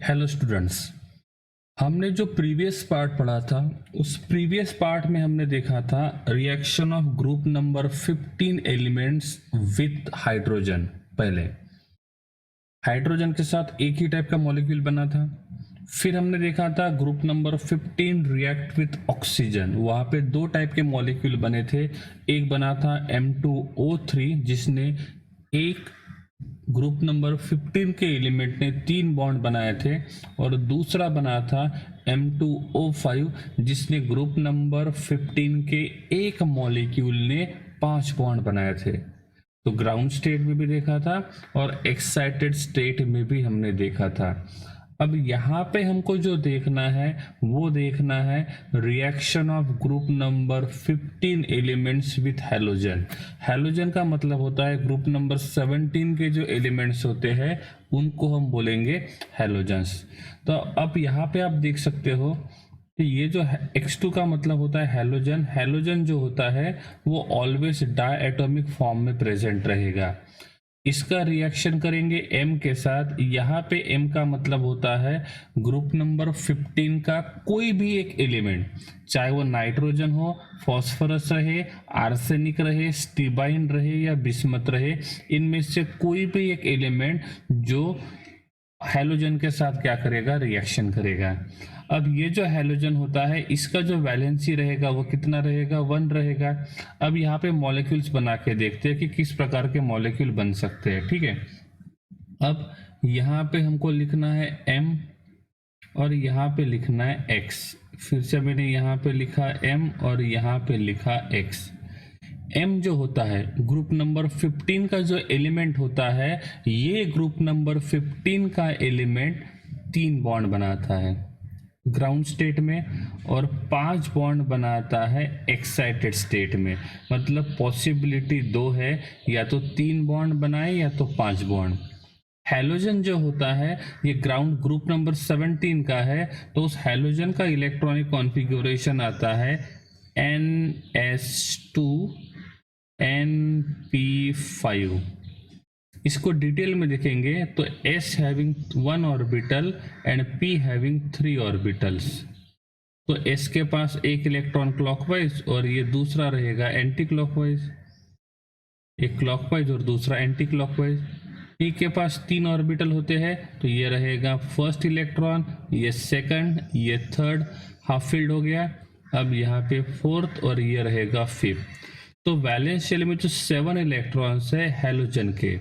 Hello students. हमने जो previous part पढ़ा था उस प्रीवियस पार्ट में हमने देखा था reaction of group number 15 elements with hydrogen. पहले हाइड्रोजन के साथ एक ही टाइप का मॉलिक्यूल बना था। फिर हमने देखा था group number 15 react with oxygen. वहां पे दो टाइप के मॉलिक्यूल बने थे। एक बना था M2O3 जिसने एक ग्रुप नंबर 15 के एलिमेंट ने 3 बॉन्ड बनाए थे, और दूसरा बना था M2O5 जिसने ग्रुप नंबर 15 के एक मॉलिक्यूल ने 5 बॉन्ड बनाए थे। तो ग्राउंड स्टेट में भी देखा था और एक्साइटेड स्टेट में भी हमने देखा था। अब यहाँ पे हमको जो देखना है वो देखना है reaction of group number 15 elements with halogen. Halogen का मतलब होता है ग्रुप नंबर 17 के जो एलिमेंट्स होते हैं उनको हम बोलेंगे हैलोजन्स। तो अब यहाँ पे आप देख सकते हो कि ये जो X2 का मतलब होता है हैलोजन। हैलोजन जो होता है वो ऑलवेज डायटोमिक फॉर्म में प्रेजेंट रहेगा। इसका रिएक्शन करेंगे M के साथ। यहाँ पे M का मतलब होता है ग्रुप नंबर 15 का कोई भी एक एलिमेंट, चाहे वो नाइट्रोजन हो, फॉस्फोरस रहे, आर्सेनिक रहे, स्टीबाइन रहे या बिस्मथ रहे, इनमें से कोई भी एक एलिमेंट जो हैलोजन के साथ क्या करेगा, रिएक्शन करेगा। अब ये जो हैलोजन होता है इसका जो वैलेंसी रहेगा वो कितना रहेगा, 1 रहेगा। अब यहाँ पे मॉलिक्यूल्स बना के देखते हैं कि किस प्रकार के मॉलिक्यूल बन सकते हैं। ठीक है, अब यहाँ पे हमको लिखना है M और यहाँ पे लिखना है X। फिर से मैंने यहाँ पे लिखा M और यहाँ पे लिखा X। M जो होता है ग्रुप नंबर 15 का जो एलिमेंट होता है, ये ग्रुप नंबर 15 का एलिमेंट 3 बॉन्ड बनाता है ग्राउंड स्टेट में और 5 बॉन्ड बनाता है एक्साइटेड स्टेट में। मतलब पॉसिबिलिटी 2 है, या तो 3 बॉन्ड बनाए या तो 5 बॉन्ड। हैलोजन जो होता है ये ग्राउंड ग्रुप नंबर 17 का है, तो उस हैलोजन का इलेक्ट्रॉनिक कॉन्फ़िगरेशन आता है NS2 NP5। इसको डिटेल में देखेंगे तो S having 1 orbital and P having 3 orbitals. तो S के पास एक इलेक्ट्रॉन क्लॉकवाइज और ये दूसरा रहेगा एंटी क्लॉकवाइज, एक क्लॉकवाइज और दूसरा एंटी क्लॉकवाइज। P के पास 3 ऑर्बिटल होते हैं, तो ये रहेगा फर्स्ट इलेक्ट्रॉन, ये सेकंड, ये थर्ड, हाफ फील्ड हो गया। अब यहाँ पे फोर्थ और ये रहेगा फिफ्थ। तो वैलेंस शेल में जो 7 इलेक्ट्रॉन्स है हैलोजन के,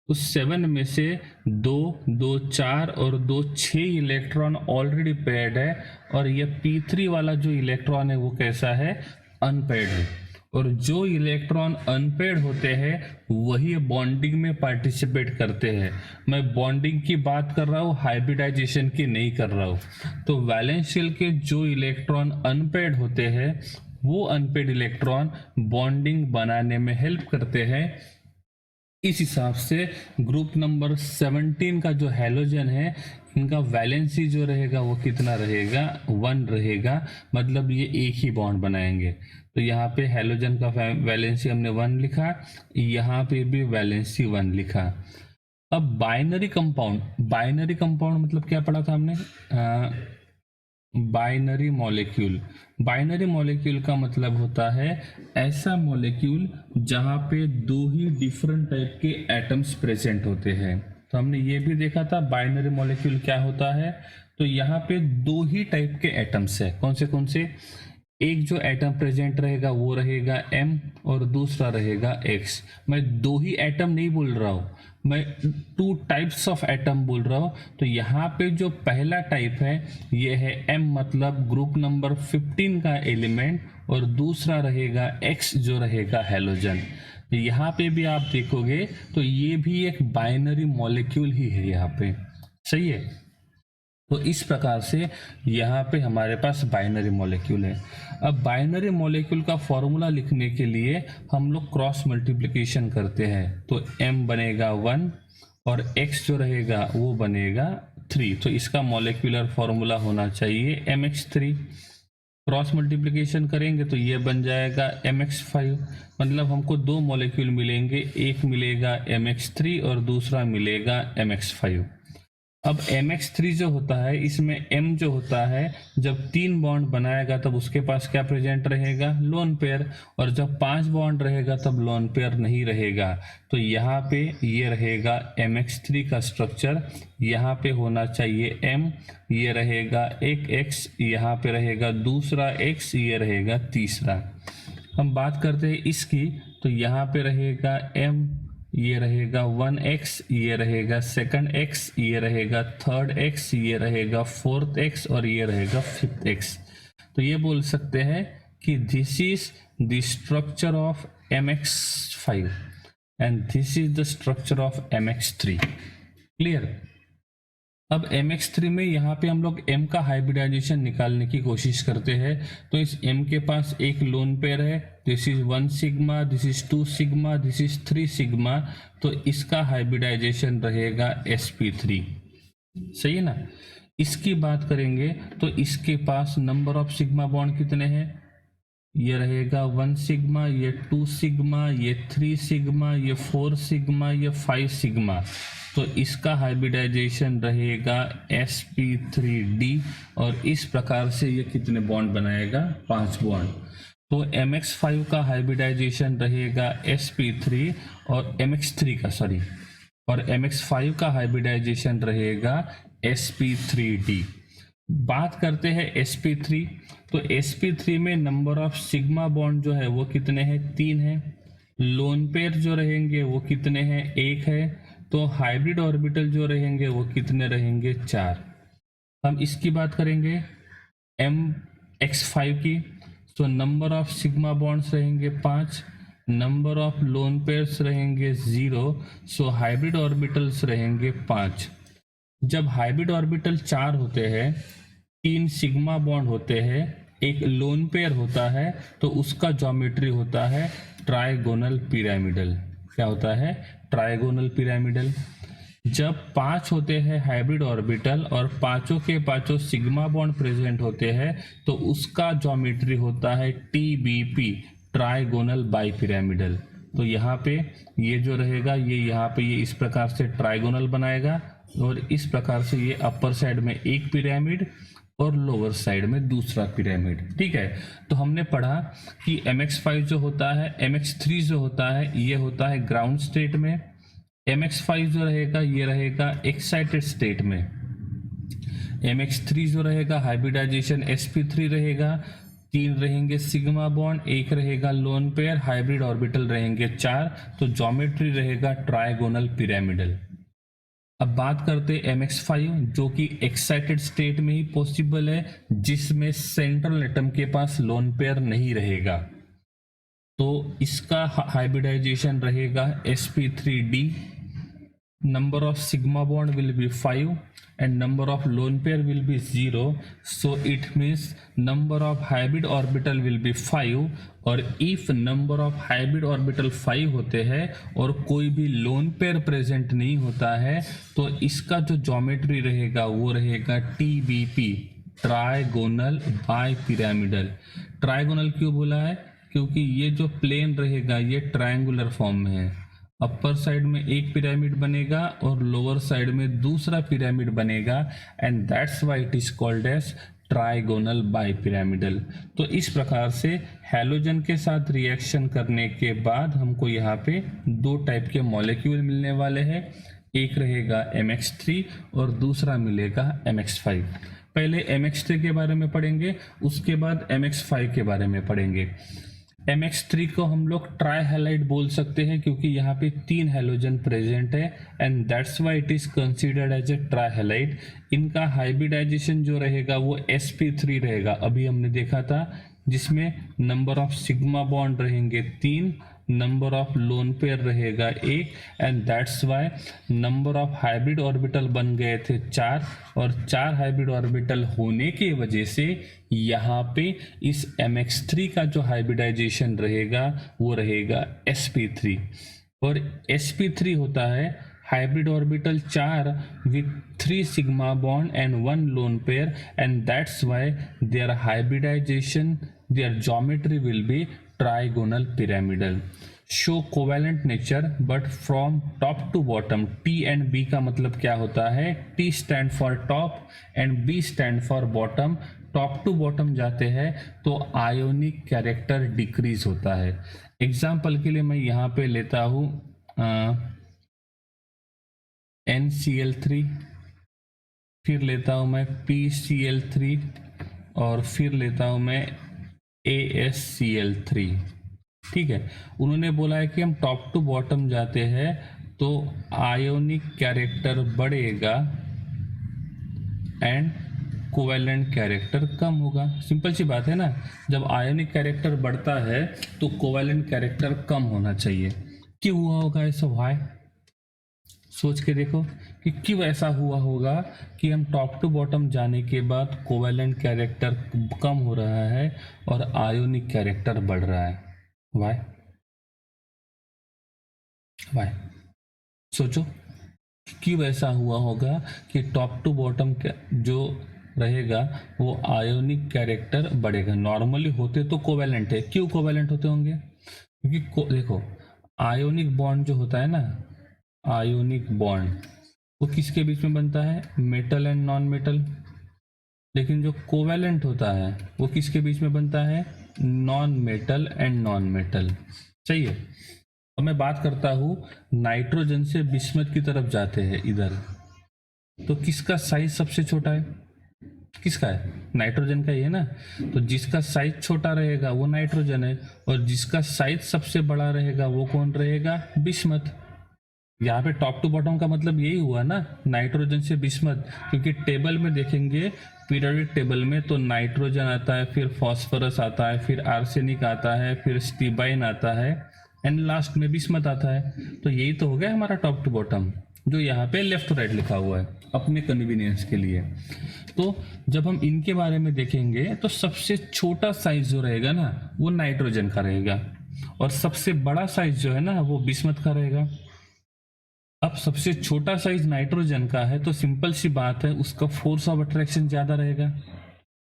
उस 7 में से 2 2 4 और 2 6 इलेक्ट्रॉन ऑलरेडी पेयर्ड है, और ये P3 वाला जो इलेक्ट्रॉन है वो कैसा है, अनपेयर्ड है। और जो इलेक्ट्रॉन अनपेयर्ड होते हैं वही बॉन्डिंग में पार्टिसिपेट करते हैं। मैं बॉन्डिंग की बात कर रहा हूँ, हाइब्रिडाइजेशन की नहीं कर रहा हूँ। तो वैलेंस शेल के जो इलेक्ट्रॉन अनपेयर्ड होते हैं वो अनपेयर्ड इलेक्ट्रॉन बॉन्डिंग बनाने में हेल्प करते हैं। इस हिसाब से ग्रुप नंबर 17 का जो हैलोजन है इनका वैलेंसी जो रहेगा वो कितना रहेगा, 1 रहेगा। मतलब ये एक ही बॉन्ड बनाएंगे। तो यहाँ पे हैलोजन का वैलेंसी हमने 1 लिखा, यहाँ पे भी वैलेंसी 1 लिखा। अब बाइनरी कंपाउंड मतलब क्या पढ़ा था हमने, बाइनरी मॉलिक्यूल। बाइनरी मॉलिक्यूल का मतलब होता है ऐसा मॉलिक्यूल जहां पे 2 ही डिफरेंट टाइप के एटम्स प्रेजेंट होते हैं। तो हमने ये भी देखा था बाइनरी मॉलिक्यूल क्या होता है। तो यहाँ पे 2 ही टाइप के एटम्स है। कौन से? एक जो एटम प्रेजेंट रहेगा वो रहेगा M और दूसरा रहेगा X। मैं 2 ही एटम नहीं बोल रहा हूँ, मैं 2 टाइप्स ऑफ एटम बोल रहा हूँ। तो यहाँ पे जो पहला टाइप है ये है M, मतलब ग्रुप नंबर 15 का एलिमेंट, और दूसरा रहेगा X जो रहेगा हैलोजन। यहाँ पे भी आप देखोगे तो ये भी एक बाइनरी मॉलिक्यूल ही है यहाँ पे, सही है। तो इस प्रकार से यहाँ पे हमारे पास बाइनरी मॉलिक्यूल है। अब बाइनरी मॉलिक्यूल का फॉर्मूला लिखने के लिए हम लोग क्रॉस मल्टीप्लिकेशन करते हैं। तो M बनेगा 1 और X जो रहेगा वो बनेगा 3। तो इसका मॉलिक्यूलर फॉर्मूला होना चाहिए MX3। क्रॉस मल्टीप्लिकेशन करेंगे तो ये बन जाएगा MX5। मतलब हमको 2 मॉलिक्यूल मिलेंगे, एक मिलेगा MX3 और दूसरा मिलेगा MX5। अब MX3 जो होता है इसमें M जो होता है जब 3 बॉन्ड बनाएगा तब उसके पास क्या प्रेजेंट रहेगा, लोन पेयर, और जब 5 बॉन्ड रहेगा तब लोन पेयर नहीं रहेगा। तो यहाँ पे ये रहेगा MX3 का स्ट्रक्चर, यहाँ पे होना चाहिए M, ये रहेगा एक X, यहाँ पे रहेगा दूसरा X, ये रहेगा तीसरा। हम बात करते हैं इसकी, तो यहाँ पे रहेगा M, ये रहेगा 1x, ये रहेगा सेकंड x, ये रहेगा थर्ड x, ये रहेगा फोर्थ x और ये रहेगा फिफ्थ x। तो ये बोल सकते हैं कि this is the structure of MX5 and this is the structure of MX3। Clear. अब MX3 में यहाँ पे हम लोग M का हाइब्रिडाइजेशन निकालने की कोशिश करते हैं। तो इस M के पास एक लोन पेयर है, this is 1 sigma, this is 2 sigma, this is 3 sigma, तो इसका हाइब्रिडाइजेशन रहेगा sp3। सही है ना। इसकी बात करेंगे तो इसके पास नंबर ऑफ सिग्मा बॉन्ड कितने हैं, ये रहेगा 1 सिग्मा, ये 2 सिग्मा, ये 3 सिग्मा, ये 4 सिग्मा, ये 5 सिग्मा। तो इसका हाइब्रिडाइजेशन रहेगा sp3d, और इस प्रकार से ये कितने बॉन्ड बनाएगा, 5 बॉन्ड। तो MX5 का हाइब्रिडाइजेशन रहेगा sp3 और और MX5 का हाइब्रिडाइजेशन रहेगा sp3d। बात करते हैं sp3, तो sp3 में नंबर ऑफ सिग्मा बॉन्ड जो है वो कितने हैं, 3 है। लोन पेयर जो रहेंगे वो कितने हैं, 1 है। तो हाइब्रिड ऑर्बिटल जो रहेंगे वो कितने रहेंगे, 4। हम इसकी बात करेंगे MX5 की, तो नंबर ऑफ सिग्मा बॉन्ड्स रहेंगे 5, नंबर ऑफ लोन पेयर्स रहेंगे 0, सो हाइब्रिड ऑर्बिटल्स रहेंगे 5। जब हाइब्रिड ऑर्बिटल 4 होते हैं, 3 सिग्मा बॉन्ड होते हैं, एक लोन पेयर होता है, तो उसका ज्योमेट्री होता है ट्राइगोनल पिरामिडल। क्या होता है, ट्राइगोनल पिरामिडल। जब 5 होते हैं हाइब्रिड ऑर्बिटल और पांचों के पांचों सिग्मा बॉन्ड प्रेजेंट होते हैं, तो उसका ज्योमेट्री होता है TBP, ट्राइगोनल बाई पिरामिडल। तो यहाँ पे ये जो रहेगा, ये यहाँ पे ये इस प्रकार से ट्राइगोनल बनाएगा, और इस प्रकार से ये अपर साइड में एक पिरामिड और लोअर साइड में दूसरा पिरामिड। ठीक है। तो हमने पढ़ा कि MX5 जो होता है, MX3 जो होता है, ये होता है ग्राउंड स्टेट में। MX5 जो रहेगा ये रहेगा एक्साइटेड स्टेट में। MX3 जो रहेगा हाइब्रिडाइजेशन sp3 रहेगा, 3 रहेंगे सिग्मा बॉन्ड, 1 रहेगा लोन पेयर, हाइब्रिड ऑर्बिटल रहेंगे 4, तो ज्योमेट्री रहेगा ट्राइगोनल पिरामिडल। अब बात करते हैं MX5 जो कि एक्साइटेड स्टेट में ही पॉसिबल है, जिसमें सेंट्रल एटम के पास लोन पेयर नहीं रहेगा। तो इसका हाइब्रिडाइजेशन रहेगा sp3d, number of sigma bond will be 5 and number of lone pair will be 0, so it means number of hybrid orbital will be 5, और if number of hybrid orbital 5 होते हैं और कोई भी lone pair प्रेजेंट नहीं होता है, तो इसका जो ज्योमेट्री रहेगा वो रहेगा TBP, trigonal bi pyramidal. Trigonal क्यों बोला है, क्योंकि ये जो प्लेन रहेगा ये ट्रायंगुलर फॉर्म में है। अपर साइड में एक पिरामिड बनेगा और लोअर साइड में दूसरा पिरामिड बनेगा, and that's why it is called as trigonal bi pyramidal. तो इस प्रकार से हैलोजन के साथ रिएक्शन करने के बाद हमको यहाँ पे 2 टाइप के मॉलिक्यूल मिलने वाले हैं, एक रहेगा MX3 और दूसरा मिलेगा MX5। पहले MX3 के बारे में पढ़ेंगे, उसके बाद MX5 के बारे में पढ़ेंगे। MX3 को हम लोग ट्राई हैलाइड बोल सकते हैं क्योंकि यहाँ पे 3 हैलोजन प्रेजेंट है, and that's why it is considered as a tri halide. इनका हाइब्रिडाइजेशन जो रहेगा वो sp3 रहेगा, अभी हमने देखा था, जिसमें नंबर ऑफ सिग्मा बॉन्ड रहेंगे 3, नंबर ऑफ लोन पेयर रहेगा 1, and that's why number of hybrid orbital बन गए थे 4, और 4 हाइब्रिड ऑर्बिटल होने की वजह से यहाँ पे इस MX3 का जो हाइब्रिडाइजेशन रहेगा वो रहेगा sp3, और sp3 होता है hybrid orbital 4 with 3 sigma bond and 1 lone pair, and that's why their hybridization, their geometry will be trigonal pyramidal. Show covalent nature but from top to bottom. T and B का मतलब क्या होता है? T stand for top and B stand for bottom. Top to bottom जाते हैं तो ionic character decrease होता है। एग्जाम्पल के लिए मैं यहाँ पे लेता हूँ NCl3, फिर लेता हूँ मैं PCl3 और फिर लेता हूँ मैं ASCl3। ठीक है, उन्होंने बोला है कि हम टॉप टू बॉटम जाते हैं तो आयोनिक कैरेक्टर बढ़ेगा एंड कोवेलेंट कैरेक्टर कम होगा। सिंपल सी बात है ना, जब आयोनिक कैरेक्टर बढ़ता है तो कोवेलेंट कैरेक्टर कम होना चाहिए। क्यों हुआ होगा ऐसा? व्हाई? सोच के देखो कि क्यों ऐसा हुआ होगा कि हम टॉप टू बॉटम जाने के बाद कोवेलेंट कैरेक्टर कम हो रहा है और आयोनिक कैरेक्टर बढ़ रहा है। व्हाई? व्हाई? सोचो क्यों ऐसा हुआ होगा कि टॉप टू बॉटम जो रहेगा वो आयोनिक कैरेक्टर बढ़ेगा। नॉर्मली होते तो कोवेलेंट है। क्यों कोवेलेंट होते होंगे? क्योंकि देखो, आयोनिक बॉन्ड जो होता है ना, आयोनिक बॉन्ड वो किसके बीच में बनता है? Metal and non metal. लेकिन जो कोवेलेंट होता है वो किसके बीच में बनता है? Non metal and non metal. सही है। अब मैं बात करता हूँ नाइट्रोजन से बिस्मथ की तरफ जाते हैं इधर, तो किसका साइज सबसे छोटा है? किसका है? नाइट्रोजन का ही है ना। तो जिसका साइज छोटा रहेगा वो नाइट्रोजन है और जिसका साइज सबसे बड़ा रहेगा वो कौन रहेगा? बिस्मथ। यहाँ पे टॉप टू बॉटम का मतलब यही हुआ ना, नाइट्रोजन से बिस्मथ। क्योंकि टेबल में देखेंगे, पीरियोडिक टेबल में, तो नाइट्रोजन आता है, फिर फॉस्फोरस आता है, फिर आर्सेनिक आता है, फिर स्टीबाइन आता है एंड लास्ट में बिस्मथ आता है। तो यही तो हो गया हमारा टॉप टू बॉटम, जो यहाँ पे लेफ्ट टू राइट लिखा हुआ है अपने कन्वीनियंस के लिए। तो जब हम इनके बारे में देखेंगे तो सबसे छोटा साइज जो रहेगा ना वो नाइट्रोजन का रहेगा और सबसे बड़ा साइज जो है ना वो बिस्मथ का रहेगा। अब सबसे छोटा साइज नाइट्रोजन का है तो सिंपल सी बात है, उसका फोर्स ऑफ अट्रैक्शन ज्यादा रहेगा।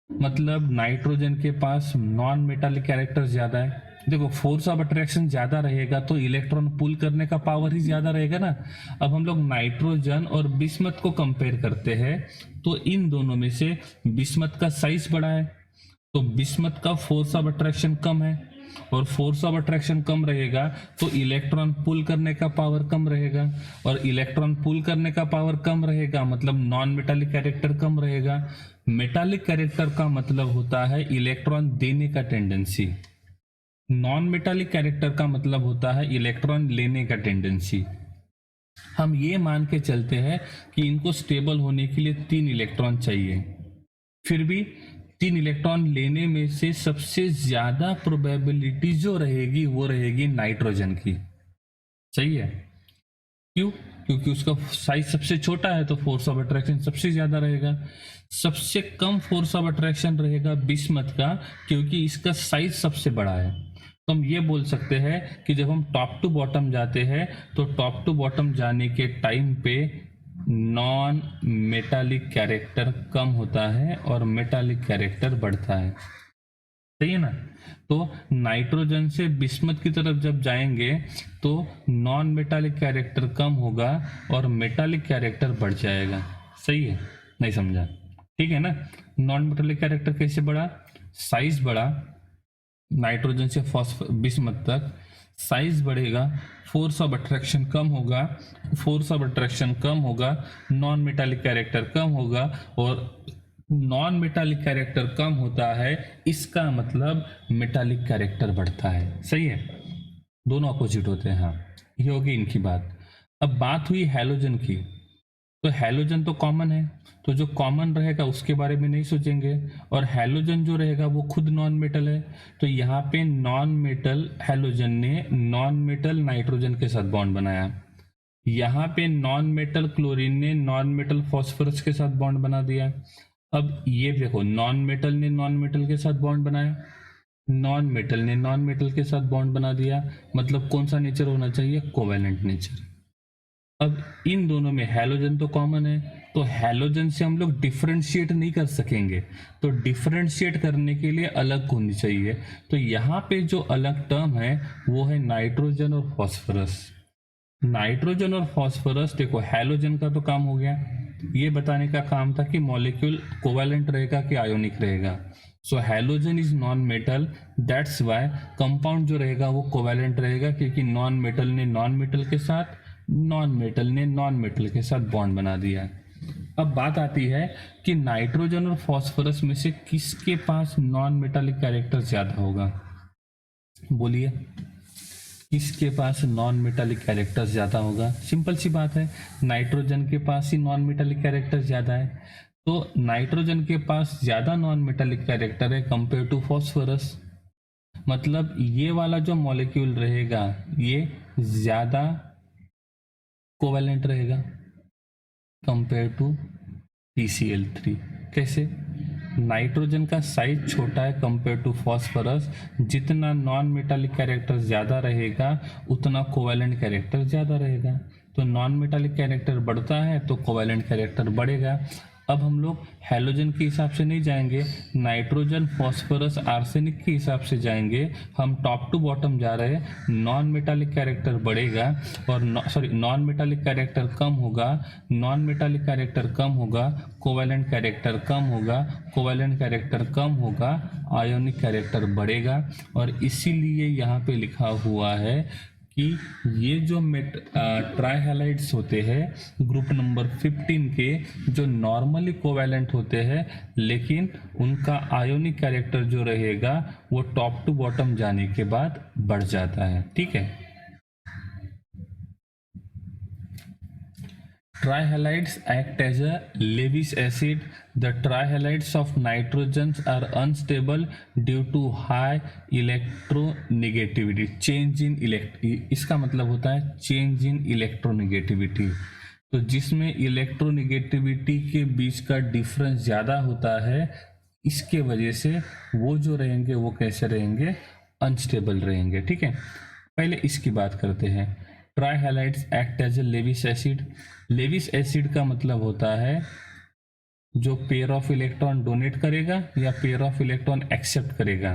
मतलब नाइट्रोजन के पास नॉन मेटालिक कैरेक्टर ज्यादा है। देखो, फोर्स ऑफ अट्रैक्शन ज्यादा रहेगा तो इलेक्ट्रॉन पुल करने का पावर ही ज्यादा रहेगा ना। अब हम लोग नाइट्रोजन और बिस्मथ को कंपेयर करते हैं तो इन दोनों में से बिस्मथ का साइज बड़ा है तो बिस्मथ का फोर्स ऑफ अट्रैक्शन कम है और फोर्स ऑफ अट्रैक्शन कम रहेगा तो इलेक्ट्रॉन पुल करने का पावर कम रहेगा और इलेक्ट्रॉन पुल करने का पावर कम रहेगा मतलब नॉन मेटालिक कैरेक्टर कम रहेगा। मेटालिक कैरेक्टर का मतलब होता है इलेक्ट्रॉन देने का टेंडेंसी, नॉन मेटालिक कैरेक्टर का मतलब होता है इलेक्ट्रॉन लेने का टेंडेंसी। हम ये मान के चलते हैं कि इनको स्टेबल होने के लिए 3 इलेक्ट्रॉन चाहिए, फिर भी 3 इलेक्ट्रॉन लेने में से सबसे ज्यादा प्रोबेबिलिटी जो रहेगी वो रहेगी नाइट्रोजन की। सही है। क्यों? क्योंकि उसका साइज सबसे छोटा है तो फोर्स ऑफ अट्रैक्शन सबसे ज्यादा रहेगा। सबसे कम फोर्स ऑफ अट्रैक्शन रहेगा बिस्मथ का क्योंकि इसका साइज सबसे बड़ा है। तो हम ये बोल सकते हैं कि जब हम टॉप टू बॉटम जाते हैं तो टॉप टू बॉटम जाने के टाइम पे नॉन मेटालिक कैरेक्टर कम होता है और मेटालिक कैरेक्टर बढ़ता है। सही है ना। तो नाइट्रोजन से बिस्मथ की तरफ जब जाएंगे तो नॉन मेटालिक कैरेक्टर कम होगा और मेटालिक कैरेक्टर बढ़ जाएगा। सही है, नहीं समझा? ठीक है ना। नॉन मेटालिक कैरेक्टर कैसे बढ़ा? साइज बढ़ा, नाइट्रोजन से बिस्मथ तक साइज बढ़ेगा, फोर्स ऑफ अट्रैक्शन कम होगा, फोर्स ऑफ अट्रैक्शन कम होगा, नॉन मेटालिक कैरेक्टर कम होगा और नॉन मेटालिक कैरेक्टर कम होता है इसका मतलब मेटालिक कैरेक्टर बढ़ता है। सही है, दोनों अपोजिट होते हैं। हाँ, ये होगी इनकी बात। अब बात हुई हैलोजन की, तो हैलोजन तो कॉमन है तो जो कॉमन रहेगा उसके बारे में नहीं सोचेंगे और हैलोजन जो रहेगा वो खुद नॉन मेटल है तो यहाँ पे नॉन मेटल हैलोजन ने नॉन मेटल नाइट्रोजन के साथ बॉन्ड बनाया। यहाँ पे नॉन मेटल क्लोरीन ने नॉन मेटल फॉस्फोरस के साथ बॉन्ड बना दिया। अब ये देखो, नॉन मेटल ने नॉन मेटल के साथ बॉन्ड बनाया, नॉन मेटल ने नॉन मेटल के साथ बॉन्ड बना दिया, मतलब कौन सा नेचर होना चाहिए? Covalent nature. अब इन दोनों में हैलोजन तो कॉमन है, तो हैलोजन से हम लोग डिफरेंशिएट नहीं कर सकेंगे, तो डिफरेंशिएट करने के लिए अलग होनी चाहिए। तो यहाँ पे जो अलग टर्म है वो है नाइट्रोजन और फॉस्फोरस। नाइट्रोजन और फॉस्फोरस, देखो हैलोजन का तो काम हो गया, ये बताने का काम था कि मॉलिक्यूल कोवैलेंट रहेगा कि आयोनिक रहेगा। So halogen is non metal, that's why compound जो रहेगा वो कोवैलेंट रहेगा, क्योंकि नॉन मेटल ने नॉन मेटल के साथ, नॉन मेटल ने नॉन मेटल के साथ बॉन्ड बना दिया। अब बात आती है कि नाइट्रोजन और फॉस्फोरस में से किसके पास नॉन मेटालिक कैरेक्टर ज्यादा होगा, बोलिए किसके पास नॉन मेटालिक कैरेक्टर ज्यादा होगा। सिंपल सी बात है, नाइट्रोजन के पास ही नॉन मेटालिक कैरेक्टर ज्यादा है, तो नाइट्रोजन के पास ज्यादा नॉन मेटालिक कैरेक्टर है कंपेयर टू फॉस्फोरस। मतलब ये वाला जो मॉलिक्यूल रहेगा ये ज्यादा कोवैलेंट रहेगा कंपेयर टू PCl3। कैसे? नाइट्रोजन का साइज छोटा है कंपेयर टू फॉस्फोरस, जितना नॉन मेटालिक कैरेक्टर ज़्यादा रहेगा उतना कोवैलेंट कैरेक्टर ज़्यादा रहेगा। तो नॉन मेटालिक कैरेक्टर बढ़ता है तो कोवैलेंट कैरेक्टर बढ़ेगा। अब हम लोग हैलोजन के हिसाब से नहीं जाएंगे, नाइट्रोजन फॉस्फोरस आर्सेनिक के हिसाब से जाएंगे। हम टॉप टू बॉटम जा रहे हैं, नॉन मेटालिक कैरेक्टर बढ़ेगा और नॉन मेटालिक कैरेक्टर कम होगा, नॉन मेटालिक कैरेक्टर कम होगा, कोवैलेंट कैरेक्टर कम होगा, कोवैलेंट कैरेक्टर कम होगा, आयोनिक कैरेक्टर बढ़ेगा। और इसीलिए यहाँ पे लिखा हुआ है कि ये जो ट्राइहैलाइड्स होते हैं ग्रुप नंबर 15 के, जो नॉर्मली कोवैलेंट होते हैं लेकिन उनका आयोनिक कैरेक्टर जो रहेगा वो टॉप टू बॉटम जाने के बाद बढ़ जाता है। ठीक है, Trihalides act as a Lewis acid. The trihalides of nitrogens are unstable due to high electronegativity. Change in इसका मतलब होता है change in electronegativity। तो जिसमें इलेक्ट्रोनेगेटिविटी के बीच का डिफरेंस ज़्यादा होता है, इसके वजह से वो जो रहेंगे वो कैसे रहेंगे, अनस्टेबल रहेंगे। ठीक है, पहले इसकी बात करते हैं। Trihalides act as a Lewis acid. Lewis acid का मतलब होता है जो पेयर ऑफ इलेक्ट्रॉन डोनेट करेगा या पेयर ऑफ इलेक्ट्रॉन एक्सेप्ट करेगा।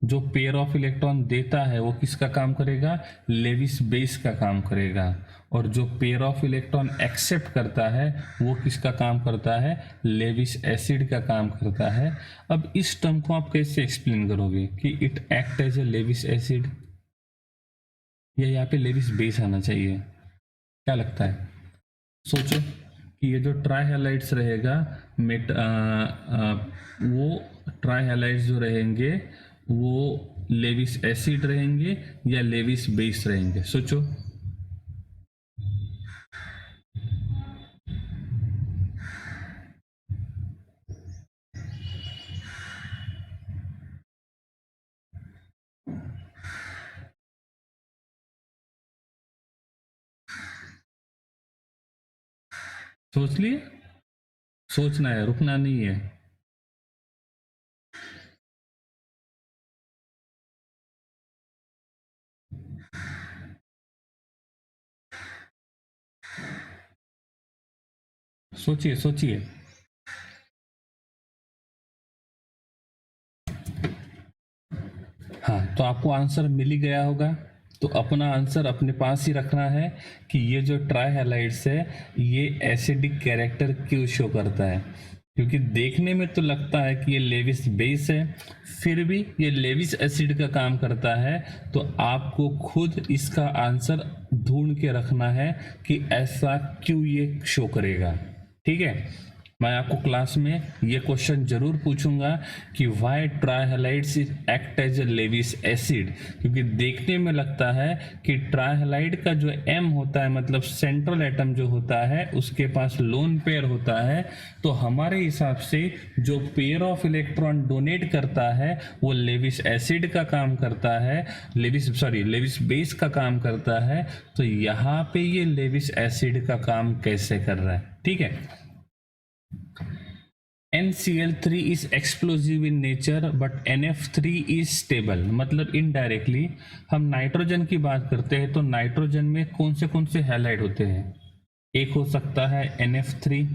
जो पेयर ऑफ इलेक्ट्रॉन देता है वो किसका काम करेगा, लेविस बेस का काम करेगा, और जो पेयर ऑफ इलेक्ट्रॉन एक्सेप्ट करता है वो किसका काम करता है, लेविस एसिड का काम करता है। अब इस टर्म को आप कैसे एक्सप्लेन करोगे कि it act as a Lewis acid, या यहाँ पे लेविस बेस आना चाहिए, क्या लगता है? सोचो कि ये जो ट्राइहैलाइड्स रहेगा वो ट्राइहैलाइड्स जो रहेंगे वो लेविस एसिड रहेंगे या लेविस बेस रहेंगे, सोचो। सोच लिए? सोचना है, रुकना नहीं है। सोचिए सोचिए। हाँ, तो आपको आंसर मिल ही गया होगा, तो अपना आंसर अपने पास ही रखना है कि ये जो ट्राइहैलाइड्स है ये एसिडिक कैरेक्टर क्यों शो करता है। क्योंकि देखने में तो लगता है कि ये लेविस बेस है, फिर भी ये लेविस एसिड का काम करता है। तो आपको खुद इसका आंसर ढूंढ के रखना है कि ऐसा क्यों ये शो करेगा। ठीक है, मैं आपको क्लास में ये क्वेश्चन जरूर पूछूंगा कि why trihalides act as a Lewis acid, क्योंकि देखने में लगता है कि ट्राइहैलाइड का जो M होता है, मतलब सेंट्रल एटम जो होता है उसके पास लोन पेयर होता है, तो हमारे हिसाब से जो पेयर ऑफ इलेक्ट्रॉन डोनेट करता है वो लेविस एसिड का काम करता है, लेविस बेस का काम करता है। तो यहाँ पे ये लेविस एसिड का काम कैसे कर रहा है, ठीक है। NCl3 is explosive in nature but NF3 is stable. मतलब इनडायरेक्टली हम नाइट्रोजन की बात करते हैं तो नाइट्रोजन में कौन से हैलाइड होते हैं? एक हो सकता है NF3,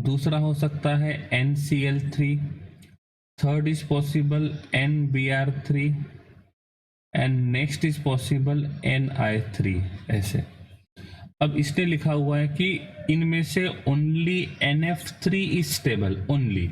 दूसरा हो सकता है NCl3, third is possible NBr3 and next is possible Ni3। ऐसे अब इसने लिखा हुआ है कि इनमें से only NF3 is stable, only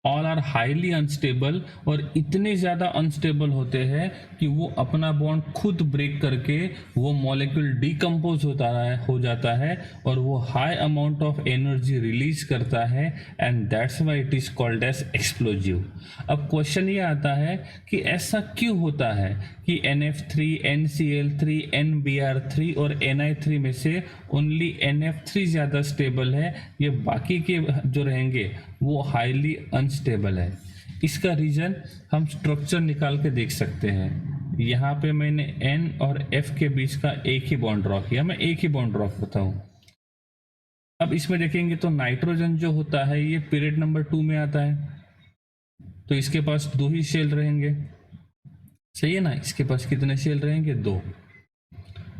all are highly unstable. और इतने ज़्यादा अनस्टेबल होते हैं कि वो अपना बॉन्ड खुद ब्रेक करके वो मॉलिक्यूल डिकम्पोज हो जाता है और वो high amount of energy release करता है and that's why it is called as explosive. अब क्वेश्चन ये आता है कि ऐसा क्यों होता है कि NF3, NCl3, NBr3 और Ni3 में से ओनली NF3 ज़्यादा स्टेबल है, ये बाकी के जो रहेंगे वो हाईली अनस्टेबल है। इसका रीज़न हम स्ट्रक्चर निकाल के देख सकते हैं। यहाँ पे मैंने N और F के बीच का एक ही बॉन्ड ड्रॉ किया, मैं एक ही बॉन्ड ड्रॉ करता हूँ। अब इसमें देखेंगे तो नाइट्रोजन जो होता है ये पीरियड नंबर 2 में आता है, तो इसके पास 2 ही शेल रहेंगे, सही है ना। इसके पास कितने शेल रहेंगे? 2,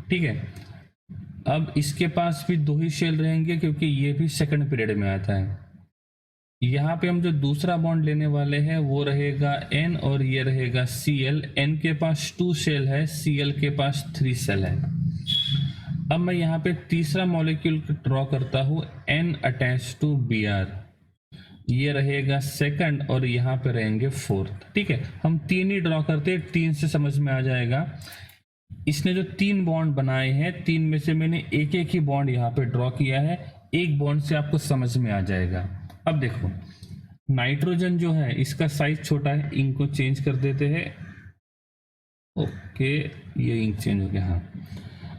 ठीक है। अब इसके पास भी 2 ही शेल रहेंगे क्योंकि ये भी सेकंड पीरियड में आता है। यहाँ पे हम जो दूसरा बॉन्ड लेने वाले हैं वो रहेगा N और ये रहेगा Cl। N के पास 2 शेल है, Cl के पास 3 शेल है। अब मैं यहाँ पे तीसरा मॉलिक्यूल ड्रॉ करता हूँ N अटैच टू Br, ये रहेगा सेकंड और यहाँ पे रहेंगे फोर्थ, ठीक है। हम 3 ही ड्रॉ करते हैं, 3 से समझ में आ जाएगा। इसने जो 3 बॉन्ड बनाए हैं, 3 में से मैंने एक ही बॉन्ड यहाँ पे ड्रॉ किया है, एक बॉन्ड से आपको समझ में आ जाएगा। अब देखो नाइट्रोजन जो है इसका साइज छोटा है, इंक को चेंज कर देते हैं। ओके, ये इंक चेंज हो गया। हाँ,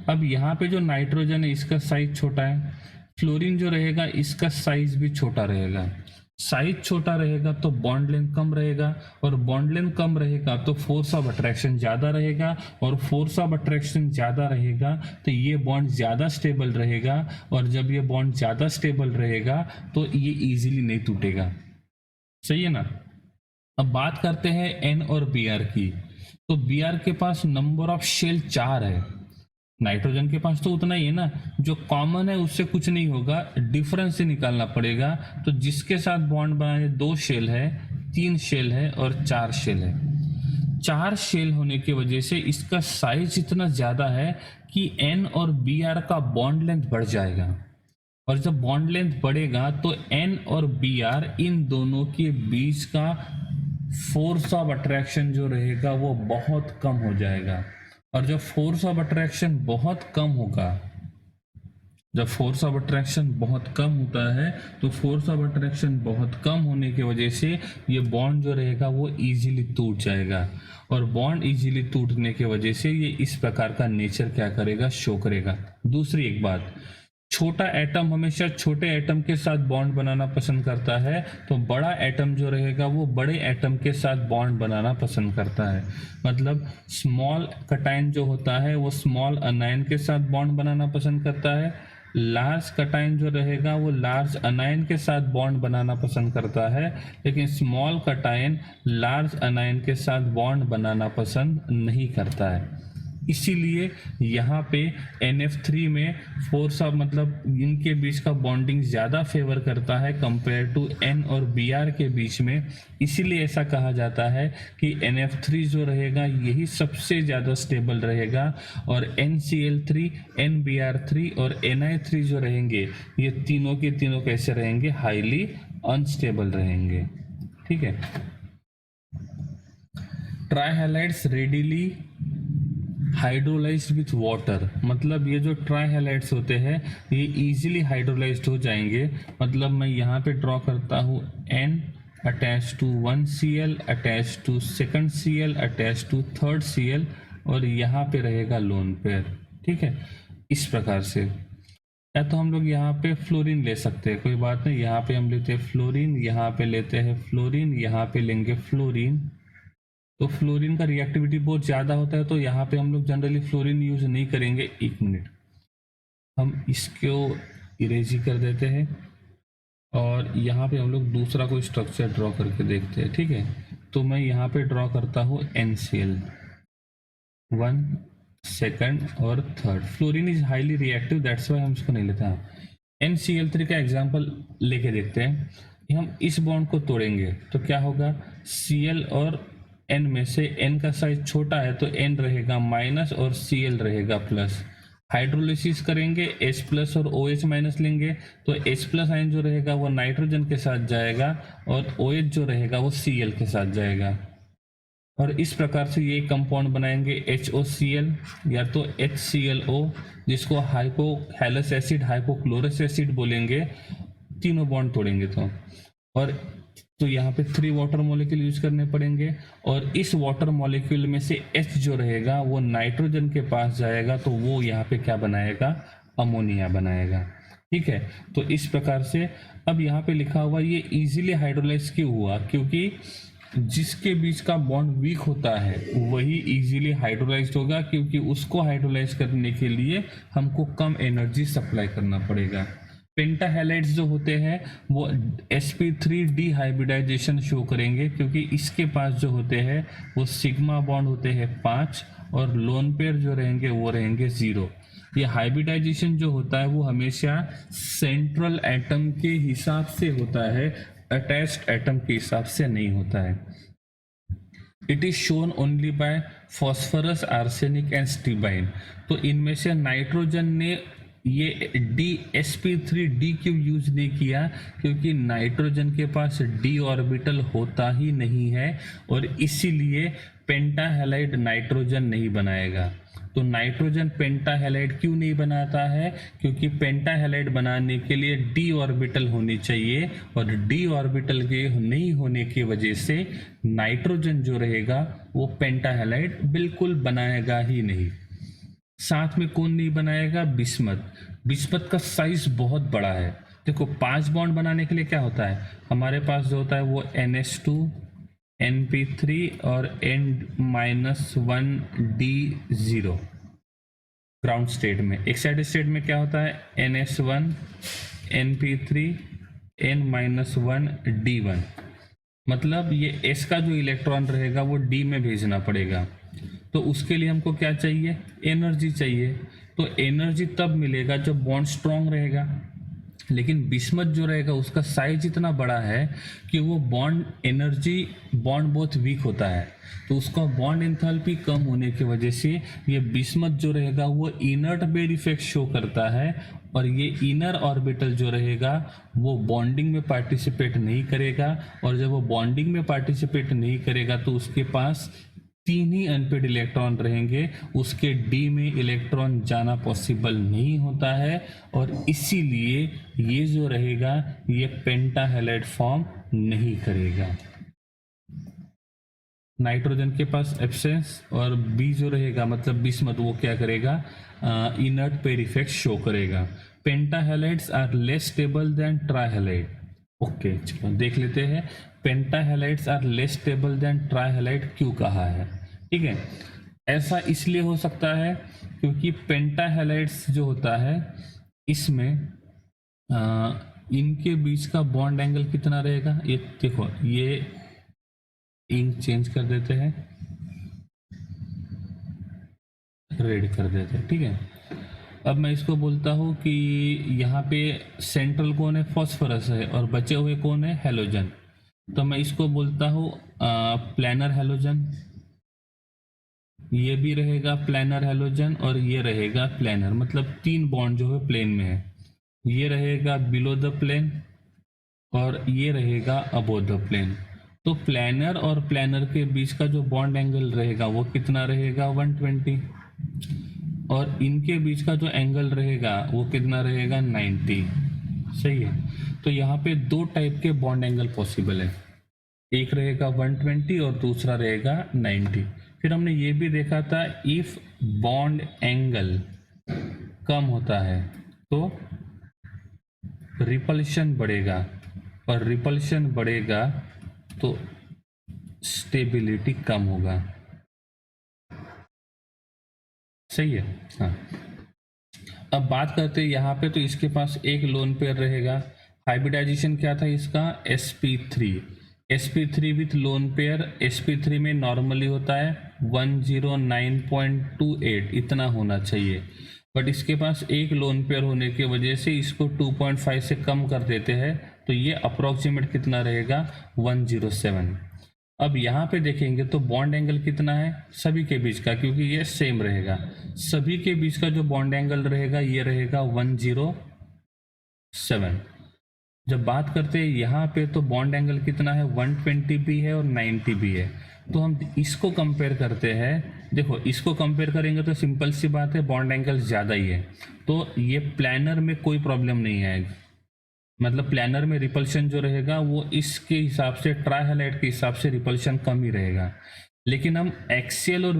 अब यहाँ पे जो नाइट्रोजन है इसका साइज छोटा है। फ्लोरीन जो रहेगा इसका साइज भी छोटा रहेगा। साइज छोटा रहेगा तो बॉन्ड लेंथ कम रहेगा, और बॉन्ड लेंथ कम रहेगा तो फोर्स ऑफ अट्रैक्शन ज़्यादा रहेगा, और फोर्स ऑफ अट्रैक्शन ज़्यादा रहेगा तो ये बॉन्ड ज़्यादा स्टेबल रहेगा, और जब ये बॉन्ड ज़्यादा स्टेबल रहेगा तो ये इजीली नहीं टूटेगा, सही है ना। अब बात करते हैं N और Br की। तो Br के पास नंबर ऑफ शेल 4 है, नाइट्रोजन के पास तो उतना ही है ना। जो कॉमन है उससे कुछ नहीं होगा, डिफरेंस से निकालना पड़ेगा। तो जिसके साथ बॉन्ड बनाए 2 शेल है, 3 शेल है और 4 शेल है। 4 शेल होने की वजह से इसका साइज इतना ज़्यादा है कि N और Br का बॉन्ड लेंथ बढ़ जाएगा, और जब बॉन्ड लेंथ बढ़ेगा तो N और Br इन दोनों के बीच का फोर्स ऑफ अट्रैक्शन जो रहेगा वो बहुत कम हो जाएगा। और जब फोर्स ऑफ अट्रैक्शन बहुत कम होगा, जब फोर्स ऑफ अट्रैक्शन बहुत कम होता है तो फोर्स ऑफ अट्रैक्शन बहुत कम होने की वजह से ये बॉन्ड जो रहेगा वो इजीली टूट जाएगा, और बॉन्ड इजीली टूटने की वजह से ये इस प्रकार का नेचर क्या करेगा, शो करेगा। दूसरी एक बात, छोटा एटम हमेशा छोटे एटम के साथ बॉन्ड बनाना पसंद करता है, तो बड़ा एटम जो रहेगा वो बड़े एटम के साथ बॉन्ड बनाना पसंद करता है। मतलब स्मॉल कटाइन जो होता है वो स्मॉल अनायन के साथ बॉन्ड बनाना पसंद करता है, लार्ज कटाइन जो रहेगा वो लार्ज अनायन के साथ बॉन्ड बनाना पसंद करता है, लेकिन स्मॉल कटाइन लार्ज अनायन के साथ बॉन्ड बनाना पसंद नहीं करता है। इसीलिए यहाँ पे NF3 में फोर्स ऑफ मतलब इनके बीच का बॉन्डिंग ज़्यादा फेवर करता है कंपेयर टू N और Br के बीच में। इसीलिए ऐसा कहा जाता है कि NF3 जो रहेगा यही सबसे ज़्यादा स्टेबल रहेगा, और NCl3, NBr3 और Ni3 जो रहेंगे ये तीनों के तीनों कैसे रहेंगे, हाईली अनस्टेबल रहेंगे, ठीक है। ट्राइहैलाइड्स रेडिली हाइड्रोलाइज्ड विथ वाटर, मतलब ये जो ट्राइहैलाइड्स होते हैं ये इजीली हाइड्रोलाइज्ड हो जाएंगे। मतलब मैं यहाँ पे ड्रॉ करता हूँ N attach to 1 Cl attach to second Cl attach to third Cl, और यहाँ पे रहेगा लोन पेयर, ठीक है। इस प्रकार से, या तो हम लोग यहाँ पे फ्लोरीन ले सकते हैं, कोई बात नहीं। यहाँ पे हम लेते हैं फ्लोरीन, यहाँ पे लेते हैं फ्लोरीन, यहाँ पे लेंगे फ्लोरीन। तो फ्लोरीन का रिएक्टिविटी बहुत ज़्यादा होता है, तो यहाँ पे हम लोग जनरली फ्लोरीन यूज़ नहीं करेंगे। 1 मिनट, हम इसको इरेज कर देते हैं। और यहाँ पे हम लोग दूसरा कोई स्ट्रक्चर ड्रॉ करके देखते हैं, ठीक है। तो मैं यहाँ पे ड्रॉ करता हूँ NCl 1, सेकंड और third. Fluorine is highly reactive, that's why हम इसको नहीं लेते हैं। NCl3 का एग्जांपल लेके देखते हैं। हम इस बॉन्ड को तोड़ेंगे तो क्या होगा, Cl और N में से N का साइज छोटा है तो N रहेगा माइनस और Cl रहेगा प्लस। हाइड्रोलिसिस करेंगे H प्लस और OH माइनस लेंगे तो H प्लस आयन जो रहेगा वो नाइट्रोजन के साथ जाएगा और OH जो रहेगा वो Cl के साथ जाएगा। और इस प्रकार से ये कंपाउंड बनाएंगे HOCl या तो HClO, जिसको hypo halous acid hypochlorous acid बोलेंगे, तीनों बॉन्ड तोड़ेंगे और तो यहाँ पे 3 वाटर मॉलिक्यूल यूज करने पड़ेंगे और इस वाटर मॉलिक्यूल में से H जो रहेगा वो नाइट्रोजन के पास जाएगा तो वो यहाँ पे क्या बनाएगा, अमोनिया बनाएगा, ठीक है। तो इस प्रकार से अब यहाँ पे लिखा हुआ ये इजीली हाइड्रोलाइज क्यों हुआ, क्योंकि जिसके बीच का बॉन्ड वीक होता है वही इजीली हाइड्रोलाइज्ड होगा, क्योंकि उसको हाइड्रोलाइज करने के लिए हमको कम एनर्जी सप्लाई करना पड़ेगा। पेंटाहेलाइड्स जो होते हैं वो sp3 डिहाइब्रिडाइजेशन शो करेंगे, क्योंकि इसके पास जो होते हैं वो सिग्मा बॉन्ड होते हैं 5 और लोन पेयर जो रहेंगे वो रहेंगे 0। ये हाइब्रिडाइजेशन जो होता है वो हमेशा सेंट्रल एटम के हिसाब से होता है, अटैच्ड एटम के हिसाब से नहीं होता है। It is shown only by phosphorus, arsenic and stibine. तो इनमें से नाइट्रोजन ने ये sp3 क्यों यूज नहीं किया, क्योंकि नाइट्रोजन के पास d ऑर्बिटल होता ही नहीं है और इसीलिए पेंटाहेलाइड नाइट्रोजन नहीं बनाएगा। तो नाइट्रोजन पेंटाहेलाइड क्यों नहीं बनाता है, क्योंकि पेंटाहेलाइड बनाने के लिए d ऑर्बिटल होनी चाहिए और d ऑर्बिटल के नहीं होने की वजह से नाइट्रोजन जो रहेगा वो पेंटाहेलाइड बिल्कुल बनाएगा ही नहीं। साथ में कौन नहीं बनाएगा, बिस्मथ। बिस्मथ का साइज बहुत बड़ा है। देखो 5 बॉन्ड बनाने के लिए क्या होता है, हमारे पास जो होता है वो NH2 NP3 और N-1D0 ग्राउंड स्टेट में। एक्साइटेड स्टेट में क्या होता है, NH1 NP3 N-1D1। मतलब ये S का जो इलेक्ट्रॉन रहेगा वो D में भेजना पड़ेगा, तो उसके लिए हमको क्या चाहिए, एनर्जी चाहिए। तो एनर्जी तब मिलेगा जब बॉन्ड स्ट्रांग रहेगा, लेकिन बिस्मथ जो रहेगा उसका साइज इतना बड़ा है कि वो बॉन्ड बहुत वीक होता है, तो उसका बॉन्ड एंथैल्पी कम होने की वजह से ये बिस्मथ जो रहेगा वो इनर्ट बेयर इफेक्ट शो करता है और ये इनर ऑर्बिटल जो रहेगा वो बॉन्डिंग में पार्टिसिपेट नहीं करेगा, और जब वो बॉन्डिंग में पार्टिसिपेट नहीं करेगा तो उसके पास 3 ही अनपेड इलेक्ट्रॉन रहेंगे, उसके डी में इलेक्ट्रॉन जाना पॉसिबल नहीं होता है और इसीलिए ये जो रहेगा ये पेंटाहेलाइड फॉर्म नहीं करेगा। नाइट्रोजन के पास एब्सेंस और बी जो रहेगा मतलब बिस्मथ वो क्या करेगा, इनर्ट पेयर इफेक्ट शो करेगा। Pentahalides are less stable than trihalide. Okay चलो देख लेते हैं pentahalides are less stable than trihalide क्यों कहा है, ठीक है। ऐसा इसलिए हो सकता है क्योंकि पेंटाहेलाइड्स जो होता है इसमें इनके बीच का बॉन्ड एंगल कितना रहेगा, ये देखो ये इंक चेंज कर देते हैं, रेड कर देते हैं, ठीक है। अब मैं इसको बोलता हूँ कि यहाँ पे सेंट्रल कौन है, फॉस्फोरस है और बचे हुए कौन है, हेलोजन। तो मैं इसको बोलता हूँ प्लैनर हेलोजन, ये भी रहेगा प्लैनर हेलोजन और ये रहेगा प्लैनर, मतलब 3 बॉन्ड जो है प्लेन में है। ये रहेगा बिलो द प्लेन और ये रहेगा अबोव द प्लेन। तो प्लैनर और प्लैनर के बीच का जो बॉन्ड एंगल रहेगा वो कितना रहेगा, 120, और इनके बीच का जो एंगल रहेगा वो कितना रहेगा, 90। सही है। तो यहाँ पे 2 टाइप के बॉन्ड एंगल पॉसिबल है, एक रहेगा 120 और दूसरा रहेगा 90। फिर हमने ये भी देखा था इफ बॉन्ड एंगल कम होता है तो रिपल्शन बढ़ेगा और रिपल्शन बढ़ेगा तो स्टेबिलिटी कम होगा। सही है। हाँ अब बात करते हैं यहाँ पे, तो इसके पास एक लोन पेयर रहेगा, हाइब्रिडाइजेशन क्या था इसका, sp3, sp3 with lone pair. sp3 में नॉर्मली होता है 109.28, इतना होना चाहिए, बट इसके पास एक लोन पेयर होने की वजह से इसको 2.5 से कम कर देते हैं, तो ये अप्रोक्सीमेट कितना रहेगा, 107। अब यहाँ पे देखेंगे तो बॉन्ड एंगल कितना है सभी के बीच का, क्योंकि ये सेम रहेगा, सभी के बीच का जो बॉन्ड एंगल रहेगा ये रहेगा 107। जब बात करते हैं यहाँ पे तो बॉन्ड एंगल कितना है, 120 भी है और 90 भी है, तो हम इसको कंपेयर करते हैं। देखो इसको कंपेयर करेंगे तो सिंपल सी बात है, बॉन्ड एंगल ज़्यादा ही है, तो ये प्लानर में कोई प्रॉब्लम नहीं आएगी, मतलब प्लानर में रिपल्शन जो रहेगा वो इसके हिसाब से, ट्राई हाइलाइट के हिसाब से रिपल्शन कम ही रहेगा। लेकिन हम एक्सियल और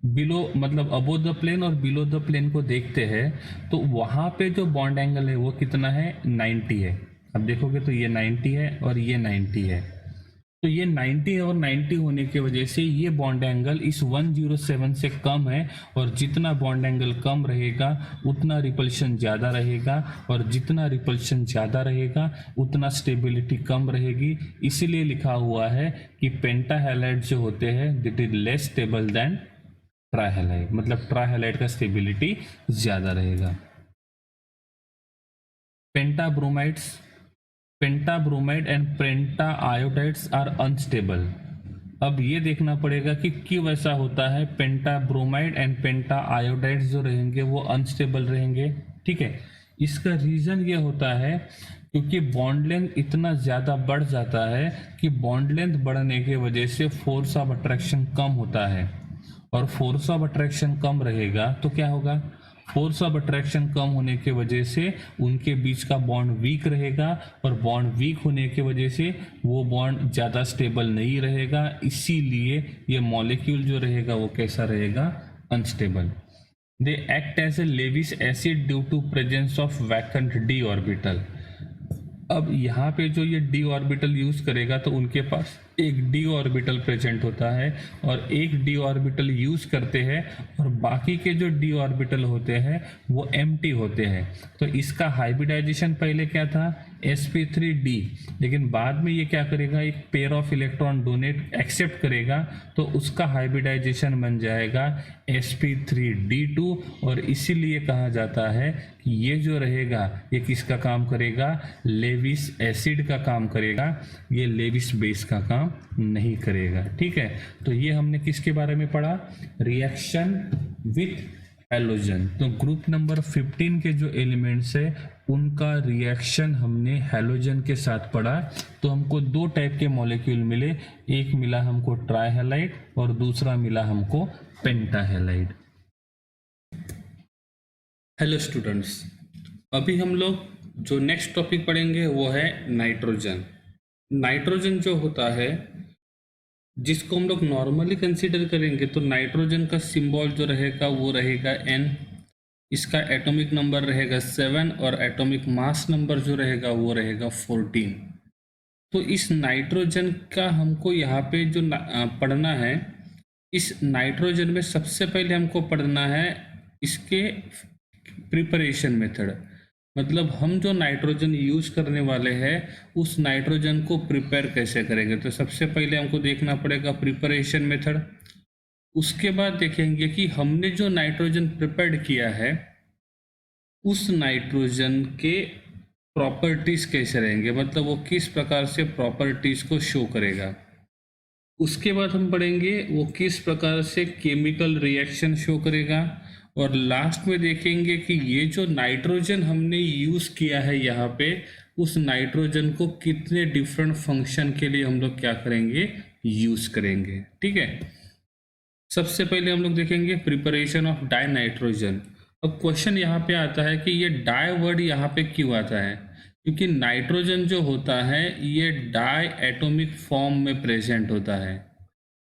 बिलो, मतलब अबो द प्लेन और बिलो द प्लेन को देखते हैं, तो वहाँ पे जो बॉन्ड एंगल है वो कितना है, 90 है। अब देखोगे तो ये 90 है और ये 90 है, तो ये 90 और 90 होने की वजह से ये बॉन्ड एंगल इस 107 से कम है, और जितना बॉन्ड एंगल कम रहेगा उतना रिपल्शन ज़्यादा रहेगा, और जितना रिपल्शन ज़्यादा रहेगा उतना स्टेबिलिटी कम रहेगी। इसीलिए लिखा हुआ है कि पेंटा हैलाइड जो होते हैं that is less stable than trihalide, मतलब ट्राई हैलाइड का स्टेबिलिटी ज़्यादा रहेगा। Pentabromides, pentabromide and pentaiodides are unstable. अब ये देखना पड़ेगा कि क्यों ऐसा होता है, पेंटाब्रोमाइड एंड पेंटा आयोडाइड्स जो रहेंगे वो अनस्टेबल रहेंगे, ठीक है। इसका रीज़न ये होता है क्योंकि बॉन्ड लेंथ इतना ज़्यादा बढ़ जाता है कि बॉन्ड लेंथ बढ़ने की वजह से फोर्स ऑफ अट्रैक्शन कम होता है, और फोर्स ऑफ अट्रैक्शन कम रहेगा तो क्या होगा, फोर्स ऑफ अट्रैक्शन कम होने की वजह से उनके बीच का बॉन्ड वीक रहेगा, और बॉन्ड वीक होने की वजह से वो बॉन्ड ज़्यादा स्टेबल नहीं रहेगा, इसीलिए ये मॉलिक्यूल जो रहेगा वो कैसा रहेगा, unstable. They act as a Lewis acid due to presence of vacant d orbital. अब यहाँ पे जो ये डी ऑर्बिटल यूज करेगा तो उनके पास एक डी ऑर्बिटल प्रेजेंट होता है, और एक डी ऑर्बिटल यूज करते हैं, और बाकी के जो डी ऑर्बिटल होते हैं वो एम्प्टी होते हैं। तो इसका हाइब्रिडाइजेशन पहले क्या था, sp3d, लेकिन बाद में ये क्या करेगा, एक pair of electron donate accept करेगा, तो उसका हाइब्रिडाइजेशन बन जाएगा sp3d2, और इसीलिए कहा जाता है कि ये जो रहेगा ये किसका काम करेगा, लेविस एसिड का काम करेगा, ये लेविस बेस का काम नहीं करेगा, ठीक है। तो ये हमने किसके बारे में पढ़ा, रिएक्शन विथ हैलोजन। तो ग्रुप नंबर 15 के जो एलिमेंट्स है उनका रिएक्शन हमने हैलोजन के साथ पढ़ा। तो हमको दो टाइप के मॉलिक्यूल मिले, एक मिला हमको ट्राई हैलाइड और दूसरा मिला हमको पेंटा हैलाइड। हेलो स्टूडेंट्स, अभी हम लोग जो नेक्स्ट टॉपिक पढ़ेंगे वो है नाइट्रोजन। नाइट्रोजन जो होता है जिसको हम लोग नॉर्मली कंसीडर करेंगे तो नाइट्रोजन का सिंबल जो रहेगा वो रहेगा N, इसका एटॉमिक नंबर रहेगा 7 और एटॉमिक मास नंबर जो रहेगा वो रहेगा 14। तो इस नाइट्रोजन का हमको यहाँ पे जो पढ़ना है, इस नाइट्रोजन में सबसे पहले हमको पढ़ना है इसके प्रिपरेशन मेथड, मतलब हम जो नाइट्रोजन यूज करने वाले हैं उस नाइट्रोजन को प्रिपेयर कैसे करेंगे। तो सबसे पहले हमको देखना पड़ेगा प्रिपरेशन मेथड, उसके बाद देखेंगे कि हमने जो नाइट्रोजन प्रिपेयर किया है उस नाइट्रोजन के प्रॉपर्टीज कैसे रहेंगे, मतलब वो किस प्रकार से प्रॉपर्टीज को शो करेगा। उसके बाद हम पढ़ेंगे वो किस प्रकार से केमिकल रिएक्शन शो करेगा, और लास्ट में देखेंगे कि ये जो नाइट्रोजन हमने यूज किया है यहाँ पे, उस नाइट्रोजन को कितने डिफरेंट फंक्शन के लिए हम लोग क्या करेंगे, यूज करेंगे, ठीक है। सबसे पहले हम लोग देखेंगे प्रिपरेशन ऑफ डाई नाइट्रोजन। अब क्वेश्चन यहाँ पे आता है कि ये डाई वर्ड यहाँ पे क्यों आता है, क्योंकि नाइट्रोजन जो होता है ये डाई एटॉमिक फॉर्म में प्रेजेंट होता है।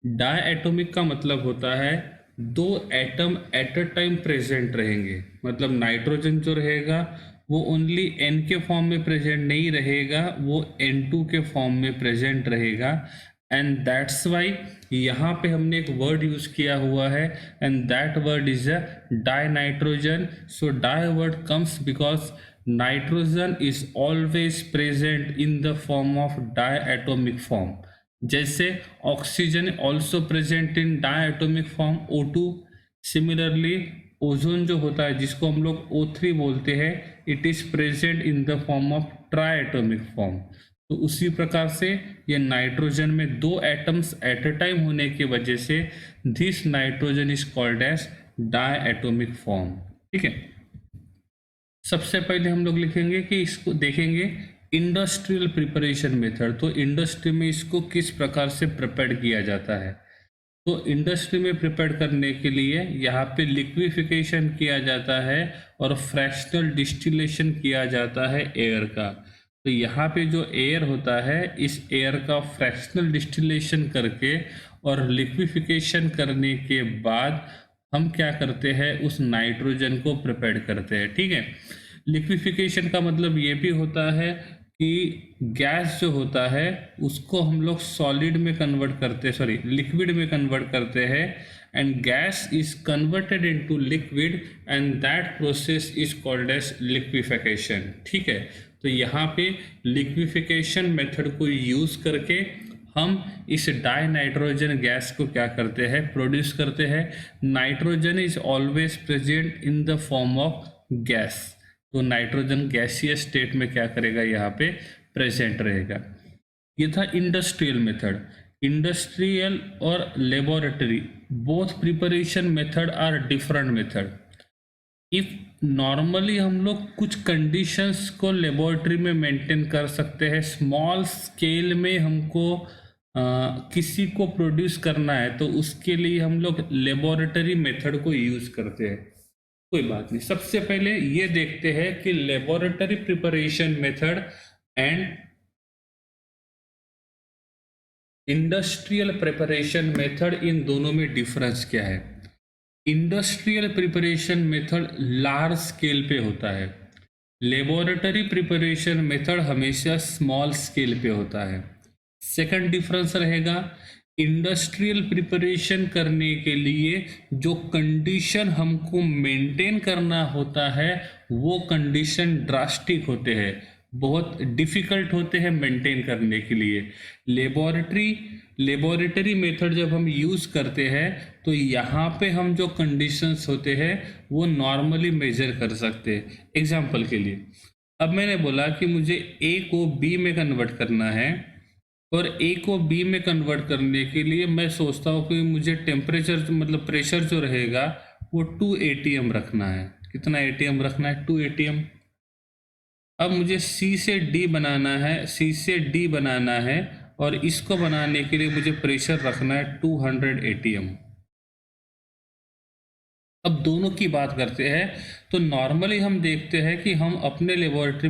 डाई एटॉमिक का मतलब होता है दो atom at a time present रहेंगे, मतलब नाइट्रोजन जो रहेगा वो ओनली N के फॉर्म में प्रेजेंट नहीं रहेगा, वो N2 के फॉर्म में प्रेजेंट रहेगा। एंड दैट्स वाई यहाँ पे हमने एक वर्ड यूज किया हुआ है, and that word is a dinitrogen. So di word comes because nitrogen is always present in the form of diatomic form. जैसे oxygen also present in diatomic form O2। Similarly ozone जो होता है जिसको हम लोग O3 बोलते हैं, it is present in the form of triatomic form. तो उसी प्रकार से ये नाइट्रोजन में दो एटम्स एट अ टाइम होने की वजह से this nitrogen is called as diatomic form. ठीक है, सबसे पहले हम लोग लिखेंगे कि इसको देखेंगे इंडस्ट्रियल प्रिपरेशन मेथड। तो इंडस्ट्री में इसको किस प्रकार से प्रिपेयर किया जाता है। तो इंडस्ट्री में प्रिपेयर करने के लिए यहाँ पे लिक्विफिकेशन किया जाता है और फ्रैक्शनल डिस्टिलेशन किया जाता है एयर का। तो यहाँ पे जो एयर होता है, इस एयर का फ्रैक्शनल डिस्टिलेशन करके और लिक्विफिकेशन करने के बाद हम क्या करते हैं, उस नाइट्रोजन को प्रिपेयर करते हैं। ठीक है, लिक्विफिकेशन का मतलब ये भी होता है कि गैस जो होता है उसको हम लोग सॉलिड में कन्वर्ट करते हैं, सॉरी लिक्विड में कन्वर्ट करते हैं, and gas is converted into liquid and that process is called as liquefaction. ठीक है, तो यहाँ पे लिक्विफिकेशन मेथड को यूज करके हम इस डाई नाइट्रोजन गैस को क्या करते हैं, प्रोड्यूस करते हैं। Nitrogen is always present in the form of gas. तो नाइट्रोजन गैसियस स्टेट में क्या करेगा, यहाँ पे प्रेजेंट रहेगा। ये था इंडस्ट्रियल मेथड। इंडस्ट्रियल और laboratory both preparation method are different method. If normally हम लोग कुछ कंडीशंस को लेबोरेटरी में मेंटेन कर सकते हैं, स्मॉल स्केल में हमको किसी को प्रोड्यूस करना है तो उसके लिए हम लोग लेबोरेटरी मेथड को यूज करते हैं। कोई बात नहीं, सबसे पहले ये देखते हैं कि laboratory preparation method and industrial preparation method, इन दोनों में डिफरेंस क्या है। Industrial preparation method large scale पे होता है, लेबोरेटरी प्रिपरेशन मेथड हमेशा स्मॉल स्केल पे होता है। सेकंड डिफरेंस रहेगा, इंडस्ट्रियल प्रिपरेशन करने के लिए जो कंडीशन हमको मेंटेन करना होता है वो कंडीशन ड्रास्टिक होते हैं, बहुत डिफिकल्ट होते हैं मेंटेन करने के लिए। लेबोरेटरी मेथड जब हम यूज़ करते हैं तो यहाँ पे हम जो कंडीशंस होते हैं वो नॉर्मली मेजर कर सकते हैं। एग्जांपल के लिए, अब मैंने बोला कि मुझे ए को बी में कन्वर्ट करना है, और ए को बी में कन्वर्ट करने के लिए मैं सोचता हूँ कि मुझे टेम्परेचर मतलब प्रेशर जो रहेगा वो 2 atm रखना है। कितना atm रखना है, 2 atm। अब मुझे सी से डी बनाना है, सी से डी बनाना है, और इसको बनाने के लिए मुझे प्रेशर रखना है 200 atm। अब दोनों की बात करते हैं तो नॉर्मली हम देखते हैं कि हम अपने लेबोरेटरी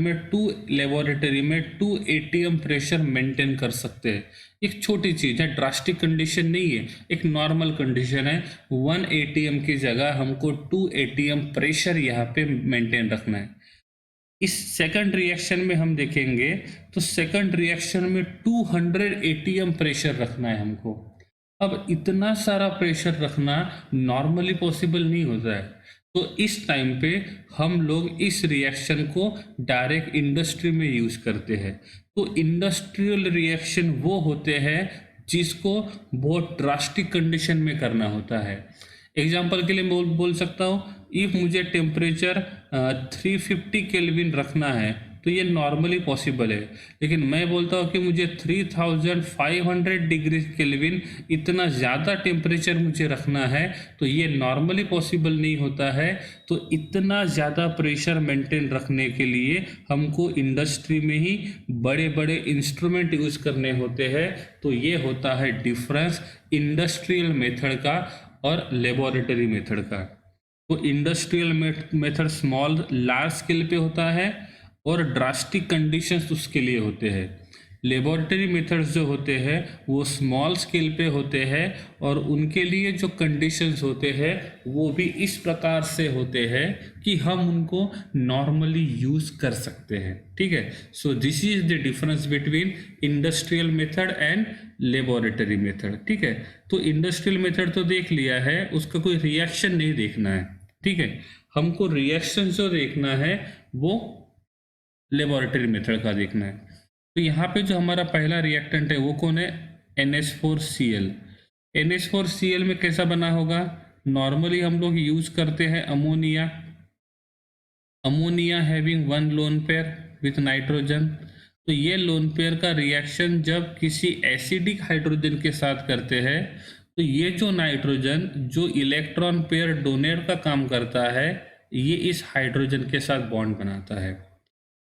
में 2 atm प्रेशर मेंटेन कर सकते हैं। एक छोटी चीज़ है, ड्रास्टिक कंडीशन नहीं है, एक नॉर्मल कंडीशन है। 1 atm की जगह हमको 2 atm प्रेशर यहाँ पे मेंटेन रखना है। इस सेकंड रिएक्शन में हम देखेंगे तो सेकंड रिएक्शन में 200 atm प्रेशर रखना है हमको। अब इतना सारा प्रेशर रखना नॉर्मली पॉसिबल नहीं होता है, तो इस टाइम पे हम लोग इस रिएक्शन को डायरेक्ट इंडस्ट्री में यूज करते हैं। तो इंडस्ट्रियल रिएक्शन वो होते हैं जिसको बहुत ड्रास्टिक कंडीशन में करना होता है। एग्जाम्पल के लिए बोल सकता हूँ, इफ मुझे टेम्परेचर 350 केल्विन रखना है तो ये नॉर्मली पॉसिबल है, लेकिन मैं बोलता हूँ कि मुझे 3500 डिग्री केल्विन इतना ज़्यादा टेम्परेचर मुझे रखना है, तो ये नॉर्मली पॉसिबल नहीं होता है। तो इतना ज़्यादा प्रेशर मेंटेन रखने के लिए हमको इंडस्ट्री में ही बड़े बड़े इंस्ट्रूमेंट यूज़ करने होते हैं। तो ये होता है डिफरेंस इंडस्ट्रियल मेथड का और लेबोरेटरी मेथड का। तो industrial method small large scale पे होता है और ड्रास्टिक कंडीशंस उसके लिए होते हैं। लेबोरेटरी मेथड्स जो होते हैं वो स्मॉल स्केल पे होते हैं और उनके लिए जो कंडीशंस होते हैं वो भी इस प्रकार से होते हैं कि हम उनको नॉर्मली यूज कर सकते हैं। ठीक है, so this is the difference between industrial method and laboratory method. ठीक है, तो इंडस्ट्रियल मेथड तो देख लिया है, उसका कोई रिएक्शन नहीं देखना है। ठीक है, हमको रिएक्शन जो देखना है वो लेबोरेटरी मेथड का देखना है। तो यहाँ पे जो हमारा पहला रिएक्टेंट है वो कौन है, NH4Cl। NH4Cl में कैसा बना होगा, नॉर्मली हम लोग यूज करते हैं ammonia, ammonia having one lone pair with nitrogen. तो ये लोन पेयर का रिएक्शन जब किसी एसिडिक हाइड्रोजन के साथ करते हैं तो ये जो नाइट्रोजन जो इलेक्ट्रॉन पेयर डोनेट का काम करता है ये इस हाइड्रोजन के साथ बॉन्ड बनाता है।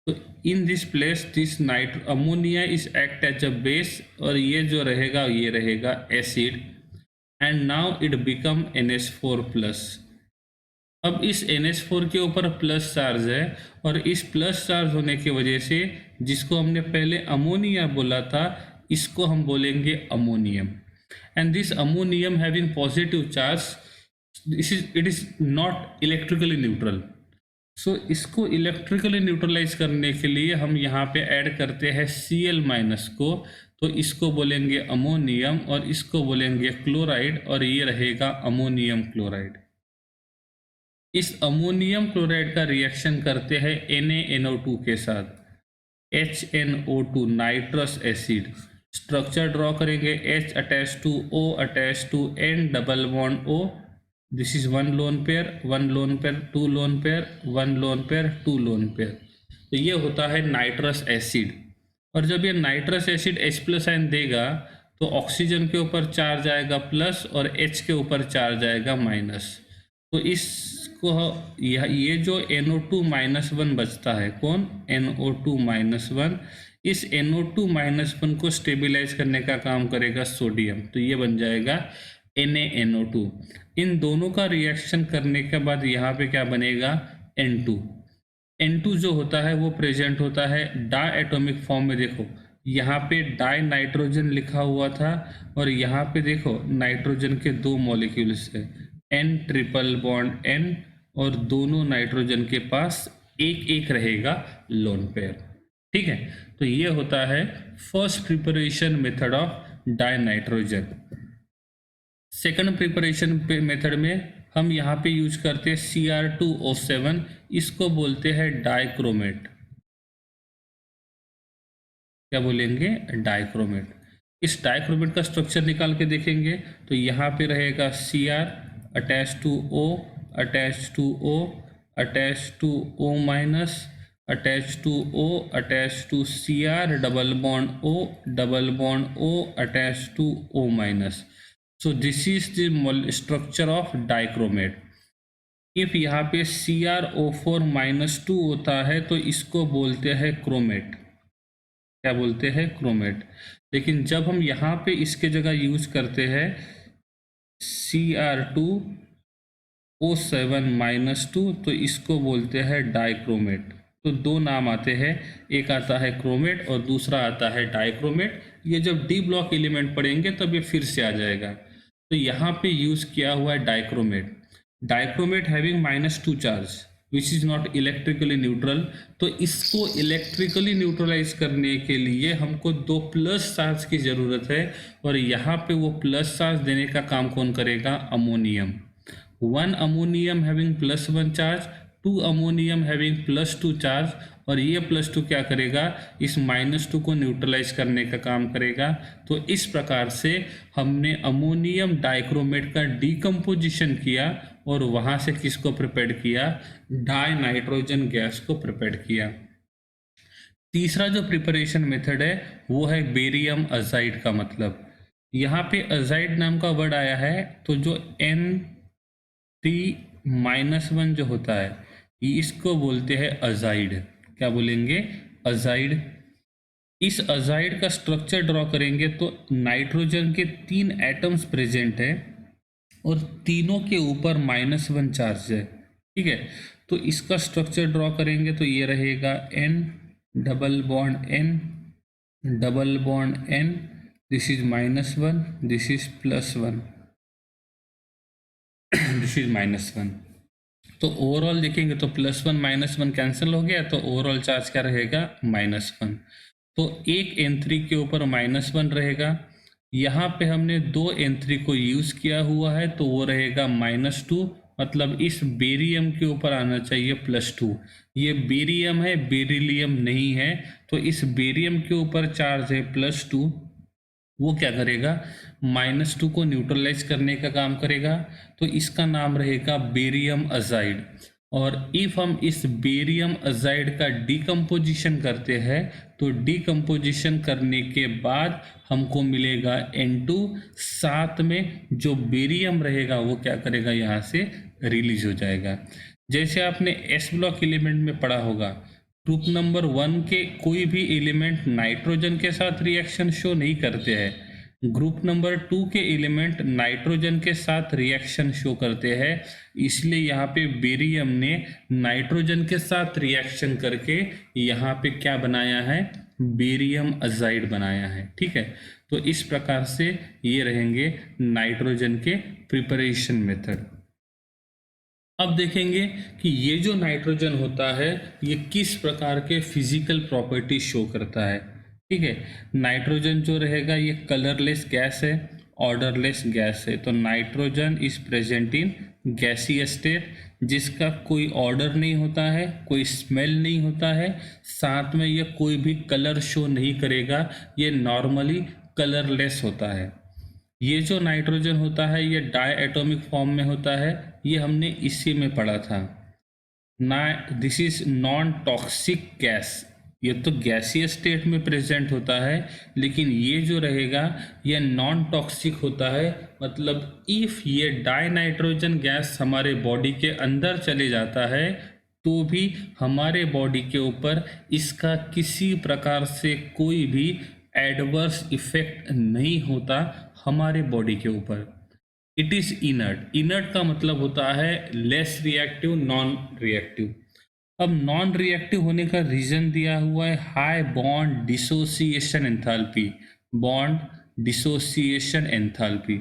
तो in this place this ammonia is act as a base और ये जो रहेगा ये रहेगा acid and now it become NH4+। अब इस NH4 के ऊपर प्लस चार्ज है और इस प्लस चार्ज होने की वजह से जिसको हमने पहले अमोनिया बोला था इसको हम बोलेंगे ammonium. And this ammonium having positive charge it is not electrically neutral. So इसको इलेक्ट्रिकली न्यूट्रलाइज करने के लिए हम यहाँ पे ऐड करते हैं Cl- को, तो इसको बोलेंगे अमोनियम और इसको बोलेंगे क्लोराइड और ये रहेगा अमोनियम क्लोराइड। इस अमोनियम क्लोराइड का रिएक्शन करते हैं NaNO2 के साथ, HNO2 nitrous acid. Structure draw करेंगे H attach to O attach to N double bond O, this is one lone pair, one lone pair, two lone pair, one lone pair, two lone pair. तो ये होता है nitrous acid. और जब ये nitrous acid H+ ion देगा तो oxygen के ऊपर चार्ज आएगा प्लस और H के ऊपर चार्ज आएगा माइनस। तो इसको ये जो NO2-1 बचता है, कौन, NO2-1, इस NO2-1 को स्टेबिलाइज करने का काम करेगा सोडियम, तो ये बन जाएगा NaNO2। इन दोनों का रिएक्शन करने के बाद यहाँ पे क्या बनेगा, N2। N2 जो होता है वो प्रेजेंट होता है डाई एटॉमिक फॉर्म में। देखो यहाँ पे डाई नाइट्रोजन लिखा हुआ था और यहाँ पे देखो नाइट्रोजन के दो मॉलिक्यूल्स है N ट्रिपल बॉन्ड N और दोनों नाइट्रोजन के पास एक एक रहेगा लोन पेयर। ठीक है, तो ये होता है first preparation method of die nitrogen. Second preparation method में हम यहाँ पे यूज करते हैं Cr2O7, इसको बोलते हैं डाइक्रोमेट। क्या बोलेंगे, डाइक्रोमेट। इस डाइक्रोमेट का स्ट्रक्चर निकाल के देखेंगे तो यहाँ पे रहेगा Cr attach to O attach to O attach to O- attach to O attach to Cr double bond O double bond O attach to O-। So this is the structure of dichromate. If यहाँ पे CrO4-2 होता है तो इसको बोलते हैं chromate. क्या बोलते हैं, क्रोमेट। लेकिन जब हम यहाँ पे इसके जगह यूज करते हैं Cr2O7-2 तो इसको बोलते हैं डाइक्रोमेट। तो दो नाम आते हैं, एक आता है क्रोमेट और दूसरा आता है डाइक्रोमेट। ये जब डी ब्लॉक एलिमेंट पढ़ेंगे तब ये फिर से आ जाएगा। तो यहाँ पे यूज किया हुआ है dichromate. Dichromate having -2 charge which is not electrically neutral. तो इसको इलेक्ट्रिकली न्यूट्रलाइज करने के लिए हमको दो प्लस चार्ज की जरूरत है और यहाँ पे वो प्लस चार्ज देने का काम कौन करेगा, ammonium. One ammonium having +1 charge, two ammonium having +2 charge और ये +2 क्या करेगा, इस -2 को न्यूट्रलाइज करने का काम करेगा। तो इस प्रकार से हमने अमोनियम डाइक्रोमेट का डीकम्पोजिशन किया और वहाँ से किसको प्रिपेयर किया, डाई नाइट्रोजन गैस को प्रिपेयर किया। तीसरा जो प्रिपरेशन मेथड है वो है बेरियम अजाइड का। मतलब यहाँ पे अजाइड नाम का वर्ड आया है तो जो N3-1 जो होता है इसको बोलते हैं अजाइड। क्या बोलेंगे, अजाइड। इस अजाइड का स्ट्रक्चर ड्रॉ करेंगे तो नाइट्रोजन के 3 एटम्स प्रेजेंट है और तीनों के ऊपर -1 चार्ज है। ठीक है, तो इसका स्ट्रक्चर ड्रॉ करेंगे तो ये रहेगा N double bond N double bond N, this is -1, this is +1, this is -1। तो ओवरऑल देखेंगे तो +1 -1 कैंसिल हो गया तो ओवरऑल चार्ज क्या रहेगा, -1। तो एक N3 के ऊपर -1 रहेगा। यहाँ पे हमने दो N3 को यूज किया हुआ है तो वो रहेगा -2 मतलब इस बेरियम के ऊपर आना चाहिए +2। ये बेरियम है, बेरिलियम नहीं है, तो इस बेरियम के ऊपर चार्ज है +2। वो क्या करेगा, -2 को न्यूट्रलाइज करने का काम करेगा, तो इसका नाम रहेगा बेरियम अजाइड। और इफ हम इस बेरियम अजाइड का डिकम्पोजिशन करते हैं तो डिकम्पोजिशन करने के बाद हमको मिलेगा N2, साथ में जो बेरियम रहेगा वो क्या करेगा, यहाँ से रिलीज हो जाएगा। जैसे आपने एस ब्लॉक एलिमेंट में पढ़ा होगा, ग्रुप नंबर 1 के कोई भी एलिमेंट नाइट्रोजन के साथ रिएक्शन शो नहीं करते हैं, ग्रुप नंबर 2 के एलिमेंट नाइट्रोजन के साथ रिएक्शन शो करते हैं, इसलिए यहाँ पे बेरियम ने नाइट्रोजन के साथ रिएक्शन करके यहाँ पे क्या बनाया है, बेरियम अजाइड बनाया है। ठीक है, तो इस प्रकार से ये रहेंगे नाइट्रोजन के प्रिपरेशन मेथड। अब देखेंगे कि ये जो नाइट्रोजन होता है ये किस प्रकार के फिजिकल प्रॉपर्टी शो करता है। ठीक है, नाइट्रोजन जो रहेगा ये कलरलेस गैस है, ऑर्डरलेस गैस है, तो नाइट्रोजन इज प्रेजेंट इन गैसीय स्टेट, जिसका कोई ऑर्डर नहीं होता है, कोई स्मेल नहीं होता है, साथ में ये कोई भी कलर शो नहीं करेगा, ये नॉर्मली कलरलेस होता है। ये जो नाइट्रोजन होता है ये डाई एटॉमिक फॉर्म में होता है, ये हमने इसी में पढ़ा था ना। This is non toxic gas, ये तो गैसीय स्टेट में प्रेजेंट होता है, लेकिन ये जो रहेगा ये नॉन टॉक्सिक होता है। मतलब इफ ये डाई नाइट्रोजन गैस हमारे बॉडी के अंदर चले जाता है तो भी हमारे बॉडी के ऊपर इसका किसी प्रकार से कोई भी एडवर्स इफेक्ट नहीं होता हमारे बॉडी के ऊपर। इट इज इनर्ट, इनर्ट का मतलब होता है लेस रिएक्टिव, नॉन रिएक्टिव। अब नॉन रिएक्टिव होने का रीजन दिया हुआ है high bond dissociation enthalpy, bond dissociation enthalpy.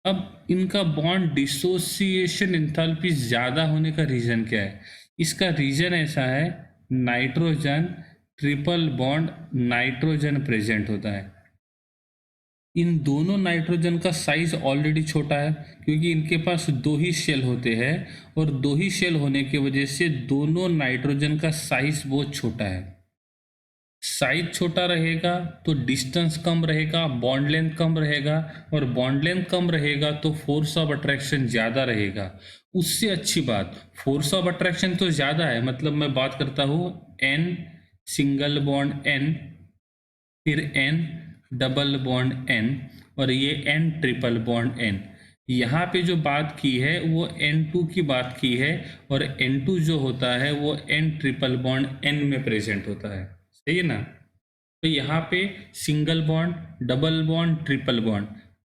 अब इनका बॉन्ड डिसोसिएशन एंथैल्पी ज़्यादा होने का रीज़न क्या है? इसका रीज़न ऐसा है, nitrogen triple bond nitrogen present होता है। इन दोनों नाइट्रोजन का साइज ऑलरेडी छोटा है क्योंकि इनके पास दो ही शेल होते हैं, और दो ही शेल होने की वजह से दोनों नाइट्रोजन का साइज बहुत छोटा है। साइज छोटा रहेगा तो डिस्टेंस कम रहेगा, बॉन्ड लेंथ कम रहेगा, और बॉन्ड लेंथ कम रहेगा तो फोर्स ऑफ अट्रैक्शन ज़्यादा रहेगा। उससे अच्छी बात, फोर्स ऑफ अट्रैक्शन तो ज़्यादा है, मतलब मैं बात करता हूँ N सिंगल बॉन्ड N, फिर N डबल बॉन्ड N, और ये N ट्रिपल बॉन्ड N। यहाँ पे जो बात की है वो N2 की बात की है, और N2 जो होता है वो N ट्रिपल बॉन्ड N में प्रेजेंट होता है, सही है ना। तो यहाँ पे single bond, double bond, triple bond,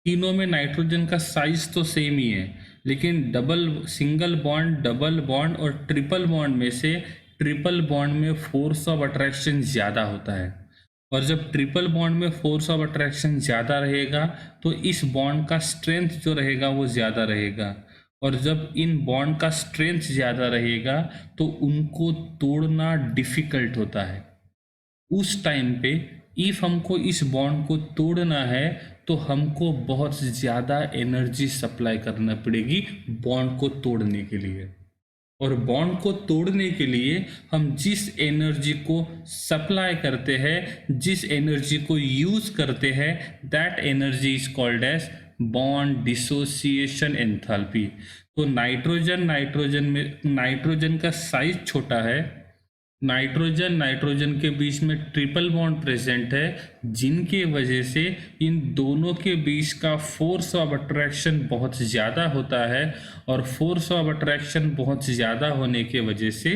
तीनों में नाइट्रोजन का साइज तो सेम ही है, लेकिन सिंगल बॉन्ड, डबल बॉन्ड और ट्रिपल बॉन्ड में से ट्रिपल बॉन्ड में फोर्स ऑफ अट्रैक्शन ज़्यादा होता है। और जब ट्रिपल बॉन्ड में फोर्स ऑफ अट्रैक्शन ज़्यादा रहेगा तो इस बॉन्ड का स्ट्रेंथ जो रहेगा वो ज़्यादा रहेगा, और जब इन बॉन्ड का स्ट्रेंथ ज़्यादा रहेगा तो उनको तोड़ना डिफ़िकल्ट होता है। उस टाइम पे इफ हमको इस बॉन्ड को तोड़ना है तो हमको बहुत ज़्यादा एनर्जी सप्लाई करना पड़ेगी बॉन्ड को तोड़ने के लिए, और बॉन्ड को तोड़ने के लिए हम जिस एनर्जी को सप्लाई करते हैं, जिस एनर्जी को यूज़ करते हैं, that energy is called as bond dissociation enthalpy. तो नाइट्रोजन का साइज छोटा है, नाइट्रोजन के बीच में ट्रिपल बॉन्ड प्रेजेंट है, जिनके वजह से इन दोनों के बीच का फोर्स ऑफ अट्रैक्शन बहुत ज़्यादा होता है, और फोर्स ऑफ अट्रैक्शन बहुत ज़्यादा होने के वजह से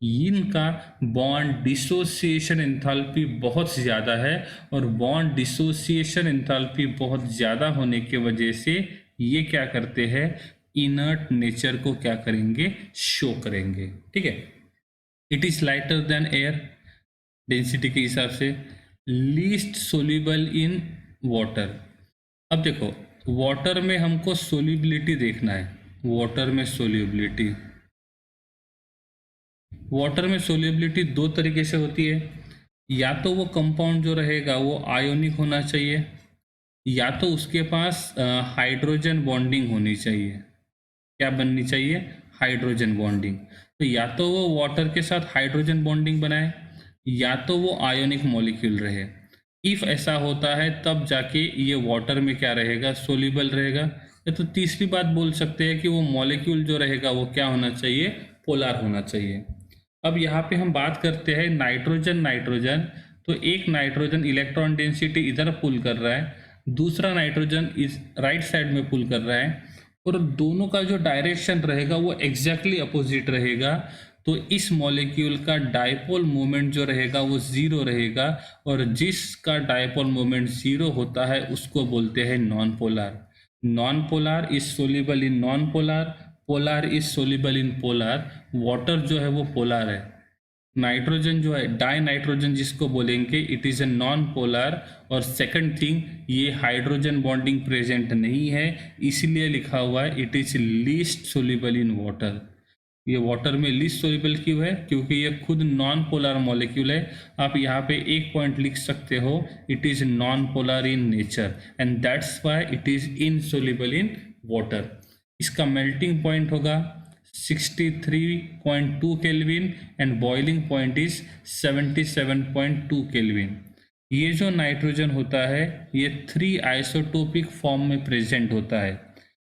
इनका बॉन्ड डिसोसिएशन एंथैल्पी बहुत ज़्यादा है, और बॉन्ड डिसोसिएशन एंथैल्पी बहुत ज़्यादा होने के वजह से ये क्या करते हैं, इनर्ट नेचर को क्या करेंगे, शो करेंगे। ठीक है, it is lighter than air density के हिसाब से, लीस्ट सोल्यूबल इन वाटर। अब देखो वाटर में हमको सोल्यूबिलिटी देखना है, वाटर में सोल्यूबिलिटी दो तरीके से होती है, या तो वो कंपाउंड जो रहेगा वो आयोनिक होना चाहिए, या तो उसके पास हाइड्रोजन बॉन्डिंग होनी चाहिए। क्या बननी चाहिए, हाइड्रोजन बॉन्डिंग। तो या तो वो वाटर के साथ हाइड्रोजन बॉन्डिंग बनाए या तो वो आयोनिक मॉलिक्यूल रहे। इफ ऐसा होता है तब जाके ये वाटर में क्या रहेगा, सोल्यूबल रहेगा। या तो तीसरी बात बोल सकते हैं कि वो मॉलिक्यूल जो रहेगा वो क्या होना चाहिए, पोलर होना चाहिए। अब यहाँ पे हम बात करते हैं नाइट्रोजन नाइट्रोजन। तो एक नाइट्रोजन इलेक्ट्रॉन डेंसिटी इधर पुल कर रहा है, दूसरा नाइट्रोजन इस राइट साइड में पुल कर रहा है, और दोनों का जो डायरेक्शन रहेगा वो एग्जैक्टली अपोजिट रहेगा। तो इस मॉलिक्यूल का डायपोल मोमेंट जो रहेगा वो जीरो रहेगा, और जिसका डायपोल मोमेंट जीरो होता है उसको बोलते हैं non polar. Non polar is soluble in non polar, polar is soluble in polar. Water जो है वो पोलर है, नाइट्रोजन जो है डाई नाइट्रोजन जिसको बोलेंगे it is a non polar. और सेकंड थिंग, ये हाइड्रोजन बॉन्डिंग प्रेजेंट नहीं है, इसलिए लिखा हुआ है it is least soluble in water. ये वाटर में लीस्ट सोल्यूबल क्यों है, क्योंकि ये खुद नॉन पोलर मॉलिक्यूल है। आप यहाँ पे एक पॉइंट लिख सकते हो, it is non polar in nature and that's why it is insoluble in water. इसका मेल्टिंग पॉइंट होगा 63.2 kelvin and boiling point is 77.2 kelvin. ये जो नाइट्रोजन होता है ये 3 आइसोटोपिक फॉर्म में प्रेजेंट होता है।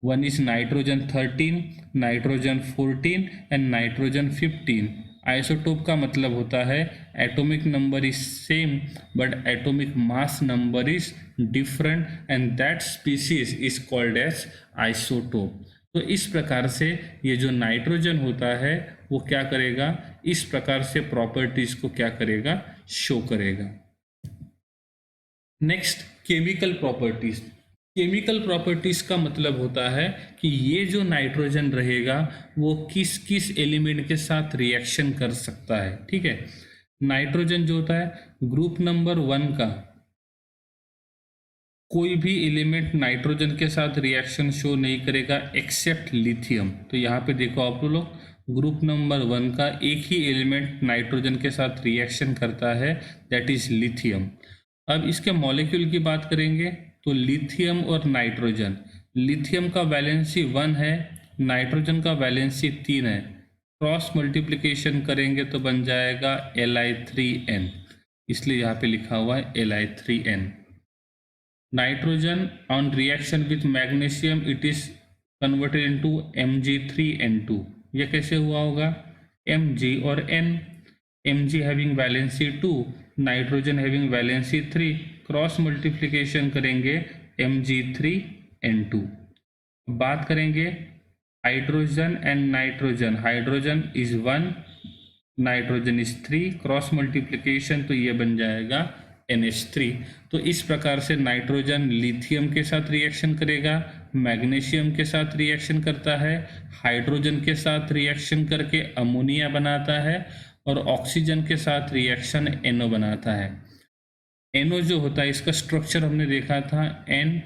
One is nitrogen 13, nitrogen 14 and nitrogen 15। Isotope का मतलब होता है atomic number is same but atomic mass number is different and that species is called as isotope. तो इस प्रकार से ये जो नाइट्रोजन होता है वो क्या करेगा, इस प्रकार से प्रॉपर्टीज को क्या करेगा, शो करेगा। Next, chemical properties. Chemical properties का मतलब होता है कि ये जो नाइट्रोजन रहेगा वो किस किस एलिमेंट के साथ रिएक्शन कर सकता है। ठीक है, नाइट्रोजन जो होता है ग्रुप नंबर 1 का कोई भी एलिमेंट नाइट्रोजन के साथ रिएक्शन शो नहीं करेगा एक्सेप्ट लिथियम। तो यहाँ पे देखो आप लोग, ग्रुप नंबर 1 का एक ही एलिमेंट नाइट्रोजन के साथ रिएक्शन करता है, दैट इज लिथियम। अब इसके मॉलिक्यूल की बात करेंगे तो लिथियम और नाइट्रोजन, लिथियम का वैलेंसी 1 है, नाइट्रोजन का वैलेंसी 3 है। क्रॉस मल्टीप्लिकेशन करेंगे तो बन जाएगा Li3n, इसलिए यहाँ पे लिखा हुआ है Li3n। Nitrogen on reaction with magnesium it is converted into Mg3n2। ये कैसे हुआ होगा, Mg और N, Mg having valency 2, nitrogen having valency 3, cross multiplication करेंगे Mg3n2। बात करेंगे hydrogen and nitrogen, hydrogen is 1, nitrogen is 3, cross multiplication तो ये बन जाएगा NH3। तो इस प्रकार से नाइट्रोजन लिथियम के साथ रिएक्शन करेगा, मैग्नीशियम के साथ रिएक्शन करता है, हाइड्रोजन के साथ रिएक्शन करके अमोनिया बनाता है, और ऑक्सीजन के साथ रिएक्शन NO बनाता है। NO जो होता है इसका स्ट्रक्चर हमने देखा था, N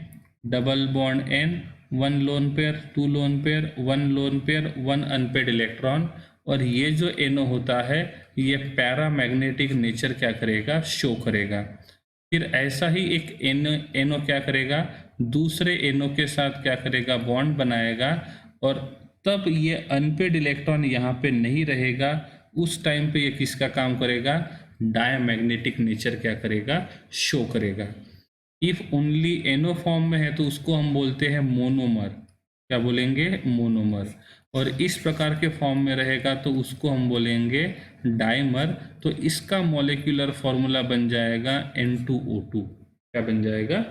double bond N, 1 lone pair, 2 lone pair, 1 lone pair, 1 unpaired electron. और ये जो NO होता है ये पैरामैग्नेटिक नेचर क्या करेगा, शो करेगा। फिर ऐसा ही एक NO क्या करेगा, दूसरे NO के साथ क्या करेगा, बॉन्ड बनाएगा, और तब ये अनपेड इलेक्ट्रॉन यहाँ पे नहीं रहेगा, उस टाइम पे ये किसका काम करेगा, डायमैग्नेटिक नेचर क्या करेगा, शो करेगा। इफ ओनली NO फॉर्म में है तो उसको हम बोलते हैं मोनोमर, क्या बोलेंगे, मोनोमर। और इस प्रकार के फॉर्म में रहेगा तो उसको हम बोलेंगे डाइमर। तो इसका मॉलिक्यूलर फॉर्मूला बन जाएगा N2O2। क्या बन जाएगा,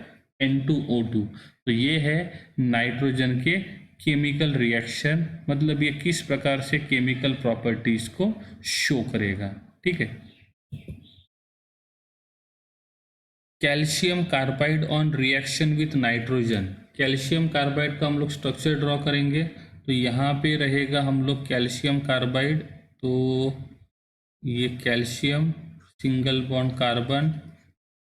N2O2। तो ये है नाइट्रोजन के केमिकल रिएक्शन, मतलब ये किस प्रकार से केमिकल प्रॉपर्टीज को शो करेगा। ठीक है, calcium carbide on reaction with nitrogen. Calcium carbide का हम लोग स्ट्रक्चर ड्रॉ करेंगे, तो यहाँ पे रहेगा हम लोग कैल्शियम कार्बाइड। तो ये calcium single bond carbon,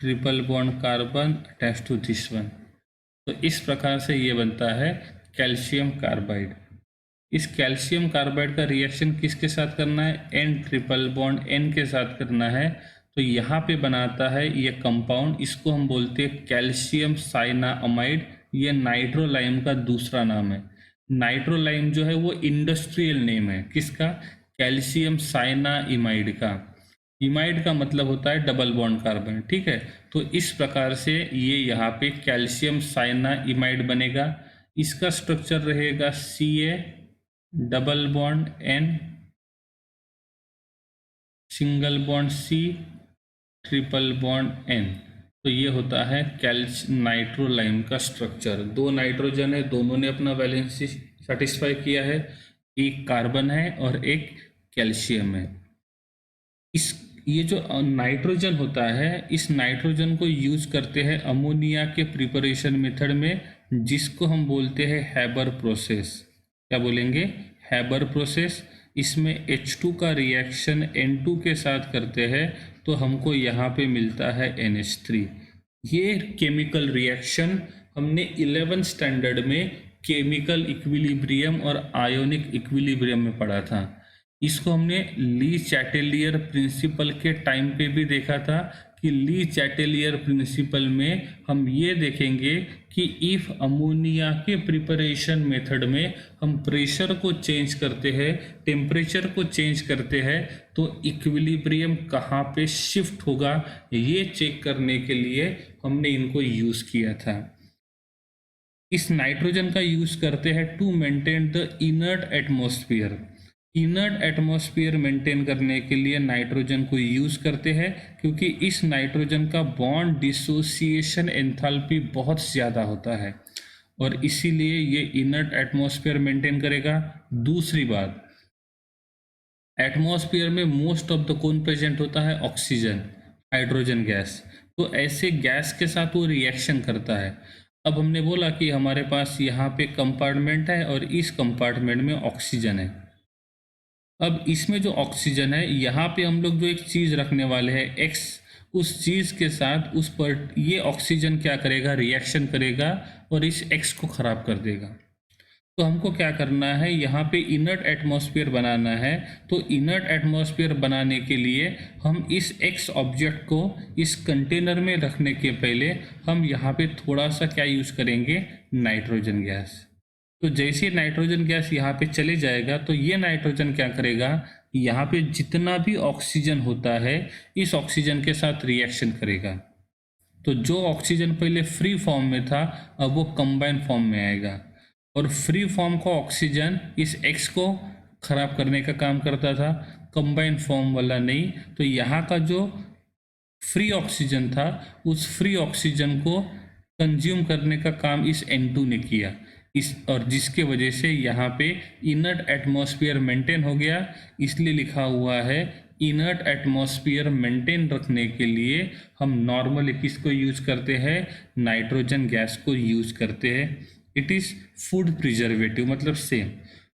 triple bond carbon attach to this one. तो इस प्रकार से ये बनता है कैल्शियम कार्बाइड। इस कैल्शियम कार्बाइड का रिएक्शन किसके साथ करना है, N ट्रिपल बॉन्ड N के साथ करना है। तो यहाँ पे बनाता है ये कंपाउंड, इसको हम बोलते हैं कैल्शियम साइनामाइड। ये नाइट्रोलाइम का दूसरा नाम है। नाइट्रोलाइम जो है वो इंडस्ट्रियल नेम है किसका? कैल्शियम साइनाइमाइड का। इमाइड का मतलब होता है डबल बॉन्ड कार्बन, ठीक है। तो इस प्रकार से ये यहाँ पे कैल्शियम साइनाइमाइड बनेगा। इसका स्ट्रक्चर रहेगा Ca double bond N single bond C triple bond N। तो ये होता है नाइट्रोलाइम का स्ट्रक्चर। दो नाइट्रोजन है, दोनों ने अपना वैलेंसी सेटिस्फाई किया है, एक कार्बन है और एक कैल्शियम है। इस ये जो नाइट्रोजन होता है, इस नाइट्रोजन को यूज करते हैं अमोनिया के प्रिपरेशन मेथड में, जिसको हम बोलते हैं हैबर प्रोसेस। क्या बोलेंगे? Haber process. इसमें H2 का रिएक्शन N2 के साथ करते हैं तो हमको यहाँ पे मिलता है NH3। ये केमिकल रिएक्शन हमने 11th स्टैंडर्ड में केमिकल इक्विलिब्रियम और आयोनिक इक्विलिब्रियम में पढ़ा था। इसको हमने ली चैटेलियर प्रिंसिपल के टाइम पे भी देखा था कि ली चैटेलियर प्रिंसिपल में हम ये देखेंगे कि इफ अमोनिया के प्रिपरेशन मेथड में हम प्रेशर को चेंज करते हैं, टेम्परेचर को चेंज करते हैं, तो इक्विलिब्रियम कहाँ पे शिफ्ट होगा, ये चेक करने के लिए हमने इनको यूज़ किया था। इस नाइट्रोजन का यूज़ करते हैं to maintain the inert atmosphere. Inert atmosphere maintain करने के लिए नाइट्रोजन को यूज़ करते हैं, क्योंकि इस नाइट्रोजन का बॉन्ड डिसोसिएशन एंथैल्पी बहुत ज़्यादा होता है और इसीलिए ये इनर्ट एटमॉस्फेयर मेंटेन करेगा। दूसरी बात, एटमॉस्फेयर में मोस्ट ऑफ द कौन प्रेजेंट होता है? Oxygen, hydrogen gas. तो ऐसे गैस के साथ वो रिएक्शन करता है। अब हमने बोला कि हमारे पास यहाँ पे कंपार्टमेंट है और इस कंपार्टमेंट में ऑक्सीजन है। अब इसमें जो ऑक्सीजन है, यहाँ पे हम लोग जो एक चीज़ रखने वाले हैं X, उस चीज़ के साथ उस पर ये ऑक्सीजन क्या करेगा? रिएक्शन करेगा और इस X को ख़राब कर देगा। तो हमको क्या करना है? यहाँ पे इनर्ट एटमॉस्फेयर बनाना है। तो इनर्ट एटमॉस्फेयर बनाने के लिए हम इस X ऑब्जेक्ट को इस कंटेनर में रखने के पहले हम यहाँ पे थोड़ा सा क्या यूज़ करेंगे? Nitrogen gas. तो जैसे नाइट्रोजन गैस यहाँ पे चले जाएगा तो ये नाइट्रोजन क्या करेगा? यहाँ पे जितना भी ऑक्सीजन होता है इस ऑक्सीजन के साथ रिएक्शन करेगा। तो जो ऑक्सीजन पहले फ्री फॉर्म में था अब वो कंबाइन फॉर्म में आएगा और फ्री फॉर्म का ऑक्सीजन इस X को खराब करने का काम करता था, कंबाइन फॉर्म वाला नहीं। तो यहाँ का जो फ्री ऑक्सीजन था उस फ्री ऑक्सीजन को कंज्यूम करने का काम इस N2 ने किया, इस और जिसके वजह से यहाँ पे इनर्ट एटमॉस्फेयर मेंटेन हो गया। इसलिए लिखा हुआ है इनर्ट एटमॉस्फेयर मेंटेन रखने के लिए हम नॉर्मली किसको यूज़ करते हैं? नाइट्रोजन गैस को यूज़ करते हैं। इट इज़ फूड प्रिजर्वेटिव, मतलब सेम।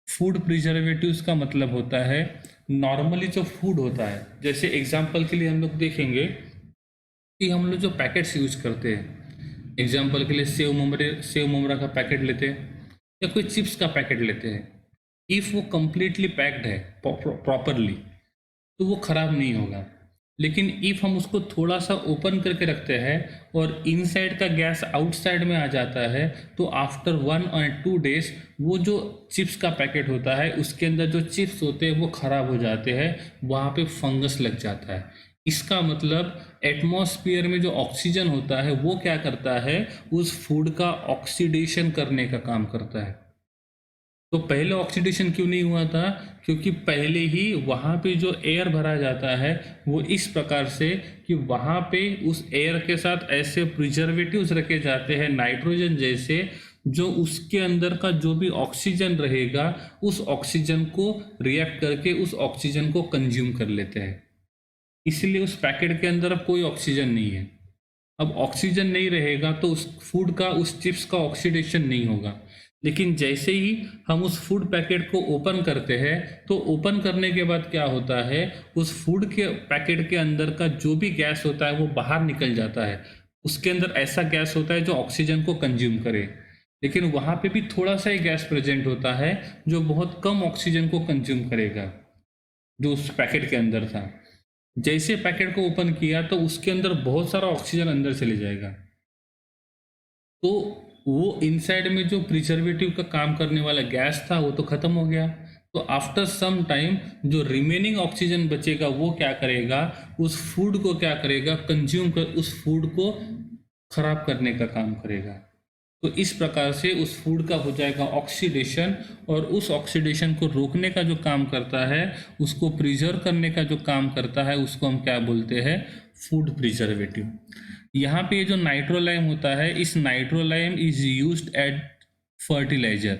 फूड प्रिजर्वेटिव्स का मतलब होता है नॉर्मली जो फूड होता है, जैसे एग्जांपल के लिए हम लोग देखेंगे कि हम लोग जो पैकेट्स यूज करते हैं, एग्जांपल के लिए सेव मोमरा का पैकेट लेते हैं या कोई चिप्स का पैकेट लेते हैं। इफ़ वो कंप्लीटली पैक्ड है प्रॉपरली तो वो ख़राब नहीं होगा, लेकिन इफ़ हम उसको थोड़ा सा ओपन करके रखते हैं और इनसाइड का गैस आउटसाइड में आ जाता है तो आफ्टर 1 और 2 डेज वो जो चिप्स का पैकेट होता है उसके अंदर जो चिप्स होते हैं वो ख़राब हो जाते हैं, वहाँ पे फंगस लग जाता है। इसका मतलब एटमॉस्फेयर में जो ऑक्सीजन होता है वो क्या करता है? उस फूड का ऑक्सीडेशन करने का काम करता है। तो पहले ऑक्सीडेशन क्यों नहीं हुआ था? क्योंकि पहले ही वहाँ पे जो एयर भरा जाता है वो इस प्रकार से कि वहाँ पे उस एयर के साथ ऐसे प्रिजर्वेटिव्स रखे जाते हैं नाइट्रोजन जैसे, जो उसके अंदर का जो भी ऑक्सीजन रहेगा उस ऑक्सीजन को रिएक्ट करके उस ऑक्सीजन को कंज्यूम कर लेते हैं। इसलिए उस पैकेट के अंदर अब कोई ऑक्सीजन नहीं है। अब ऑक्सीजन नहीं रहेगा तो उस फूड का, उस चिप्स का ऑक्सीडेशन नहीं होगा। लेकिन जैसे ही हम उस फूड पैकेट को ओपन करते हैं तो ओपन करने के बाद क्या होता है? उस फूड के पैकेट के अंदर का जो भी गैस होता है वो बाहर निकल जाता है। उसके अंदर ऐसा गैस होता है जो ऑक्सीजन को कंज्यूम करे, लेकिन वहाँ पे भी थोड़ा सा ही गैस प्रेजेंट होता है जो बहुत कम ऑक्सीजन को कंज्यूम करेगा, जो उस पैकेट के अंदर था। जैसे पैकेट को ओपन किया तो उसके अंदर बहुत सारा ऑक्सीजन अंदर चले जाएगा। तो वो इनसाइड में जो प्रिजर्वेटिव का काम करने वाला गैस था वो तो खत्म हो गया। तो आफ्टर सम टाइम जो रिमेनिंग ऑक्सीजन बचेगा वो क्या करेगा, उस फूड को क्या करेगा, कंज्यूम कर उस फूड को खराब करने का काम करेगा। तो इस प्रकार से उस फूड का हो जाएगा ऑक्सीडेशन, और उस ऑक्सीडेशन को रोकने का जो काम करता है, उसको प्रिजर्व करने का जो काम करता है, उसको हम क्या बोलते हैं, फूड प्रिजर्वेटिव। यहाँ पे जो नाइट्रोलाइम होता है, इस nitrolim is used at fertilizer.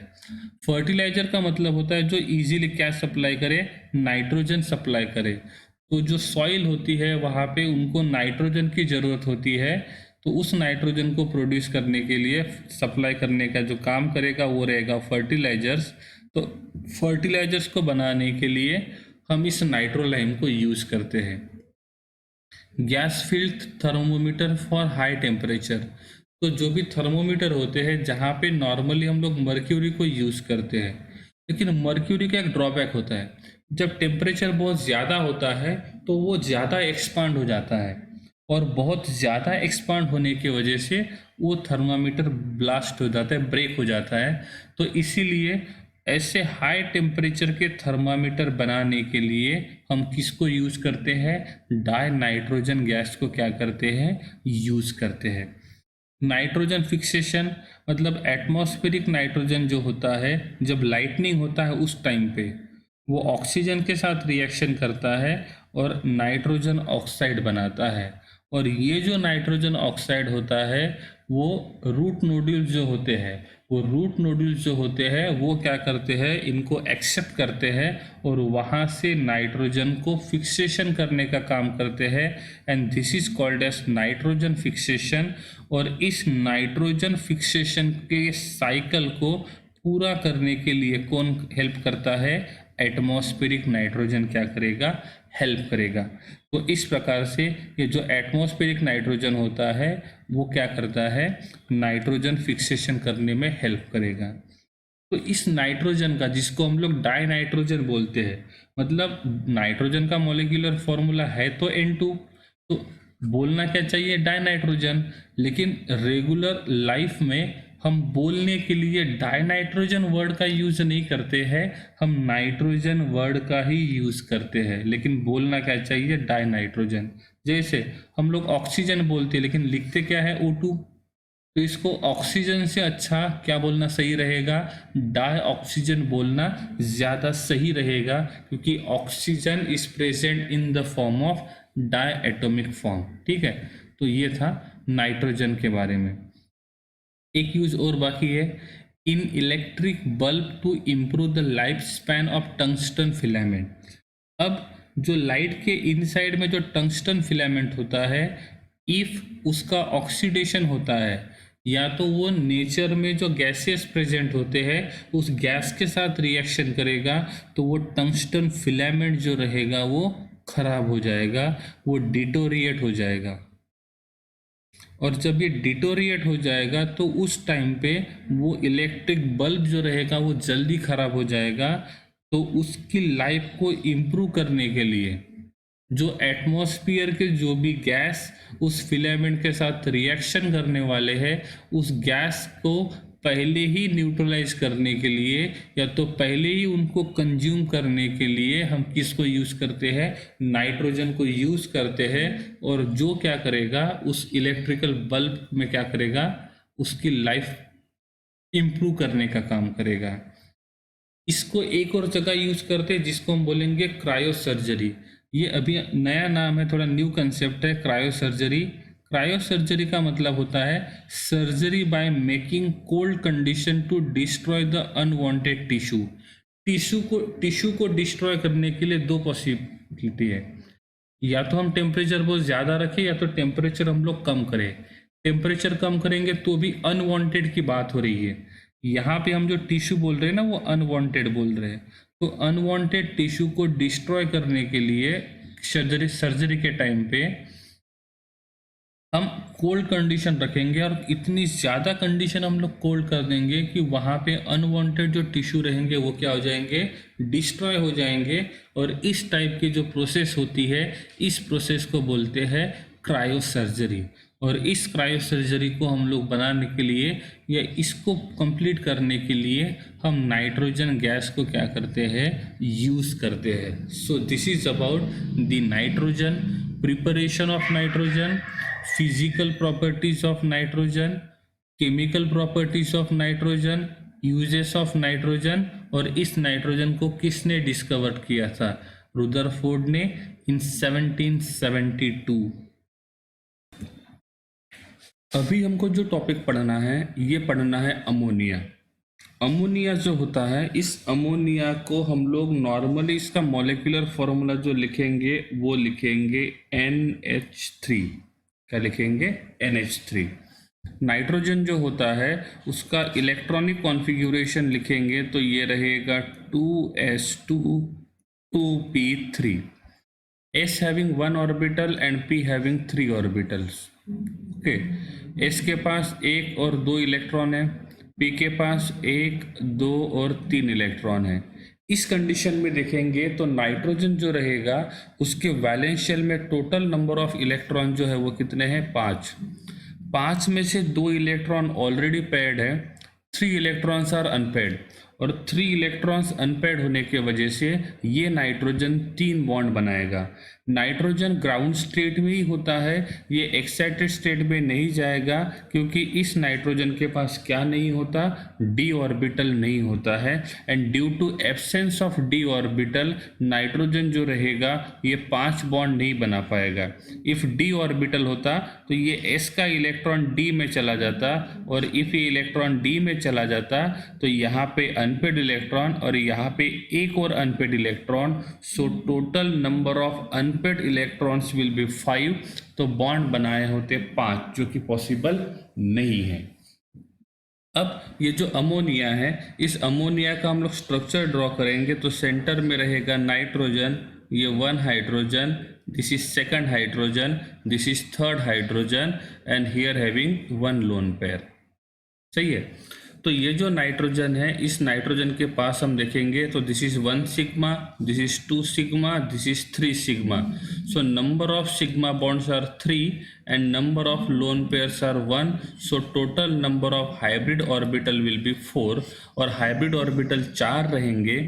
Fertilizer का मतलब होता है जो इजीली क्या सप्लाई करे, नाइट्रोजन सप्लाई करे। तो जो सॉइल होती है वहाँ पे उनको नाइट्रोजन की ज़रूरत होती है, तो उस नाइट्रोजन को प्रोड्यूस करने के लिए सप्लाई करने का जो काम करेगा वो रहेगा फर्टिलाइजर्स। तो फर्टिलाइजर्स को बनाने के लिए हम इस नाइट्रोलाइम को यूज़ करते हैं। Gas filled thermometer for high temperature. तो जो भी थर्मोमीटर होते हैं जहाँ पे नॉर्मली हम लोग मर्क्यूरी को यूज़ करते हैं, लेकिन मर्क्यूरी का एक ड्रॉबैक होता है, जब टेम्परेचर बहुत ज़्यादा होता है तो वो ज़्यादा एक्सपांड हो जाता है, और बहुत ज़्यादा एक्सपांड होने की वजह से वो थर्मामीटर ब्लास्ट हो जाता है, ब्रेक हो जाता है। तो इसीलिए ऐसे हाई टेम्परेचर के थर्मामीटर बनाने के लिए हम किसको यूज़ करते हैं, डाई नाइट्रोजन गैस को क्या करते हैं, यूज़ करते हैं। नाइट्रोजन फिक्सेशन मतलब एटमॉस्फेरिक नाइट्रोजन जो होता है, जब लाइटनिंग होता है उस टाइम पे वो ऑक्सीजन के साथ रिएक्शन करता है और नाइट्रोजन ऑक्साइड बनाता है, और ये जो नाइट्रोजन ऑक्साइड होता है वो रूट नोड्यूल्स जो होते हैं, वो रूट नोड्यूल्स जो होते हैं वो क्या करते हैं, इनको एक्सेप्ट करते हैं और वहाँ से नाइट्रोजन को फिक्सेशन करने का काम करते हैं, and this is called as nitrogen fixation. और इस नाइट्रोजन फिक्सेशन के साइकिल को पूरा करने के लिए कौन हेल्प करता है, एटमॉस्फेरिक नाइट्रोजन क्या करेगा, हेल्प करेगा। तो इस प्रकार से ये जो एटमॉस्फेरिक नाइट्रोजन होता है वो क्या करता है, नाइट्रोजन फिक्सेशन करने में हेल्प करेगा। तो इस नाइट्रोजन का, जिसको हम लोग डाई नाइट्रोजन बोलते हैं, मतलब नाइट्रोजन का मॉलिक्यूलर फॉर्मूला है तो N2, तो बोलना क्या चाहिए, डाई नाइट्रोजन, लेकिन रेगुलर लाइफ में हम बोलने के लिए डाई नाइट्रोजन वर्ड का यूज नहीं करते हैं, हम नाइट्रोजन वर्ड का ही यूज करते हैं, लेकिन बोलना क्या चाहिए, डाई नाइट्रोजन। जैसे हम लोग ऑक्सीजन बोलते हैं लेकिन लिखते क्या है, O2, तो इसको ऑक्सीजन से अच्छा क्या बोलना सही रहेगा, डाई ऑक्सीजन बोलना ज़्यादा सही रहेगा, क्योंकि oxygen is present in the form of di atomic form. ठीक है, तो ये था नाइट्रोजन के बारे में। एक यूज और बाकी है, in electric bulb to improve the life span of tungsten filament. अब जो लाइट के इनसाइड में जो टंगस्टन फिलामेंट होता है, इफ उसका ऑक्सीडेशन होता है, या तो वो नेचर में जो गैसेस प्रेजेंट होते हैं उस गैस के साथ रिएक्शन करेगा, तो वो टंगस्टन फिलामेंट जो रहेगा वो खराब हो जाएगा, वो डिटोरिएट हो जाएगा। और जब ये डिटोरिएट हो जाएगा तो उस टाइम पे वो इलेक्ट्रिक बल्ब जो रहेगा वो जल्दी खराब हो जाएगा। तो उसकी लाइफ को इम्प्रूव करने के लिए जो एटमॉस्फेयर के जो भी गैस उस फिलामेंट के साथ रिएक्शन करने वाले हैं, उस गैस को पहले ही न्यूट्रलाइज करने के लिए या तो पहले ही उनको कंज्यूम करने के लिए हम किसको यूज़ करते हैं, नाइट्रोजन को यूज़ करते हैं। और जो क्या करेगा, उस इलेक्ट्रिकल बल्ब में क्या करेगा, उसकी लाइफ इम्प्रूव करने का काम करेगा। इसको एक और जगह यूज़ करते हैं जिसको हम बोलेंगे क्रायो सर्जरी। ये अभी नया नाम है, थोड़ा न्यू कंसेप्ट है क्रायो सर्जरी। क्रायो सर्जरी का मतलब होता है surgery by making cold condition to destroy the unwanted tissue. Tissue को डिस्ट्रॉय करने के लिए दो पॉसिबिलिटी है, या तो हम टेम्परेचर बहुत ज़्यादा रखें या तो टेम्परेचर हम लोग कम करें। टेम्परेचर कम करेंगे तो भी अनवांटेड की बात हो रही है। यहाँ पे हम जो टिश्यू बोल रहे हैं ना वो अनवांटेड बोल रहे हैं। तो अनवांटेड टिश्यू को डिस्ट्रॉय करने के लिए सर्जरी के टाइम पे हम कोल्ड कंडीशन रखेंगे, और इतनी ज़्यादा कंडीशन हम लोग कोल्ड कर देंगे कि वहाँ पे अनवांटेड जो टिश्यू रहेंगे वो क्या हो जाएंगे, डिस्ट्रॉय हो जाएंगे। और इस टाइप की जो प्रोसेस होती है, इस प्रोसेस को बोलते हैं क्रायो सर्जरी। और इस क्रायो सर्जरी को हम लोग बनाने के लिए या इसको कंप्लीट करने के लिए हम नाइट्रोजन गैस को क्या करते हैं, यूज़ करते हैं। सो this is about the nitrogen, preparation of nitrogen, physical properties of nitrogen, chemical properties of nitrogen, uses of nitrogen, और इस नाइट्रोजन को किसने डिस्कवर किया था, रुदरफोर्ड ने इन 1772। अभी हमको जो टॉपिक पढ़ना है ये पढ़ना है अमोनिया। अमोनिया जो होता है, इस अमोनिया को हम लोग नॉर्मली इसका मॉलिक्यूलर फॉर्मूला जो लिखेंगे वो लिखेंगे NH3। क्या लिखेंगे, NH3। नाइट्रोजन जो होता है उसका इलेक्ट्रॉनिक कॉन्फ़िगरेशन लिखेंगे तो ये रहेगा 2s2 2p3, s having 1 orbital and p having 3 orbitals। Okay, s के पास 1 और 2 इलेक्ट्रॉन है, p के पास 1, 2 और 3 इलेक्ट्रॉन है। इस कंडीशन में देखेंगे तो नाइट्रोजन जो रहेगा उसके वैलेंस शेल में टोटल नंबर ऑफ इलेक्ट्रॉन जो है वो कितने हैं, 5। 5 में से 2 इलेक्ट्रॉन ऑलरेडी पेयर्ड है, 3 इलेक्ट्रॉन्स आर अनपेयर्ड, और 3 इलेक्ट्रॉन्स अनपेयर्ड होने के वजह से ये नाइट्रोजन 3 बॉन्ड बनाएगा। नाइट्रोजन ग्राउंड स्टेट में ही होता है, ये एक्साइटेड स्टेट में नहीं जाएगा क्योंकि इस नाइट्रोजन के पास क्या नहीं होता, डी ऑर्बिटल नहीं होता है। And due to absence of d orbital nitrogen जो रहेगा ये 5 बॉन्ड नहीं बना पाएगा। इफ डी ऑर्बिटल होता तो ये एस का इलेक्ट्रॉन डी में चला जाता, और इफ ये इलेक्ट्रॉन डी में चला जाता तो यहाँ पे अनपेड इलेक्ट्रॉन और यहाँ पे एक और unpaired electron. So total number of unpaired electrons will be 5, तो बॉन्ड बनाए होते 5, जो कि पॉसिबल नहीं है। अब ये जो अमोनिया है, इस अमोनिया का हम लोग स्ट्रक्चर ड्रॉ करेंगे तो सेंटर में रहेगा नाइट्रोजन, ये 1 hydrogen, this is 2nd hydrogen, this is 3rd hydrogen, and here having 1 lone pair. सही है, तो ये जो नाइट्रोजन है, इस नाइट्रोजन के पास हम देखेंगे तो this is 1 sigma, this is 2 sigma, this is 3 sigma. So number of sigma bonds are 3 and number of lone pairs are 1। So total number of hybrid orbital will be 4, और hybrid orbital 4 रहेंगे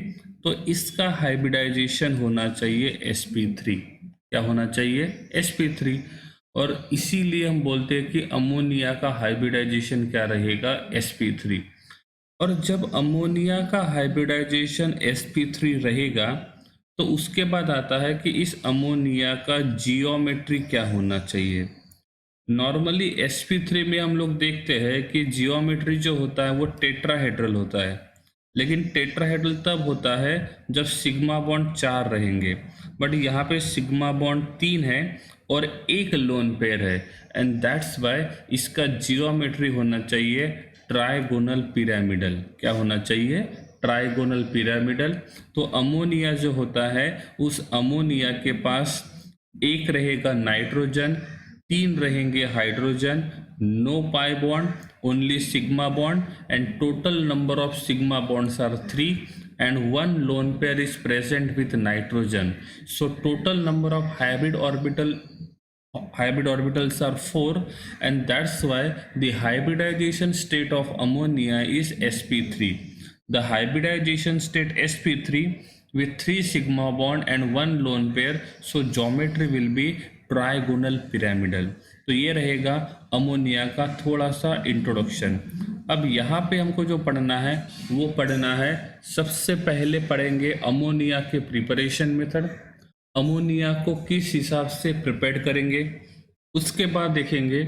तो इसका hybridisation होना चाहिए sp3। क्या होना चाहिए, sp3। और इसीलिए हम बोलते हैं कि अमोनिया का हाइब्रिडाइजेशन क्या रहेगा, sp3। और जब अमोनिया का हाइब्रिडाइजेशन sp3 रहेगा तो उसके बाद आता है कि इस अमोनिया का जियोमेट्री क्या होना चाहिए। नॉर्मली sp3 में हम लोग देखते हैं कि जियोमेट्री जो होता है वो टेट्राहेड्रल होता है, लेकिन टेट्राहेड्रल तब होता है जब सिग्मा बॉन्ड 4 रहेंगे, बट यहाँ पे सिग्मा बॉन्ड 3 है और एक लोन पेयर है, एंड दैट्स वाई इसका जियोमेट्री होना चाहिए ट्राइगोनल पिरामिडल। क्या होना चाहिए, ट्राइगोनल पिरामिडल। तो अमोनिया जो होता है, उस अमोनिया के पास 1 रहेगा नाइट्रोजन, 3 रहेंगे hydrogen, no pi bond, only sigma bond, and total number of sigma bonds are 3 and 1 lone pair is present with nitrogen. So total number of hybrid orbitals are 4, and that's why the hybridization state of ammonia is sp3. The hybridization state sp3 with 3 sigma bond and 1 lone pair, so geometry will be trigonal pyramidal. तो ये रहेगा ammonia का थोड़ा सा introduction. अब यहाँ पे हमको जो पढ़ना है वो पढ़ना है, सबसे पहले पढ़ेंगे अमोनिया के प्रिपरेशन मेथड, अमोनिया को किस हिसाब से प्रिपेयर करेंगे, उसके बाद देखेंगे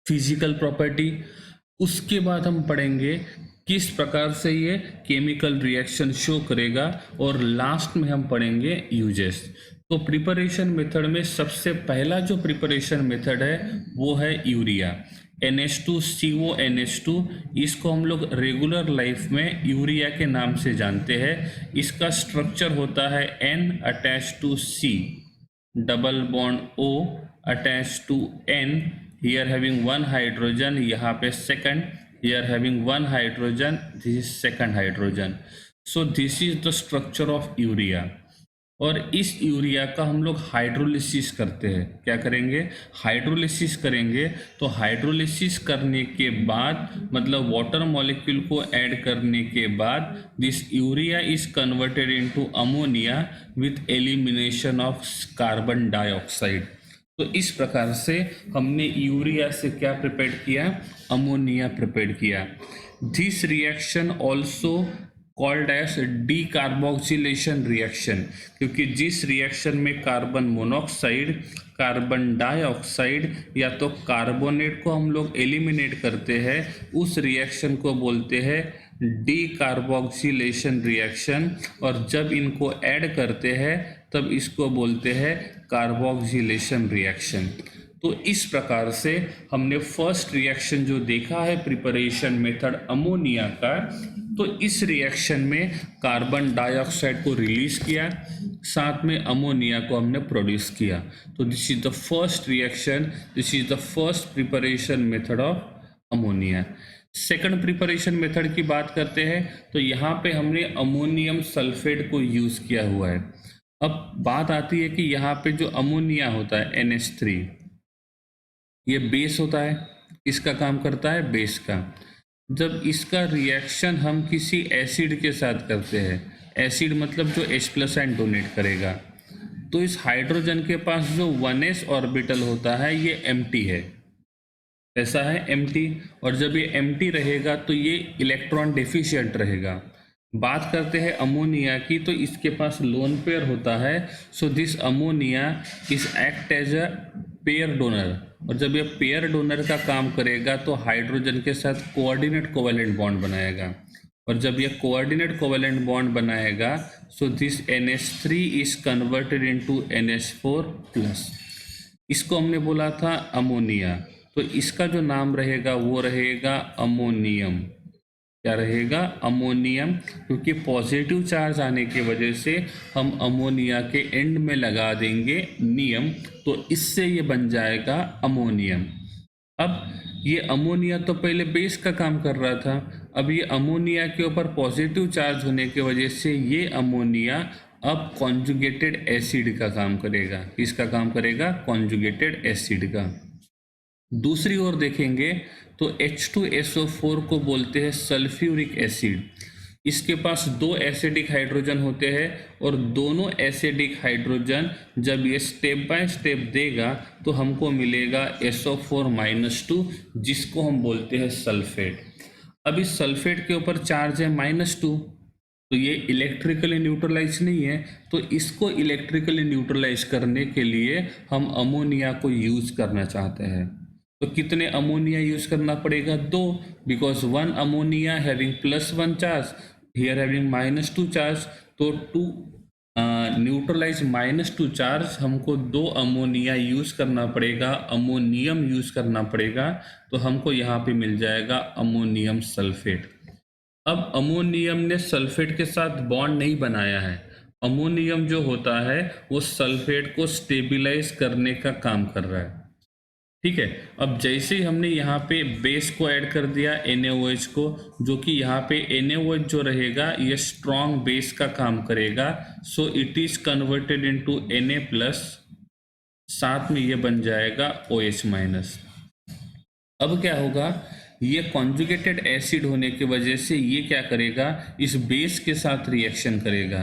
फिजिकल प्रॉपर्टी, उसके बाद हम पढ़ेंगे किस प्रकार से ये केमिकल रिएक्शन शो करेगा, और लास्ट में हम पढ़ेंगे यूजेस। तो प्रिपरेशन मेथड में सबसे पहला जो प्रिपरेशन मेथड है वो है यूरिया, NH2CO NH2। इसको हम लोग रेगुलर लाइफ में यूरिया के नाम से जानते हैं। इसका स्ट्रक्चर होता है N attach to C, double bond O attach to N, here having 1 hydrogen, यहाँ पे 2nd, here having 1 hydrogen, this is 2nd hydrogen. So this is the structure of urea. और इस यूरिया का हम लोग हाइड्रोलिसिस करते हैं। क्या करेंगे? हाइड्रोलिसिस करेंगे। तो हाइड्रोलिसिस करने के बाद मतलब वाटर मॉलिक्यूल को ऐड करने के बाद this urea is converted into ammonia with elimination of carbon dioxide. तो इस प्रकार से हमने यूरिया से क्या प्रिपेयर किया? अमोनिया प्रिपेयर किया। This reaction also called as decarboxylation reaction, क्योंकि जिस रिएक्शन में कार्बन मोनोऑक्साइड, कार्बन डाइऑक्साइड या तो कार्बोनेट को हम लोग एलिमिनेट करते हैं, उस रिएक्शन को बोलते हैं डीकार्बोक्सिलेशन रिएक्शन। और जब इनको ऐड करते हैं तब इसको बोलते हैं कार्बोक्सिलेशन रिएक्शन। तो इस प्रकार से हमने फर्स्ट रिएक्शन जो देखा है प्रिपरेशन मेथड अमोनिया का, तो इस रिएक्शन में कार्बन डाइऑक्साइड को रिलीज किया, साथ में अमोनिया को हमने प्रोड्यूस किया। तो this is the first reaction, this is the first preparation method of ammonia. Second preparation method की बात करते हैं, तो यहाँ पे हमने अमोनियम सल्फेट को यूज़ किया हुआ है। अब बात आती है कि यहाँ पे जो अमोनिया होता है NH3, ये बेस होता है। इसका काम करता है बेस का। जब इसका रिएक्शन हम किसी एसिड के साथ करते हैं, एसिड मतलब जो H+ आयन डोनेट करेगा, तो इस हाइड्रोजन के पास जो 1s ऑर्बिटल होता है ये एम्प्टी है। ऐसा है एम्प्टी। और जब ये एम्प्टी रहेगा तो ये इलेक्ट्रॉन डेफिशिएंट रहेगा। बात करते हैं अमोनिया की, तो इसके पास लोन पेयर होता है। So this ammonia is act as a pair donor. और जब ये पेयर डोनर का काम करेगा तो हाइड्रोजन के साथ कोऑर्डिनेट कोवेलेंट बॉन्ड बनाएगा। और जब ये कोऑर्डिनेट कोवेलेंट बॉन्ड बनाएगा, so this NH3 is converted into NH4+। इसको हमने बोला था अमोनिया, तो इसका जो नाम रहेगा वो रहेगा अमोनियम। क्या रहेगा? अमोनियम, क्योंकि पॉजिटिव चार्ज आने की वजह से हम अमोनिया के एंड में लगा देंगे नियम, तो इससे ये बन जाएगा अमोनियम। अब ये अमोनिया तो पहले बेस का काम कर रहा था, अब ये अमोनिया के ऊपर पॉजिटिव चार्ज होने की वजह से ये अमोनिया अब कॉन्जुगेटेड एसिड का काम करेगा। किसका काम करेगा? कॉन्जुगेटेड एसिड का। दूसरी ओर देखेंगे तो H2SO4 को बोलते हैं सल्फ्यूरिक एसिड। इसके पास 2 एसिडिक हाइड्रोजन होते हैं और दोनों एसिडिक हाइड्रोजन जब ये स्टेप बाय स्टेप देगा तो हमको मिलेगा SO4-2, जिसको हम बोलते हैं सल्फेट। अब इस सल्फेट के ऊपर चार्ज है -2, तो ये इलेक्ट्रिकली न्यूट्रलाइज नहीं है, तो इसको इलेक्ट्रिकली न्यूट्रलाइज करने के लिए हम अमोनिया को यूज़ करना चाहते हैं। तो कितने अमोनिया यूज करना पड़ेगा? 2, because 1 ammonia having +1 charge, here having -2 charge. तो टू न्यूट्रलाइज -2 चार्ज हमको 2 अमोनिया यूज करना पड़ेगा, अमोनियम यूज करना पड़ेगा। तो हमको यहाँ पे मिल जाएगा अमोनियम सल्फेट। अब अमोनियम ने सल्फेट के साथ बॉन्ड नहीं बनाया है। अमोनियम जो होता है वो सल्फेट को स्टेबिलाइज करने का काम कर रहा है। ठीक है। अब जैसे ही हमने यहाँ पे बेस को ऐड कर दिया NaOH को, जो कि यहाँ पे NaOH जो रहेगा ये स्ट्रॉन्ग बेस का काम करेगा। So it is converted into Na+, साथ में ये बन जाएगा OH-। अब क्या होगा? ये कॉन्जुगेटेड एसिड होने की वजह से ये क्या करेगा? इस बेस के साथ रिएक्शन करेगा।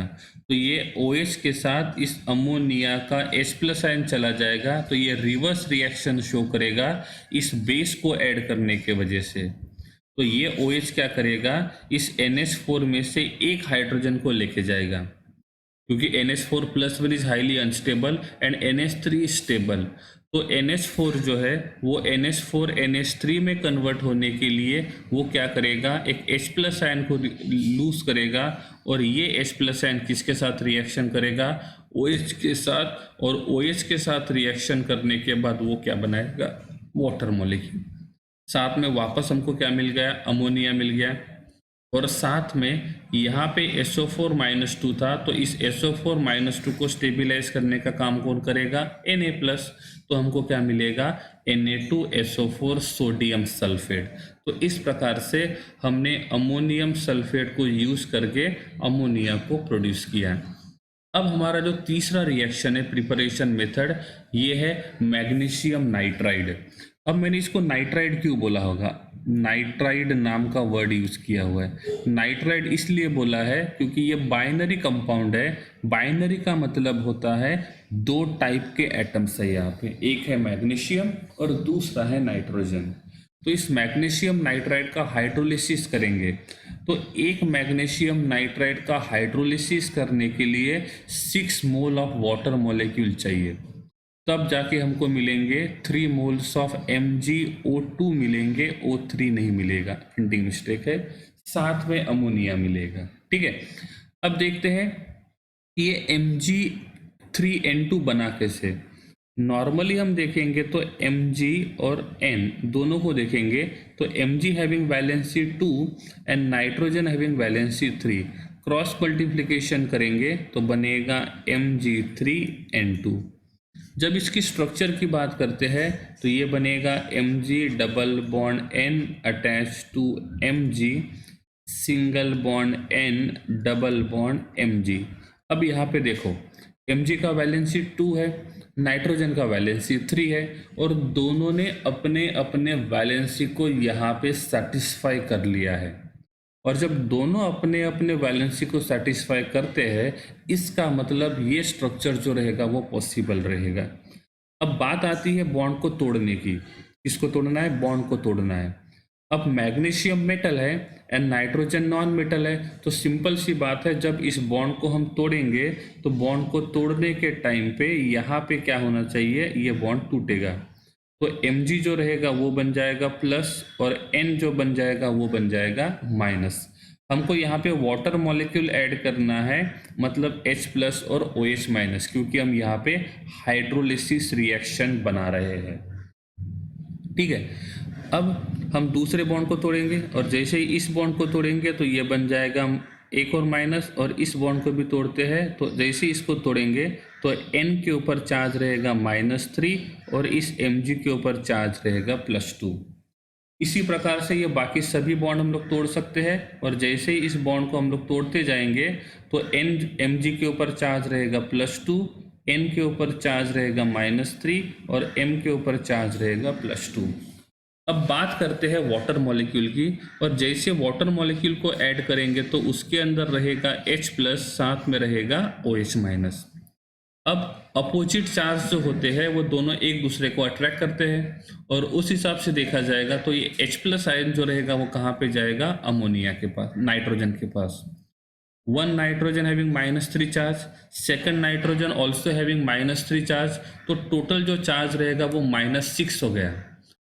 तो ये OH के साथ इस अमोनिया का H+ आयन चला जाएगा, तो ये रिवर्स रिएक्शन शो करेगा इस बेस को ऐड करने के वजह से। तो ये OH क्या करेगा? इस NH4 में से एक हाइड्रोजन को लेके जाएगा, क्योंकि NH4+1 is highly unstable and NH3 stable. तो NH4 जो है वो NH4 NH3 में कन्वर्ट होने के लिए वो क्या करेगा? एक H+ आयन को लूज करेगा, और ये H+ आयन किसके साथ रिएक्शन करेगा? OH के साथ। और OH के साथ रिएक्शन करने के बाद वो क्या बनाएगा? Water molecule. साथ में वापस हमको क्या मिल गया? अमोनिया मिल गया। और साथ में यहाँ पे SO4-2 था, तो इस SO4-2 को स्टेबिलाइज करने का काम कौन करेगा? Na+। तो हमको क्या मिलेगा? Na2SO4 sodium sulphate. तो इस प्रकार से हमने अमोनियम सल्फेट को यूज करके अमोनिया को प्रोड्यूस किया। अब हमारा जो तीसरा रिएक्शन है प्रिपरेशन मेथड, ये है मैग्नीशियम नाइट्राइड। अब मैंने इसको नाइट्राइड क्यों बोला होगा, नाइट्राइड नाम का वर्ड यूज किया हुआ है। नाइट्राइड इसलिए बोला है क्योंकि ये बाइनरी कंपाउंड है। बाइनरी का मतलब होता है दो टाइप के एटम्स है यहाँ पे, एक है मैग्नीशियम और दूसरा है नाइट्रोजन। तो इस मैग्नीशियम नाइट्राइड का हाइड्रोलिसिस करेंगे, तो एक मैग्नीशियम नाइट्राइड का हाइड्रोलिसिस करने के लिए 6 मोल ऑफ वाटर मॉलिक्यूल चाहिए, तब जाके हमको मिलेंगे 3 मोल्स ऑफ MgO2 मिलेंगे, O3 नहीं मिलेगा, प्रिंटिंग मिस्टेक है, साथ में अमोनिया मिलेगा। ठीक है, अब देखते हैं ये Mg3N2 बना कैसे। नॉर्मली हम देखेंगे तो Mg और N दोनों को देखेंगे तो Mg having valency 2 and nitrogen having valency 3, cross multiplication करेंगे तो बनेगा Mg3N2। जब इसकी स्ट्रक्चर की बात करते हैं तो ये बनेगा Mg double bond N attach to Mg single bond N double bond Mg। अब यहाँ पे देखो Mg का वैलेंसी 2 है, नाइट्रोजन का वैलेंसी 3 है, और दोनों ने अपने अपने वैलेंसी को यहाँ पे सेटिस्फाई कर लिया है। और जब दोनों अपने अपने वैलेंसी को सेटिस्फाई करते हैं, इसका मतलब ये स्ट्रक्चर जो रहेगा वो पॉसिबल रहेगा। अब बात आती है बॉन्ड को तोड़ने की, किसको तोड़ना है, बॉन्ड को तोड़ना है। अब मैग्नीशियम मेटल है एंड नाइट्रोजन नॉन मेटल है, तो सिंपल सी बात है, जब इस बॉन्ड को हम तोड़ेंगे तो बॉन्ड को तोड़ने के टाइम पे यहाँ पे क्या होना चाहिए, ये बॉन्ड टूटेगा, तो Mg जो रहेगा वो बन जाएगा प्लस और N जो बन जाएगा वो बन जाएगा माइनस। हमको यहाँ पे वाटर मॉलिक्यूल ऐड करना है, मतलब H प्लस और OH माइनस, क्योंकि हम यहाँ पे हाइड्रोलिसिस रिएक्शन बना रहे हैं। ठीक है, अब हम दूसरे बॉन्ड को तोड़ेंगे और जैसे ही इस बॉन्ड को तोड़ेंगे तो ये बन जाएगा एक और माइनस, और इस बॉन्ड को भी तोड़ते हैं तो जैसे ही इसको तोड़ेंगे तो N के ऊपर चार्ज रहेगा -3 और इस Mg के ऊपर चार्ज रहेगा +2। इसी प्रकार से ये बाकी सभी बॉन्ड हम लोग तोड़ सकते हैं, और जैसे ही इस बॉन्ड को हम लोग तोड़ते जाएंगे तो Mg के ऊपर चार्ज रहेगा +2, N के ऊपर चार्ज रहेगा -3 और M के ऊपर चार्ज रहेगा +2। अब बात करते हैं वाटर मॉलिक्यूल की, और जैसे वाटर मॉलिक्यूल को ऐड करेंगे तो उसके अंदर रहेगा H प्लस, साथ में रहेगा OH माइनस। अब अपोजिट चार्ज जो होते हैं वो दोनों एक दूसरे को अट्रैक्ट करते हैं, और उस हिसाब से देखा जाएगा तो ये H प्लस आयन जो रहेगा वो कहाँ पे जाएगा, अमोनिया के पास, नाइट्रोजन के पास। One nitrogen having -3 charge, second nitrogen also having -3 charge, तो टोटल जो चार्ज रहेगा वो -6 हो गया।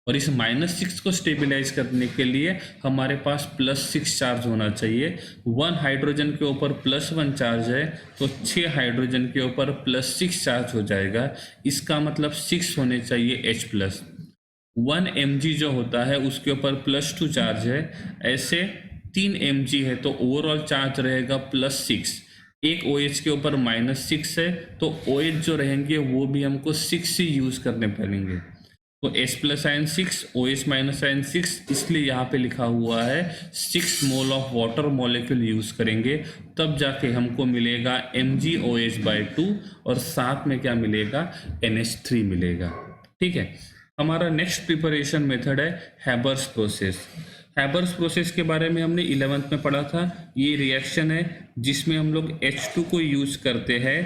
और इस -6 को स्टेबिलाईज करने के लिए हमारे पास +6 चार्ज होना चाहिए। 1 हाइड्रोजन के ऊपर +1 चार्ज है तो 6 हाइड्रोजन के ऊपर +6 चार्ज हो जाएगा, इसका मतलब 6 होने चाहिए H+। 1 Mg जो होता है उसके ऊपर +2 चार्ज है, ऐसे 3 Mg है तो ओवरऑल चार्ज रहेगा +6। एक OH के ऊपर -6 है तो OH जो रहेंगे वो भी हमको 6 ही यूज करने पड़ेंगे, तो H plus ion 6, OH minus ion 6, इसलिए यहाँ पे लिखा हुआ है 6 mole of water molecule use करेंगे, तब जाके हमको मिलेगा MgOH/2 और साथ में क्या मिलेगा, NH3 मिलेगा। ठीक है, हमारा नेक्स्ट प्रिपरेशन मेथड है हैबर्स प्रोसेस। हैबर्स प्रोसेस के बारे में हमने 11th में पढ़ा था। ये रिएक्शन है जिसमें हम लोग H2 को यूज करते हैं,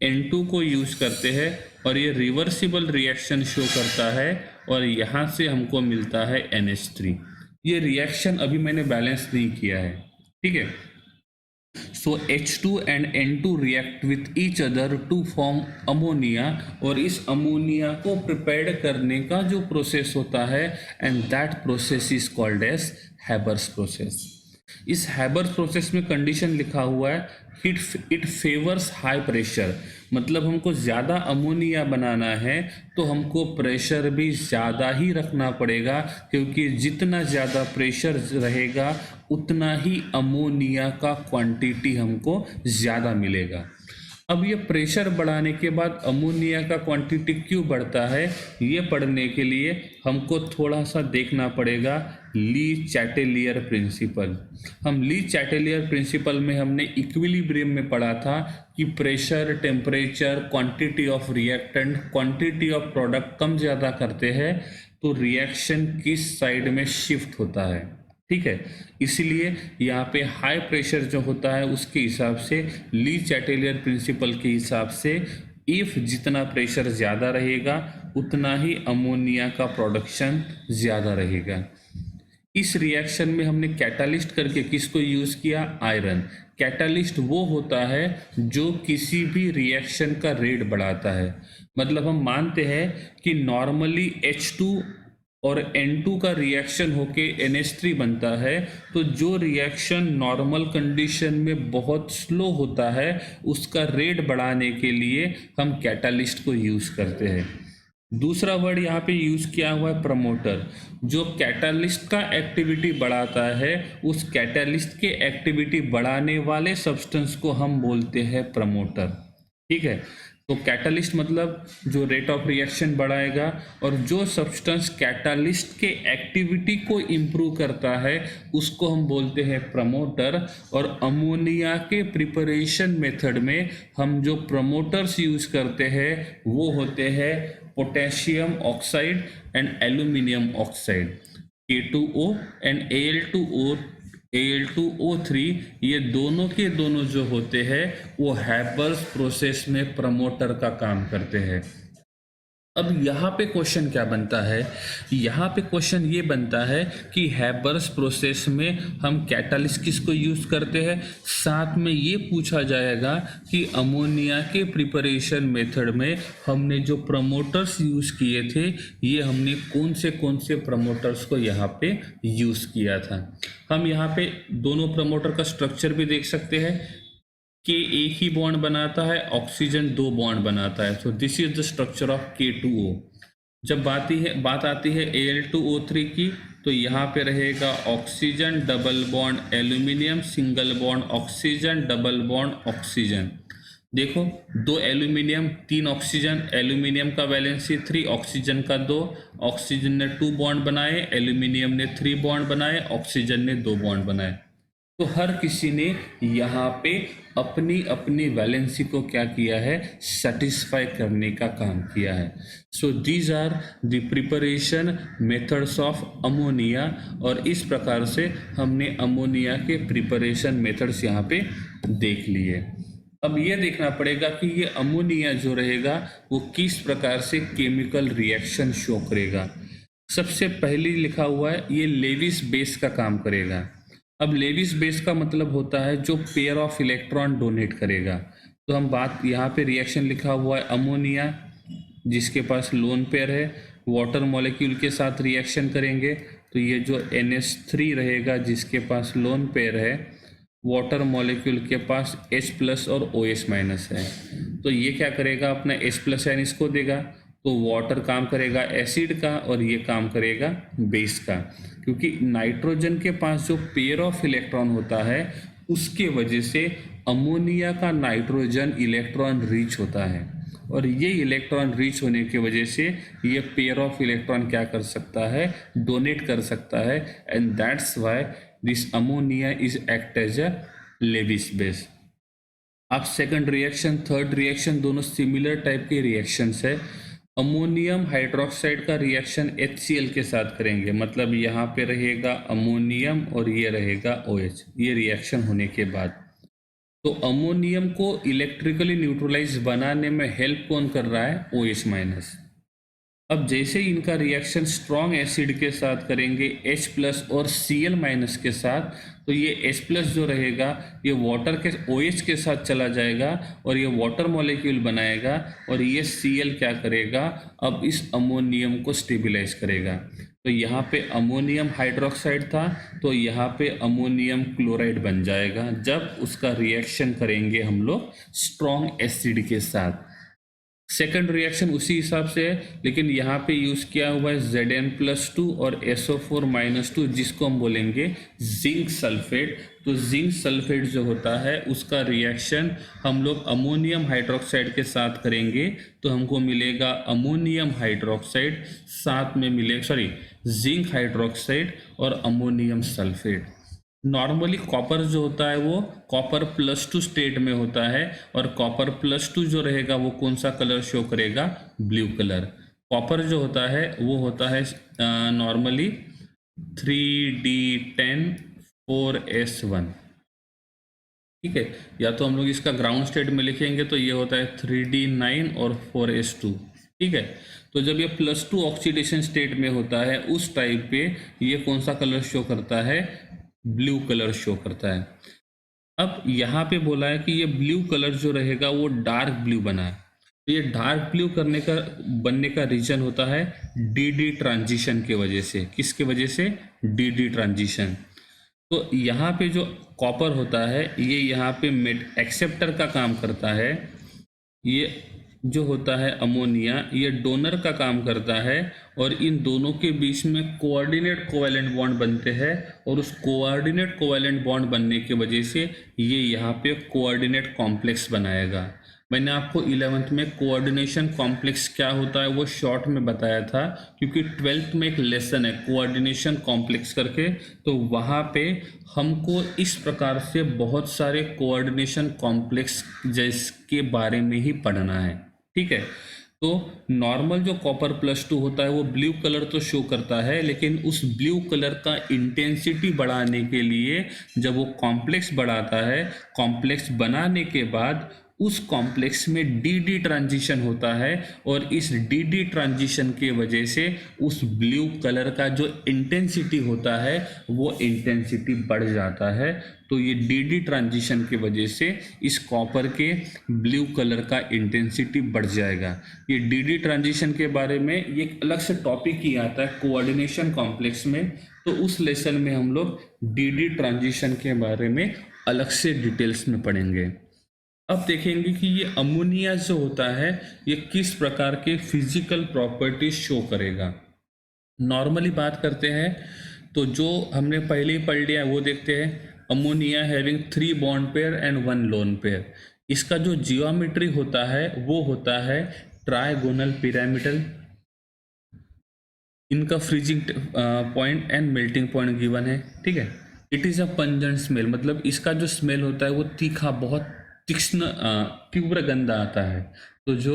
N2 को यूज करते हैं, और ये रिवर्सिबल रिएक्शन शो करता है, और यहाँ से हमको मिलता है NH3। ये रिएक्शन अभी मैंने बैलेंस नहीं किया है, ठीक है। सो H2 एंड N2 react with each other to form ammonia, और इस अमोनिया को प्रिपेयर करने का जो प्रोसेस होता है, and that process is called as Haber's process. इस हैबर्स प्रोसेस में कंडीशन लिखा हुआ है इट फेवर्स हाई प्रेशर, मतलब हमको ज़्यादा अमोनिया बनाना है तो हमको प्रेशर भी ज़्यादा ही रखना पड़ेगा, क्योंकि जितना ज़्यादा प्रेशर रहेगा उतना ही अमोनिया का क्वांटिटी हमको ज़्यादा मिलेगा। अब ये प्रेशर बढ़ाने के बाद अमोनिया का क्वांटिटी क्यों बढ़ता है, ये पढ़ने के लिए हमको थोड़ा सा देखना पड़ेगा ली चैटेलियर प्रिंसिपल। हम ली चैटेलियर प्रिंसिपल में हमने इक्विलिब्रियम में पढ़ा था कि pressure, temperature, quantity of reactant, quantity of product कम ज़्यादा करते हैं तो रिएक्शन किस साइड में शिफ्ट होता है। ठीक है, इसीलिए यहाँ पे हाई प्रेशर जो होता है उसके हिसाब से ली चैटेलियर प्रिंसिपल के हिसाब से इफ जितना प्रेशर ज़्यादा रहेगा उतना ही अमोनिया का प्रोडक्शन ज़्यादा रहेगा। इस रिएक्शन में हमने कैटालिस्ट करके किसको यूज़ किया? आयरन। कैटालिस्ट वो होता है जो किसी भी रिएक्शन का रेट बढ़ाता है। मतलब हम मानते हैं कि नॉर्मली H2 और N2 का रिएक्शन होके NH3 बनता है, तो जो रिएक्शन नॉर्मल कंडीशन में बहुत स्लो होता है उसका रेट बढ़ाने के लिए हम कैटालिस्ट को यूज़ करते हैं। दूसरा वर्ड यहाँ पे यूज़ किया हुआ है प्रमोटर। जो कैटालिस्ट का एक्टिविटी बढ़ाता है उस कैटालिस्ट के एक्टिविटी बढ़ाने वाले सब्सटेंस को हम बोलते हैं प्रमोटर। ठीक है, तो कैटालिस्ट मतलब जो रेट ऑफ रिएक्शन बढ़ाएगा, और जो सब्सटेंस कैटालिस्ट के एक्टिविटी को इम्प्रूव करता है उसको हम बोलते हैं प्रमोटर। और अमोनिया के प्रिपरेशन मेथड में हम जो प्रमोटर्स यूज करते हैं वो होते हैं potassium oxide and aluminium oxide, K2O and Al2O3। ये दोनों के दोनों जो होते हैं वो हैबर्स प्रोसेस में प्रमोटर का काम करते हैं। अब यहाँ पे क्वेश्चन क्या बनता है? यहाँ पे क्वेश्चन ये बनता है कि हैबर्स प्रोसेस में हम कैटालिस्ट किसको यूज़ करते हैं। साथ में ये पूछा जाएगा कि अमोनिया के प्रिपरेशन मेथड में हमने जो प्रमोटर्स यूज़ किए थे ये हमने कौन से प्रमोटर्स को यहाँ पे यूज़ किया था। हम यहाँ पे दोनों प्रमोटर का स्ट्रक्चर भी देख सकते हैं कि एक ही बॉन्ड बनाता है, ऑक्सीजन 2 बॉन्ड बनाता है। So this is the structure of K2O। जब बात आती है Al2O3 की, तो यहाँ पे रहेगा oxygen double bond aluminium single bond oxygen double bond oxygen. देखो 2 एल्यूमिनियम 3 ऑक्सीजन, एल्यूमिनियम का वैलेंसी 3, ऑक्सीजन का 2, ऑक्सीजन ने 2 बॉन्ड बनाए, एल्यूमिनियम ने 3 बॉन्ड बनाए, ऑक्सीजन ने 2 बॉन्ड बनाए। तो हर किसी ने यहाँ पे अपनी अपनी वैलेंसी को क्या किया है? सेटिस्फाई करने का काम किया है। So these are the preparation methods of ammonia. और इस प्रकार से हमने अमोनिया के प्रिपरेशन मेथड्स यहाँ पे देख लिए। अब ये देखना पड़ेगा कि ये अमोनिया जो रहेगा वो किस प्रकार से केमिकल रिएक्शन शो करेगा। सबसे पहले लिखा हुआ है ये लेविस बेस का काम करेगा। अब लेविस बेस का मतलब होता है जो पेयर ऑफ इलेक्ट्रॉन डोनेट करेगा। तो हम बात यहाँ पे रिएक्शन लिखा हुआ है अमोनिया जिसके पास लोन पेयर है, वाटर मॉलिक्यूल के साथ रिएक्शन करेंगे तो ये जो NH3 रहेगा जिसके पास लोन पेयर है, वाटर मॉलिक्यूल के पास H+ और OH- है। तो ये क्या करेगा? अपना H+ आयन इसको देगा, तो वाटर काम करेगा एसिड का और ये काम करेगा बेस का। क्योंकि नाइट्रोजन के पास जो पेयर ऑफ इलेक्ट्रॉन होता है उसके वजह से अमोनिया का नाइट्रोजन इलेक्ट्रॉन रिच होता है, और ये इलेक्ट्रॉन रिच होने की वजह से ये पेयर ऑफ इलेक्ट्रॉन क्या कर सकता है? डोनेट कर सकता है। And that's why this ammonia is act as a Lewis base. अब सेकंड रिएक्शन, थर्ड रिएक्शन दोनों सिमिलर टाइप के रिएक्शंस है। अमोनियम हाइड्रोक्साइड का रिएक्शन HCl के साथ करेंगे, मतलब यहाँ पे रहेगा अमोनियम और ये रहेगा OH। ये रिएक्शन होने के बाद तो अमोनियम को इलेक्ट्रिकली न्यूट्रलाइज बनाने में हेल्प कौन कर रहा है? OH-। अब जैसे ही इनका रिएक्शन स्ट्रॉन्ग एसिड के साथ करेंगे H+ और Cl- के साथ, तो ये H+ जो रहेगा ये वाटर के OH के साथ चला जाएगा और ये वाटर मॉलिक्यूल बनाएगा, और ये Cl क्या करेगा? अब इस अमोनियम को स्टेबलाइज करेगा। तो यहाँ पे अमोनियम हाइड्रोक्साइड था तो यहाँ पे अमोनियम क्लोराइड बन जाएगा जब उसका रिएक्शन करेंगे हम लोग स्ट्रॉन्ग एसिड के साथ। सेकंड रिएक्शन उसी हिसाब से है, लेकिन यहाँ पे यूज़ किया हुआ है Zn+2 और SO4-2, जिसको हम बोलेंगे जिंक सल्फेट। तो जिंक सल्फेट जो होता है उसका रिएक्शन हम लोग अमोनियम हाइड्रोक्साइड के साथ करेंगे, तो हमको मिलेगा अमोनियम हाइड्रोक्साइड, साथ में जिंक हाइड्रोक्साइड और अमोनियम सल्फेट। नॉर्मली कॉपर जो होता है वो कॉपर+2 स्टेट में होता है, और कॉपर+2 जो रहेगा वो कौन सा कलर शो करेगा? Blue colour. कॉपर जो होता है वो होता है नॉर्मली 3D10 4S1, ठीक है। या तो हम लोग इसका ग्राउंड स्टेट में लिखेंगे तो ये होता है 3D9 और 4S2, ठीक है। तो जब ये +2 ऑक्सीडेशन स्टेट में होता है उस टाइप पे ये कौन सा कलर शो करता है? ब्लू कलर शो करता है। अब यहाँ पे बोला है कि ये ब्लू कलर जो रहेगा वो डार्क ब्लू बना है। तो ये डार्क ब्लू बनने का रीजन होता है डी ट्रांजिशन के वजह से। किसके वजह से? D transition. तो यहाँ पे जो कॉपर होता है ये यहाँ पे एक्सेप्टर का काम करता है, ये जो होता है अमोनिया ये डोनर का काम करता है, और इन दोनों के बीच में कोऑर्डिनेट कोवैलेंट बॉन्ड बनते हैं, और उस कोऑर्डिनेट कोवैलेंट बॉन्ड बनने की वजह से ये यहाँ पे कोऑर्डिनेट कॉम्प्लेक्स बनाएगा। मैंने आपको 11th में कोऑर्डिनेशन कॉम्प्लेक्स क्या होता है वो शॉर्ट में बताया था, क्योंकि 12th में एक लेसन है कोऑर्डिनेशन कॉम्प्लेक्स करके, तो वहाँ पे हमको इस प्रकार से बहुत सारे कोऑर्डिनेशन कॉम्प्लेक्स जिसके बारे में ही पढ़ना है, ठीक है। तो नॉर्मल जो कॉपर+2 होता है वो ब्लू कलर तो शो करता है, लेकिन उस ब्लू कलर का इंटेंसिटी बढ़ाने के लिए जब वो कॉम्प्लेक्स बढ़ाता है, कॉम्प्लेक्स बनाने के बाद उस कॉम्प्लेक्स में डी ट्रांजिशन होता है, और इस डी ट्रांजिशन के वजह से उस ब्लू कलर का जो इंटेंसिटी होता है वो इंटेंसिटी बढ़ जाता है। तो ये डी ट्रांजिशन की वजह से इस कॉपर के ब्लू कलर का इंटेंसिटी बढ़ जाएगा। ये डी ट्रांजिशन के बारे में ये एक अलग से टॉपिक ही आता है कोऑर्डिनेशन कॉम्प्लेक्स में, तो उस लेसन में हम लोग डी ट्रांजिशन के बारे में अलग से डिटेल्स में पढ़ेंगे। अब देखेंगे कि ये अमोनिया जो होता है ये किस प्रकार के फिजिकल प्रॉपर्टीज शो करेगा। नॉर्मली बात करते हैं तो जो हमने पहले ही पढ़ लिया है वो देखते हैं। Ammonia having 3 bond pair and 1 lone pair. इसका जो जियोमेट्री होता है वो होता है ट्राइगोनल पिरामिडल। इनका freezing point and melting point given है, ठीक है। It is a pungent smell, मतलब इसका जो स्मेल होता है वो तीखा, बहुत तीक्ष्ण तीव्र गंध आता है। तो जो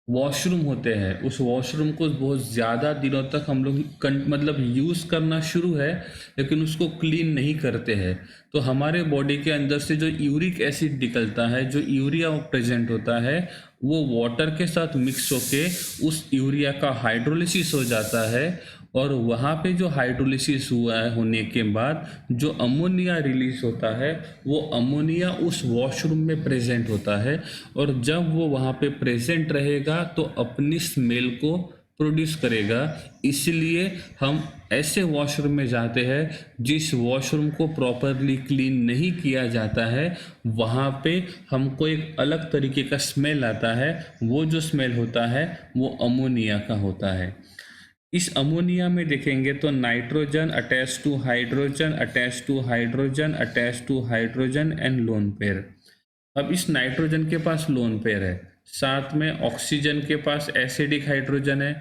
वॉशरूम होते हैं उस वॉशरूम को बहुत ज़्यादा दिनों तक हम लोग मतलब यूज़ करना शुरू है, लेकिन उसको क्लीन नहीं करते हैं, तो हमारे बॉडी के अंदर से जो यूरिक एसिड निकलता है, जो यूरिया प्रेजेंट होता है, वो वाटर के साथ मिक्स होके उस यूरिया का हाइड्रोलिसिस हो जाता है, और वहाँ पे जो हाइड्रोलिसिस हुआ है होने के बाद जो अमोनिया रिलीज होता है वो अमोनिया उस वॉशरूम में प्रेजेंट होता है, और जब वो वहाँ पे प्रेजेंट रहेगा तो अपनी स्मेल को प्रोड्यूस करेगा। इसलिए हम ऐसे वॉशरूम में जाते हैं जिस वॉशरूम को प्रॉपरली क्लीन नहीं किया जाता है, वहाँ पे हमको एक अलग तरीके का स्मेल आता है। वो जो स्मेल होता है वो अमोनिया का होता है। इस अमोनिया में देखेंगे तो nitrogen attach to hydrogen, attach to hydrogen, attach to hydrogen and lone pair. अब इस नाइट्रोजन के पास लोन पेयर है, साथ में ऑक्सीजन के पास एसिडिक हाइड्रोजन है,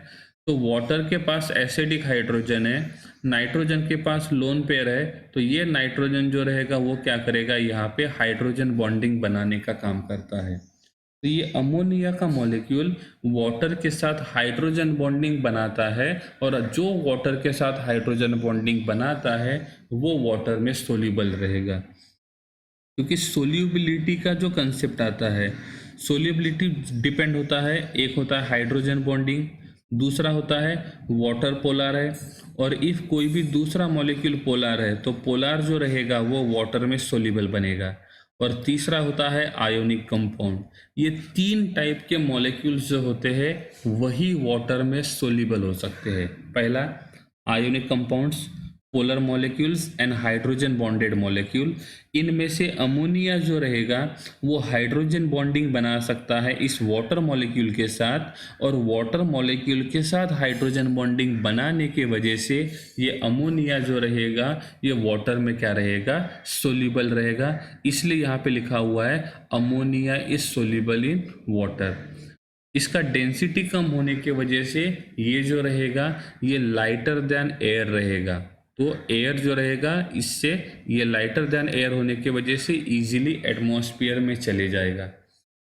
तो वाटर के पास एसिडिक हाइड्रोजन है, नाइट्रोजन के पास लोन पेयर है, तो ये नाइट्रोजन जो रहेगा वो क्या करेगा, यहाँ पे हाइड्रोजन बॉन्डिंग बनाने का काम करता है। तो ये अमोनिया का मॉलिक्यूल वाटर के साथ हाइड्रोजन बॉन्डिंग बनाता है, और जो वाटर के साथ हाइड्रोजन बॉन्डिंग बनाता है वो वाटर में सोल्यूबल रहेगा। क्योंकि सोल्यूबिलिटी का जो कंसेप्ट आता है, सोल्यूबिलिटी डिपेंड होता है, एक होता है हाइड्रोजन बॉन्डिंग, दूसरा होता है वाटर पोलर है, और इफ कोई भी दूसरा मॉलिक्यूल पोलर है तो पोलर जो रहेगा वो वाटर में सोल्यूबल बनेगा, और तीसरा होता है आयोनिक कंपाउंड। ये 3 टाइप के मॉलिक्यूल्स जो होते हैं वही वाटर में सोल्यूबल हो सकते हैं। पहला ionic compounds, polar molecules and hydrogen bonded molecule. इनमें से अमोनिया जो रहेगा वो हाइड्रोजन बॉन्डिंग बना सकता है इस वाटर मॉलिक्यूल के साथ, और वाटर मॉलिक्यूल के साथ हाइड्रोजन बॉन्डिंग बनाने के वजह से ये अमोनिया जो रहेगा ये वाटर में क्या रहेगा, सोल्यूबल रहेगा। इसलिए यहाँ पे लिखा हुआ है ammonia is soluble in water. इसका डेंसिटी कम होने के वजह से ये जो रहेगा ये लाइटर देन एयर रहेगा। तो एयर जो रहेगा इससे ये लाइटर देन एयर होने की वजह से इजीली एटमॉस्फेयर में चले जाएगा।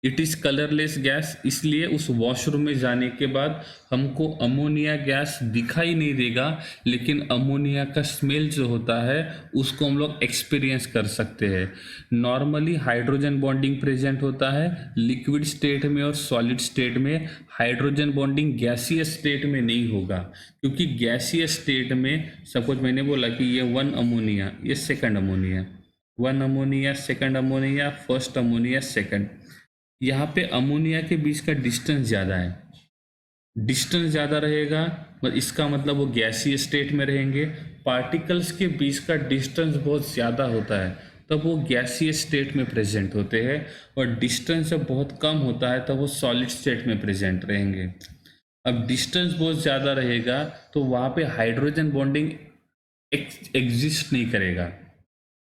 इट इज़ कलरलेस गैस, इसलिए उस वॉशरूम में जाने के बाद हमको अमोनिया गैस दिखाई नहीं देगा, लेकिन अमोनिया का स्मेल जो होता है उसको हम लोग एक्सपीरियंस कर सकते हैं। नॉर्मली हाइड्रोजन बॉन्डिंग प्रेजेंट होता है लिक्विड स्टेट में और सॉलिड स्टेट में। हाइड्रोजन बॉन्डिंग गैसियस स्टेट में नहीं होगा, क्योंकि गैसियस स्टेट में सपोज मैंने बोला कि ये 1 अमोनिया, ये second ammonia, 1 ammonia, second ammonia, first ammonia, second. यहाँ पे अमोनिया के बीच का डिस्टेंस ज़्यादा है, डिस्टेंस ज़्यादा रहेगा इसका मतलब वो गैसीय स्टेट में रहेंगे। पार्टिकल्स के बीच का डिस्टेंस बहुत ज़्यादा होता है तब वो गैसीय स्टेट में प्रेजेंट होते हैं, और डिस्टेंस जब बहुत कम होता है तब वो सॉलिड स्टेट में प्रेजेंट रहेंगे। अब डिस्टेंस बहुत ज़्यादा रहेगा तो वहाँ पे हाइड्रोजन बॉन्डिंग एग्जिस्ट नहीं करेगा।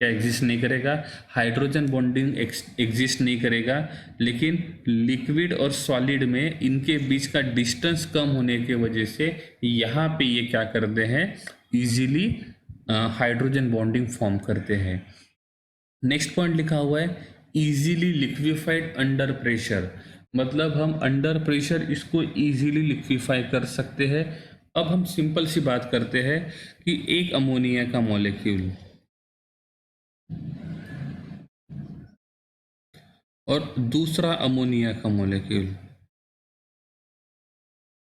क्या एग्जिस्ट नहीं करेगा? हाइड्रोजन बॉन्डिंग एग्जिस्ट नहीं करेगा, लेकिन लिक्विड और सॉलिड में इनके बीच का डिस्टेंस कम होने के वजह से यहाँ पे ये क्या करते हैं, इजीली हाइड्रोजन बॉन्डिंग फॉर्म करते हैं। नेक्स्ट पॉइंट लिखा हुआ है इजीली लिक्विफाइड अंडर प्रेशर, मतलब हम अंडर प्रेशर इसको इजीली लिक्विफाई कर सकते हैं। अब हम सिंपल सी बात करते हैं कि एक अमोनिया का मॉलिक्यूल और दूसरा अमोनिया का मॉलिक्यूल,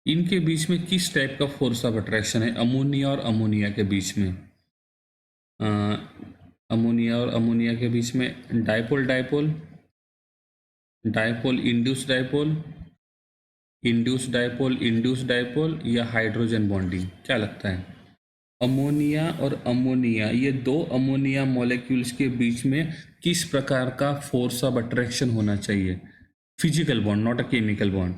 इनके बीच में किस टाइप का फोर्स ऑफ अट्रैक्शन है अमोनिया और अमोनिया के बीच में? अमोनिया और अमोनिया के बीच में dipole dipole, dipole induce dipole, induce dipole, induce dipole, या हाइड्रोजन बॉन्डिंग? क्या लगता है? अमोनिया और अमोनिया, ये दो अमोनिया मॉलिक्यूल्स के बीच में किस प्रकार का फोर्स ऑफ अट्रैक्शन होना चाहिए? Physical bond, not a chemical bond,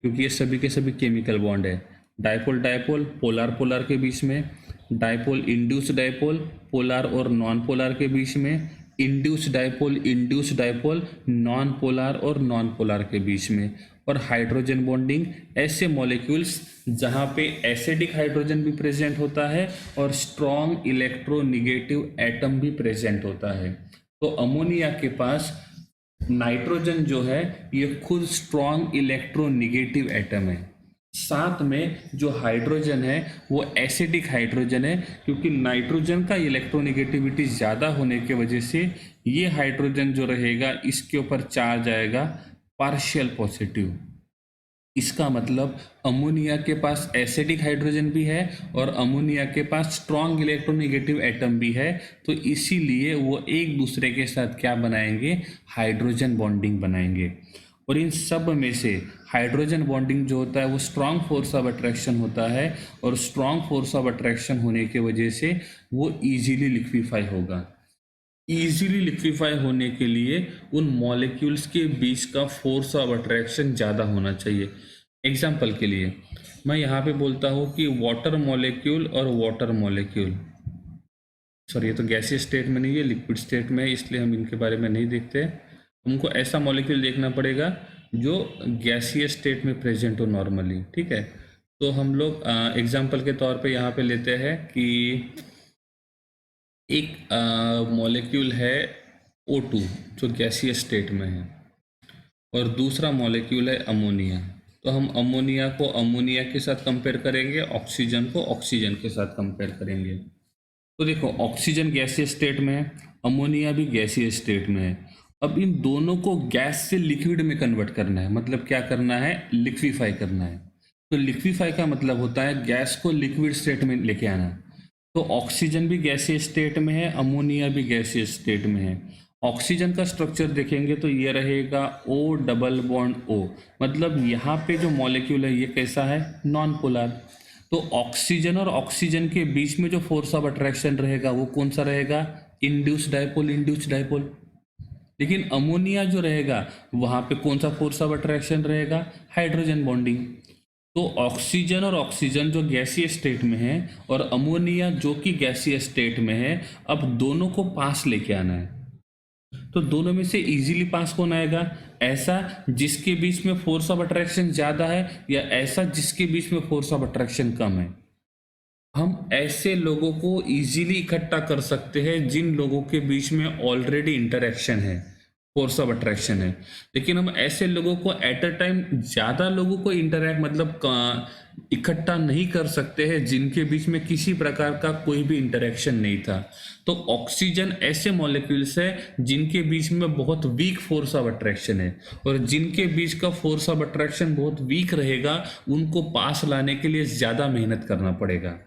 क्योंकि ये सभी के सभी केमिकल बॉन्ड है। डाइपोल डाइपोल पोलर पोलर के बीच में, डाइपोल इंड्यूस डाइपोल पोलर और नॉन पोलर के बीच में, इंड्यूस डाइपोल नॉन पोलर और नॉन पोलर के बीच में, और हाइड्रोजन बॉन्डिंग ऐसे मॉलिक्यूल्स जहाँ पे एसिडिक हाइड्रोजन भी प्रेजेंट होता है और स्ट्रॉन्ग इलेक्ट्रोनिगेटिव एटम भी प्रेजेंट होता है। तो अमोनिया के पास नाइट्रोजन जो है ये खुद स्ट्रॉन्ग इलेक्ट्रोनिगेटिव एटम है, साथ में जो हाइड्रोजन है वो एसिडिक हाइड्रोजन है, क्योंकि नाइट्रोजन का इलेक्ट्रोनिगेटिविटी ज़्यादा होने के वजह से ये हाइड्रोजन जो रहेगा इसके ऊपर चार्ज आएगा पार्शियल पॉजिटिव। इसका मतलब अमोनिया के पास एसिडिक हाइड्रोजन भी है और अमोनिया के पास स्ट्रॉन्ग इलेक्ट्रोनिगेटिव एटम भी है, तो इसीलिए वो एक दूसरे के साथ क्या बनाएंगे, हाइड्रोजन बॉन्डिंग बनाएंगे। और इन सब में से हाइड्रोजन बॉन्डिंग जो होता है वो स्ट्रॉन्ग फोर्स ऑफ अट्रैक्शन होता है, और स्ट्रॉन्ग फोर्स ऑफ अट्रैक्शन होने के वजह से वो इजीली लिक्विफाई होगा। इजीली लिक्विफाई होने के लिए उन मॉलिक्यूल्स के बीच का फोर्स ऑफ अट्रैक्शन ज़्यादा होना चाहिए। एग्जाम्पल के लिए मैं यहाँ पे बोलता हूँ कि वाटर मॉलिक्यूल और वाटर मॉलिक्यूल, सॉरी ये तो गैसीय स्टेट में नहीं है, लिक्विड स्टेट में है, इसलिए हम इनके बारे में नहीं देखते। हमको ऐसा मॉलिक्यूल देखना पड़ेगा जो गैसीय स्टेट में प्रेजेंट हो नॉर्मली, ठीक है। तो हम लोग एग्जाम्पल के तौर पे यहाँ पे लेते हैं कि एक मॉलिक्यूल है O2 जो गैसीय स्टेट में है, और दूसरा मॉलिक्यूल है अमोनिया। तो हम अमोनिया को अमोनिया के साथ कंपेयर करेंगे, ऑक्सीजन को ऑक्सीजन के साथ कंपेयर करेंगे। तो देखो ऑक्सीजन गैसीय स्टेट में है, अमोनिया भी गैसीय स्टेट में है। अब इन दोनों को गैस से लिक्विड में कन्वर्ट करना है, मतलब क्या करना है, लिक्विफाई करना है। तो लिक्विफाई का मतलब होता है गैस को लिक्विड स्टेट में लेके आना। तो ऑक्सीजन भी गैसीय स्टेट में है, अमोनिया भी गैसीय स्टेट में है। ऑक्सीजन का स्ट्रक्चर देखेंगे तो ये रहेगा O डबल बॉन्ड O, मतलब यहाँ पे जो मॉलिक्यूल है ये कैसा है, नॉन पोलर। तो ऑक्सीजन और ऑक्सीजन के बीच में जो फोर्स ऑफ अट्रैक्शन रहेगा वो कौन सा रहेगा? Induced dipole, induced dipole. लेकिन अमोनिया जो रहेगा वहां पे कौन सा फोर्स ऑफ अट्रैक्शन रहेगा? Hydrogen bonding. तो ऑक्सीजन और ऑक्सीजन जो गैसीय स्टेट में है और अमोनिया जो कि गैसीय स्टेट में है, अब दोनों को पास लेके आना है। तो दोनों में से इजीली पास कौन आएगा? ऐसा जिसके बीच में फोर्स ऑफ अट्रैक्शन ज्यादा है या ऐसा जिसके बीच में फोर्स ऑफ अट्रैक्शन कम है? हम ऐसे लोगों को इजीली इकट्ठा कर सकते हैं जिन लोगों के बीच में ऑलरेडी इंटरेक्शन है, फोर्स ऑफ अट्रैक्शन है। लेकिन हम ऐसे लोगों को एट अ टाइम ज्यादा लोगों को इंटरैक्ट मतलब इकट्ठा नहीं कर सकते हैं जिनके बीच में किसी प्रकार का कोई भी इंटरेक्शन नहीं था। तो ऑक्सीजन ऐसे मॉलिक्यूल्स है जिनके बीच में बहुत वीक फोर्स ऑफ अट्रैक्शन है, और जिनके बीच का फोर्स ऑफ अट्रैक्शन बहुत वीक रहेगा उनको पास लाने के लिए ज्यादा मेहनत करना पड़ेगा।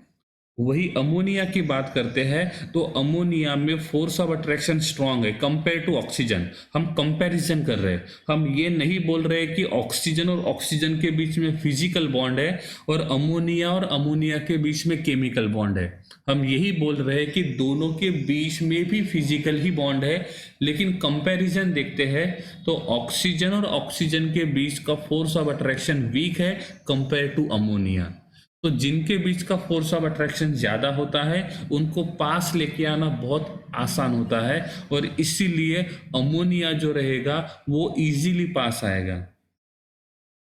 वही अमोनिया की बात करते हैं तो अमोनिया में फोर्स ऑफ अट्रैक्शन स्ट्रांग है कंपेयर टू ऑक्सीजन। हम कंपैरिजन कर रहे हैं, हम ये नहीं बोल रहे कि ऑक्सीजन और ऑक्सीजन के बीच में फिजिकल बॉन्ड है और अमोनिया के बीच में केमिकल बॉन्ड है। हम यही बोल रहे हैं कि दोनों के बीच में भी फिजिकल ही बॉन्ड है, लेकिन कंपैरिजन देखते हैं तो ऑक्सीजन और ऑक्सीजन के बीच का फोर्स ऑफ अट्रैक्शन वीक है कंपेयर टू अमोनिया। तो जिनके बीच का फोर्स ऑफ अट्रैक्शन ज्यादा होता है उनको पास लेके आना बहुत आसान होता है, और इसीलिए अमोनिया जो रहेगा वो इजीली पास आएगा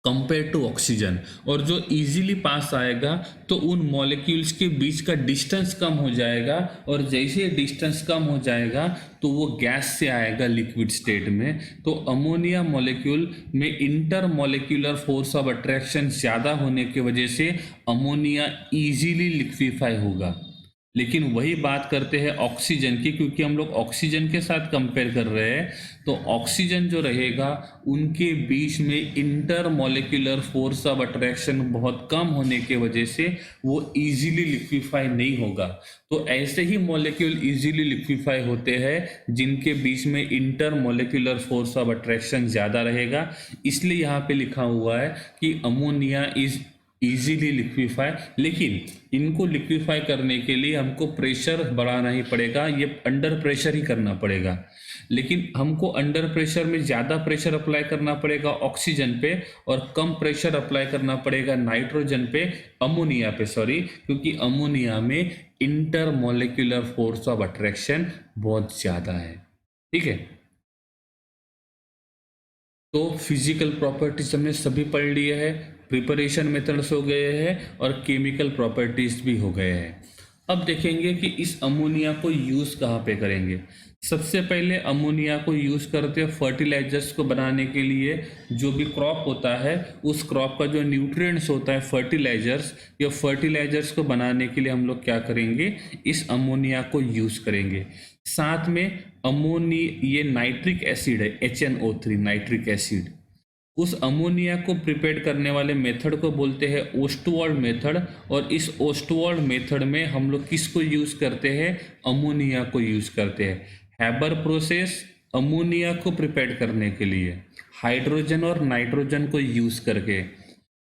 कंपेयर टू ऑक्सीजन। और जो इजीली पास आएगा तो उन मॉलिक्यूल्स के बीच का डिस्टेंस कम हो जाएगा, और जैसे डिस्टेंस कम हो जाएगा तो वो गैस से आएगा लिक्विड स्टेट में। तो अमोनिया मॉलिक्यूल में inter molecular force of attraction ज़्यादा होने की वजह से अमोनिया इजीली लिक्विफाई होगा। लेकिन वही बात करते हैं ऑक्सीजन की, क्योंकि हम लोग ऑक्सीजन के साथ कंपेयर कर रहे हैं, तो ऑक्सीजन जो रहेगा उनके बीच में inter molecular force of attraction बहुत कम होने के वजह से वो इजीली लिक्विफाई नहीं होगा। तो ऐसे ही मॉलिक्यूल इजीली लिक्विफाई होते हैं जिनके बीच में inter molecular force of attraction ज़्यादा रहेगा। इसलिए यहाँ पे लिखा हुआ है कि अमोनिया इज इजीली लिक्विफाई। लेकिन इनको लिक्विफाई करने के लिए हमको प्रेशर बढ़ाना ही पड़ेगा, ये अंडर प्रेशर ही करना पड़ेगा। लेकिन हमको अंडर प्रेशर में ज़्यादा प्रेशर अप्लाई करना पड़ेगा ऑक्सीजन पे और कम प्रेशर अप्लाई करना पड़ेगा नाइट्रोजन पे, अमोनिया पे सॉरी, क्योंकि अमोनिया में inter molecular force of attraction बहुत ज़्यादा है। ठीक है, तो फिजिकल प्रॉपर्टीज हमने सभी पढ़ लिए हैं, प्रिपरेशन मेथड्स हो गए हैं और केमिकल प्रॉपर्टीज भी हो गए हैं। अब देखेंगे कि इस अमोनिया को यूज़ कहाँ पे करेंगे। सबसे पहले अमोनिया को यूज़ करते हैं फर्टिलाइजर्स को बनाने के लिए। जो भी क्रॉप होता है उस क्रॉप का जो न्यूट्रिएंट्स होता है फर्टिलाइजर्स, या फर्टिलाइजर्स को बनाने के लिए हम लोग क्या करेंगे, इस अमोनिया को यूज़ करेंगे। साथ में ये नाइट्रिक एसिड है HNO3 नाइट्रिक एसिड, उस अमोनिया को प्रिपेयर करने वाले मेथड को बोलते हैं ओस्टवाल्ड मेथड। और इस ओस्टवाल्ड मेथड में हम लोग किसको यूज़ करते हैं, अमोनिया को यूज़ करते हैं। हैबर प्रोसेस अमोनिया को प्रिपेयर करने के लिए हाइड्रोजन और नाइट्रोजन को यूज़ करके,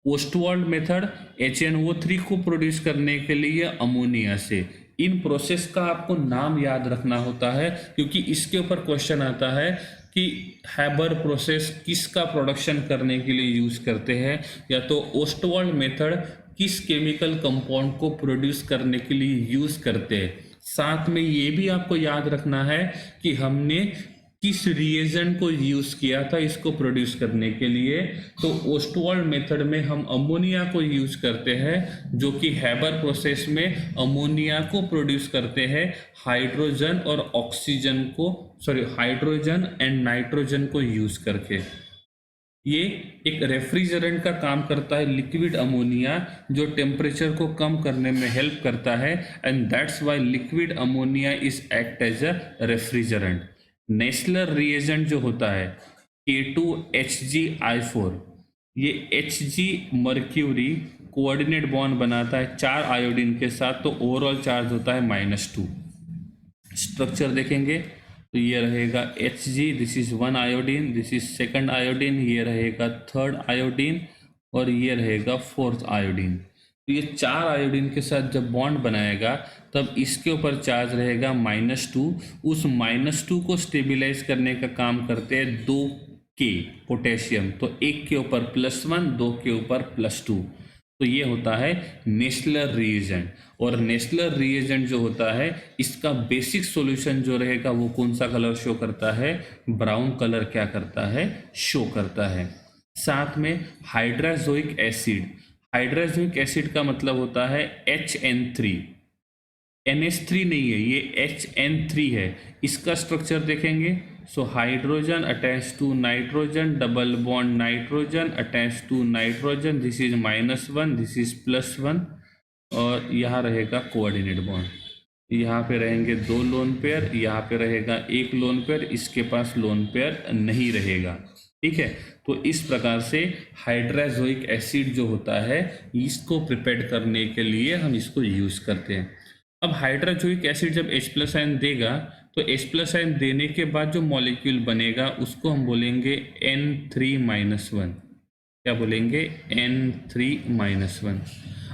ओस्टवाल्ड मेथड HNO3 को प्रोड्यूस करने के लिए अमोनिया से। इन प्रोसेस का आपको नाम याद रखना होता है क्योंकि इसके ऊपर क्वेश्चन आता है कि हैबर प्रोसेस किसका प्रोडक्शन करने के लिए यूज करते हैं, या तो ओस्टवाल्ड मेथड किस केमिकल कंपाउंड को प्रोड्यूस करने के लिए यूज करते हैं। साथ में ये भी आपको याद रखना है कि हमने किस रिएजेंट को यूज किया था इसको प्रोड्यूस करने के लिए। तो ओस्टवाल्ड मेथड में हम अमोनिया को यूज करते हैं, जो कि हैबर प्रोसेस में अमोनिया को प्रोड्यूस करते हैं हाइड्रोजन और ऑक्सीजन को हाइड्रोजन एंड नाइट्रोजन को यूज करके। ये एक रेफ्रिजरेंट का काम करता है लिक्विड अमोनिया, जो टेम्परेचर को कम करने में हेल्प करता है, and that's why liquid ammonia is act as a refrigerant. Nessler reagent जो होता है K2HgI4, ये Hg मर्क्यूरी कोऑर्डिनेट बॉन्ड बनाता है 4 आयोडीन के साथ, तो ओवरऑल चार्ज होता है -2। स्ट्रक्चर देखेंगे तो ये रहेगा Hg, this is 1 iodine, this is 2nd iodine, ये रहेगा 3rd आयोडीन और ये रहेगा 4th आयोडीन। तो ये 4 आयोडीन के साथ जब बॉन्ड बनाएगा तब इसके ऊपर चार्ज रहेगा -2। उस -2 को स्टेबिलाईज करने का काम करते हैं 2K पोटेशियम, तो एक के ऊपर +1, 2 के ऊपर +2। तो ये होता है नेस्लर रिएजेंट। और नेस्लर रिएजेंट जो होता है इसका बेसिक सॉल्यूशन जो रहेगा वो कौन सा कलर शो करता है? ब्राउन कलर क्या करता है? शो करता है। साथ में हाइड्राजोइक एसिड, हाइड्राजोइक एसिड का मतलब होता है HN3, NH3 नहीं है, ये HN3 है। इसका स्ट्रक्चर देखेंगे, so hydrogen attach to nitrogen, double bond nitrogen attach to nitrogen, this is -1, this is +1, और यहाँ रहेगा कोऑर्डिनेट बॉन्ड। यहाँ पे रहेंगे 2 लोन पेयर, यहाँ पे रहेगा 1 लोन पेयर, इसके पास लोन पेयर नहीं रहेगा। ठीक है, तो इस प्रकार से हाइड्राजोइक एसिड जो होता है इसको प्रिपेयर करने के लिए हम इसको यूज करते हैं। अब हाइड्राजोइक एसिड जब H+ आयन देगा तो H+ आयन देने के बाद जो मॉलिक्यूल बनेगा उसको हम बोलेंगे N3-1। क्या बोलेंगे? N3-1।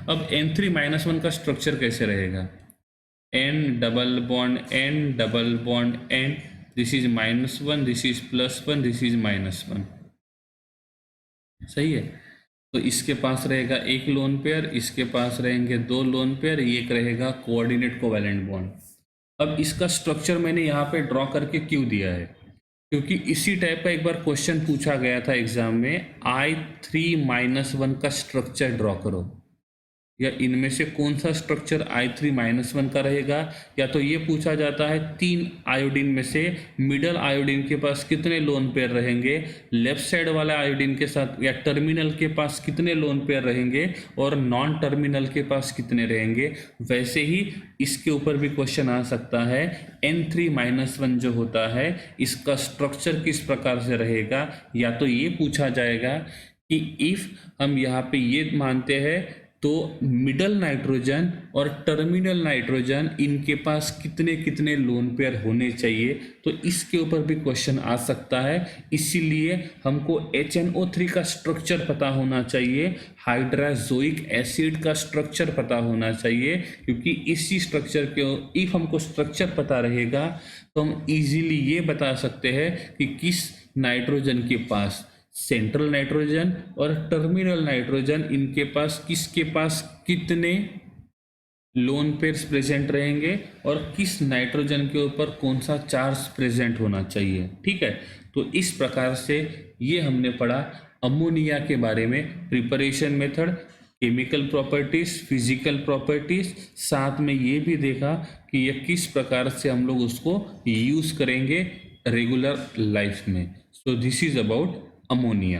अब N3-1 का स्ट्रक्चर कैसे रहेगा? N double bond N double bond N, this is -1, this is +1, this is -1। सही है, तो इसके पास रहेगा 1 लोन पेयर, इसके पास रहेंगे 2 लोन पेयर, एक रहेगा कोऑर्डिनेट कोवैलेंट बॉन्ड। अब इसका स्ट्रक्चर मैंने यहाँ पे ड्रॉ करके क्यों दिया है? क्योंकि इसी टाइप का एक बार क्वेश्चन पूछा गया था एग्जाम में, I3-1 का स्ट्रक्चर ड्रॉ करो, या इनमें से कौन सा स्ट्रक्चर I3-1 का रहेगा। या तो ये पूछा जाता है 3 आयोडीन में से मिडल आयोडीन के पास कितने लोन पेयर रहेंगे, लेफ्ट साइड वाले आयोडीन के साथ या टर्मिनल के पास कितने लोन पेयर रहेंगे, और नॉन टर्मिनल के पास कितने रहेंगे। वैसे ही इसके ऊपर भी क्वेश्चन आ सकता है, N3-1 जो होता है इसका स्ट्रक्चर किस प्रकार से रहेगा। या तो ये पूछा जाएगा कि इफ हम यहाँ पे ये मानते हैं तो मिडल नाइट्रोजन और टर्मिनल नाइट्रोजन इनके पास कितने कितने लोन पेयर होने चाहिए, तो इसके ऊपर भी क्वेश्चन आ सकता है। इसीलिए हमको HNO3 का स्ट्रक्चर पता होना चाहिए, हाइड्राजोइक एसिड का स्ट्रक्चर पता होना चाहिए, क्योंकि इसी स्ट्रक्चर के इफ हमको स्ट्रक्चर पता रहेगा तो हम इजीली ये बता सकते हैं कि किस नाइट्रोजन के पास, सेंट्रल नाइट्रोजन और टर्मिनल नाइट्रोजन, इनके पास किसके पास कितने लोन पेयर्स प्रेजेंट रहेंगे और किस नाइट्रोजन के ऊपर कौन सा चार्ज प्रेजेंट होना चाहिए। ठीक है, तो इस प्रकार से ये हमने पढ़ा अमोनिया के बारे में, preparation method, chemical properties, physical properties, साथ में ये भी देखा कि ये किस प्रकार से हम लोग उसको यूज करेंगे रेगुलर लाइफ में। सो दिस इज अबाउट अमोनिया।